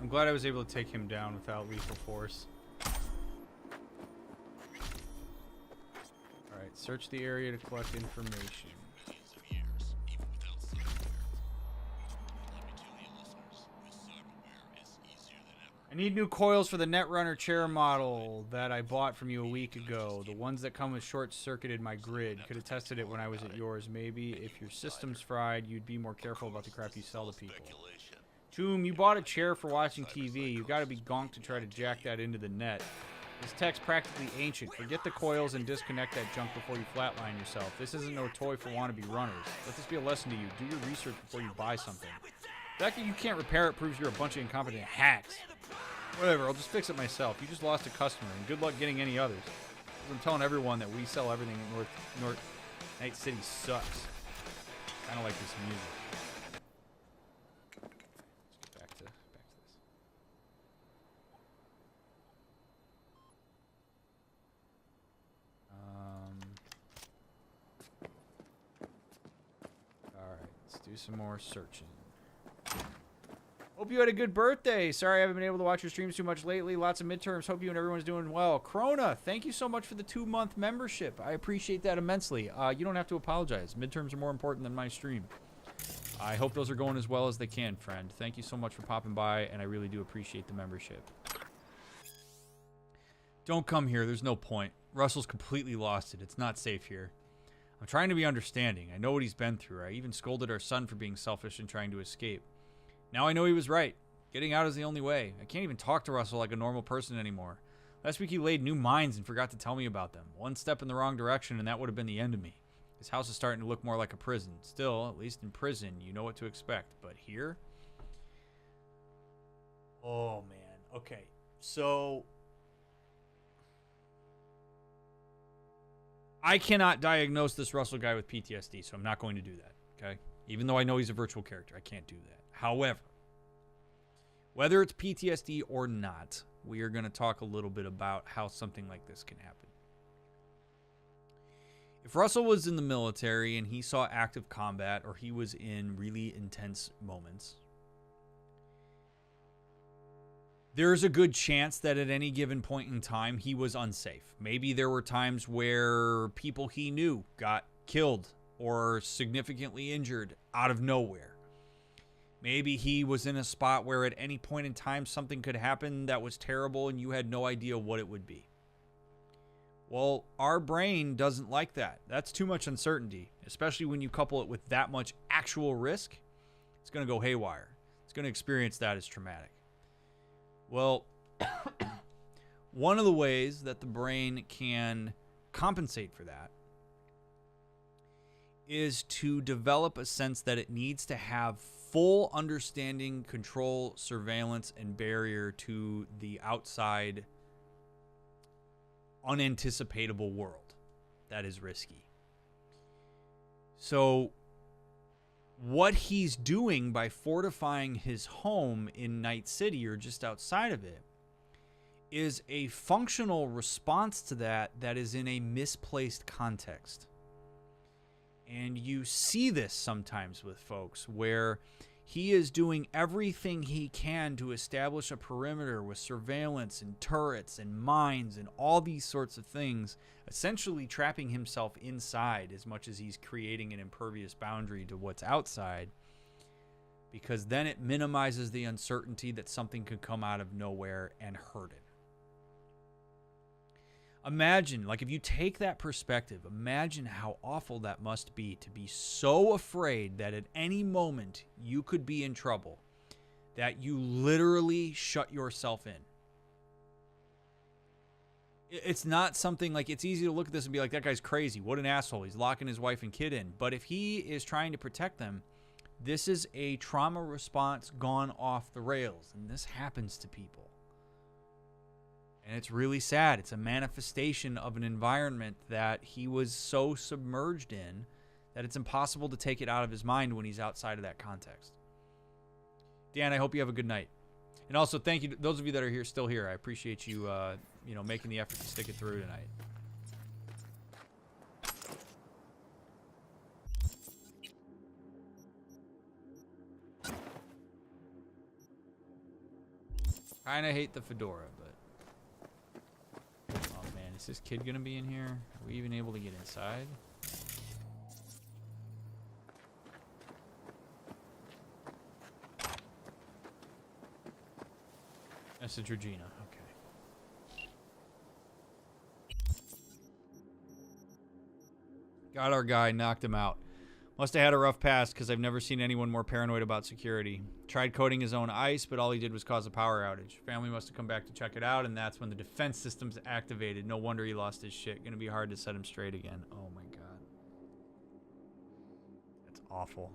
I'm glad I was able to take him down without lethal force. Alright, search the area to collect information. I need new coils for the Netrunner chair model that I bought from you a week ago. The ones that come with short-circuited my grid. Could have tested it when I was at yours. Maybe if your system's fried, you'd be more careful about the crap you sell to people. Tomb, you bought a chair for watching TV. You've got to be gonked to try to jack that into the net. This tech's practically ancient. Forget the coils and disconnect that junk before you flatline yourself. This isn't no toy for wannabe runners. Let this be a lesson to you. Do your research before you buy something. The fact that you can't repair it proves you're a bunch of incompetent hacks. Whatever, I'll just fix it myself. You just lost a customer, and good luck getting any others. I'm telling everyone that we sell everything in North Night City sucks. Kind of like this music. Let's get back to this. All right, let's do some more searching. Hope you had a good birthday. Sorry I haven't been able to watch your streams too much lately. Lots of midterms. Hope you and everyone's doing well. Krona, thank you so much for the 2-month membership. I appreciate that immensely. You don't have to apologize. Midterms are more important than my stream. I hope those are going as well as they can, friend. Thank you so much for popping by, and I really do appreciate the membership. Don't come here. There's no point. Russell's completely lost it. It's not safe here. I'm trying to be understanding. I know what he's been through. I even scolded our son for being selfish and trying to escape. Now I know he was right. Getting out is the only way. I can't even talk to Russell like a normal person anymore. Last week he laid new mines and forgot to tell me about them. One step in the wrong direction and that would have been the end of me. His house is starting to look more like a prison. Still, at least in prison, you know what to expect. But here? Oh, man. Okay. So I cannot diagnose this Russell guy with PTSD, so I'm not going to do that. Okay? Even though I know he's a virtual character, I can't do that. However, whether it's PTSD or not, we are going to talk a little bit about how something like this can happen. If Russell was in the military and he saw active combat or he was in really intense moments, there's a good chance that at any given point in time he was unsafe. Maybe there were times where people he knew got killed or significantly injured out of nowhere. Maybe he was in a spot where at any point in time something could happen that was terrible and you had no idea what it would be. Well, our brain doesn't like that. That's too much uncertainty, especially when you couple it with that much actual risk. It's going to go haywire. It's going to experience that as traumatic. Well, one of the ways that the brain can compensate for that is to develop a sense that it needs to have full understanding, control, surveillance, and barrier to the outside unanticipatable world. That is risky. So what he's doing by fortifying his home in Night City or just outside of it is a functional response to that is in a misplaced context. And you see this sometimes with folks where he is doing everything he can to establish a perimeter with surveillance and turrets and mines and all these sorts of things, essentially trapping himself inside as much as he's creating an impervious boundary to what's outside, because then it minimizes the uncertainty that something could come out of nowhere and hurt it. Imagine, like if you take that perspective, imagine how awful that must be to be so afraid that at any moment you could be in trouble, that you literally shut yourself in. It's not something like, it's easy to look at this and be like, that guy's crazy. What an asshole. He's locking his wife and kid in. But if he is trying to protect them, this is a trauma response gone off the rails. And this happens to people. And it's really sad. It's a manifestation of an environment that he was so submerged in that it's impossible to take it out of his mind when he's outside of that context. Dan, I hope you have a good night. And also, thank you to those of you that are here, still here. I appreciate you, making the effort to stick it through tonight. Kinda hate the fedora, but... Oh man, is this kid gonna be in here? Are we even able to get inside? Message Regina, okay. Got our guy, knocked him out. Must have had a rough past because I've never seen anyone more paranoid about security. Tried coding his own ice, but all he did was cause a power outage. Family must have come back to check it out, and that's when the defense system's activated. No wonder he lost his shit. Gonna be hard to set him straight again. Oh my god. That's awful.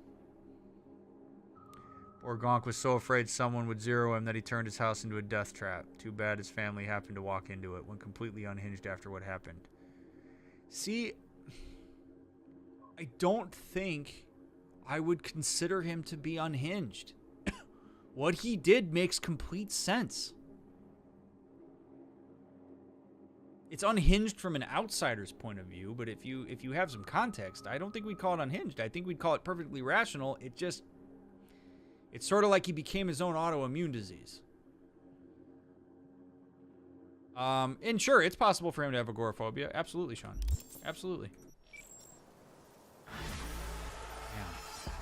Poor Gonk was so afraid someone would zero him that he turned his house into a death trap. Too bad his family happened to walk into it, went completely unhinged after what happened. See, I don't think I would consider him to be unhinged. What he did makes complete sense. It's unhinged from an outsider's point of view, but if you have some context, I don't think we'd call it unhinged. I think we'd call it perfectly rational. It's sort of like he became his own autoimmune disease. And sure, it's possible for him to have agoraphobia. Absolutely, Sean. Absolutely. Damn.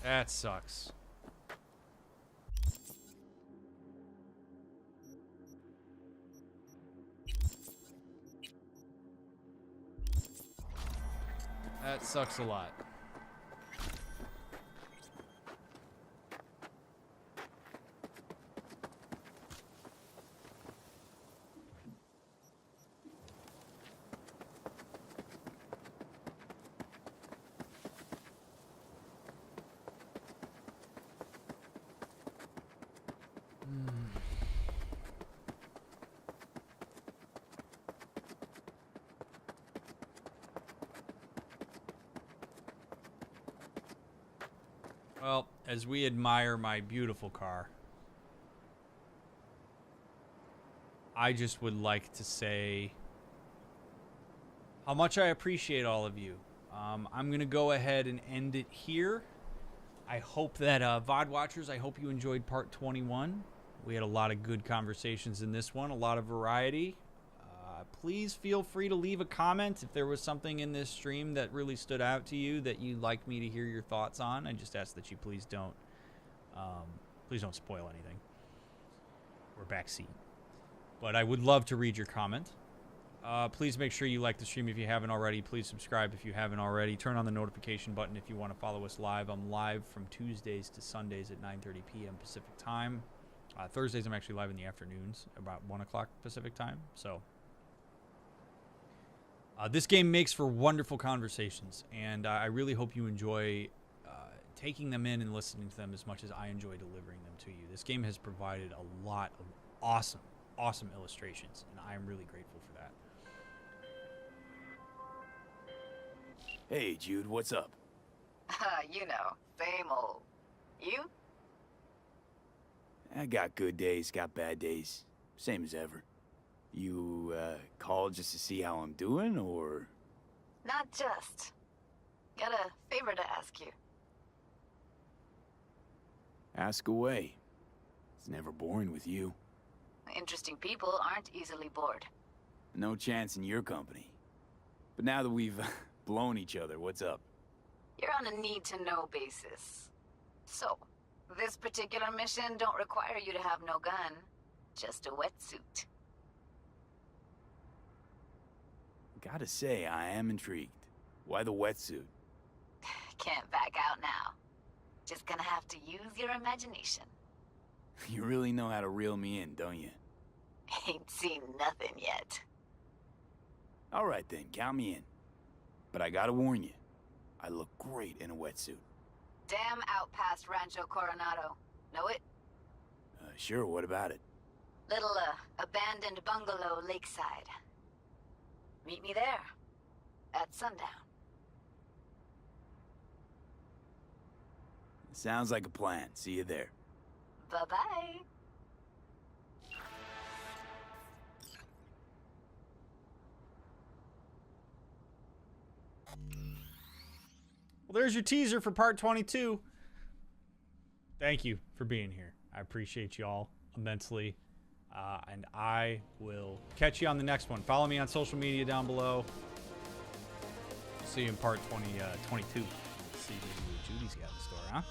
That sucks. That sucks a lot. Well, as we admire my beautiful car, I just would like to say how much I appreciate all of you. I'm going to go ahead and end it here. I hope that, VOD watchers, I hope you enjoyed part 21. We had a lot of good conversations in this one, a lot of variety. Please feel free to leave a comment if there was something in this stream that really stood out to you that you'd like me to hear your thoughts on. I just ask that you please don't spoil anything or backseat. But I would love to read your comment. Please make sure you like the stream if you haven't already. Please subscribe if you haven't already. Turn on the notification button if you want to follow us live. I'm live from Tuesdays to Sundays at 9:30 p.m. Pacific time. Thursdays I'm actually live in the afternoons, about 1 o'clock Pacific time. So this game makes for wonderful conversations, and I really hope you enjoy taking them in and listening to them as much as I enjoy delivering them to you. This game has provided a lot of awesome, awesome illustrations, and I am really grateful for that. Hey, Jude, what's up? You know, same old. You? I got good days, got bad days. Same as ever. You, called just to see how I'm doing, or? Not just. Got a favor to ask you. Ask away. It's never boring with you. Interesting people aren't easily bored. No chance in your company. But now that we've blown each other, what's up? You're on a need-to-know basis. So, this particular mission don't require you to have no gun. Just a wetsuit. Gotta say, I am intrigued. Why the wetsuit? Can't back out now. Just gonna have to use your imagination. You really know how to reel me in, don't you? Ain't seen nothing yet. Alright then, count me in. But I gotta warn you, I look great in a wetsuit. Damn out past Rancho Coronado. Know it? Sure, what about it? Little, abandoned bungalow lakeside. Meet me there. At sundown. Sounds like a plan. See you there. Bye-bye. Well, there's your teaser for part 22. Thank you for being here. I appreciate y'all immensely. And I will catch you on the next one. Follow me on social media down below. See you in part 22. See what Judy's got in store, huh?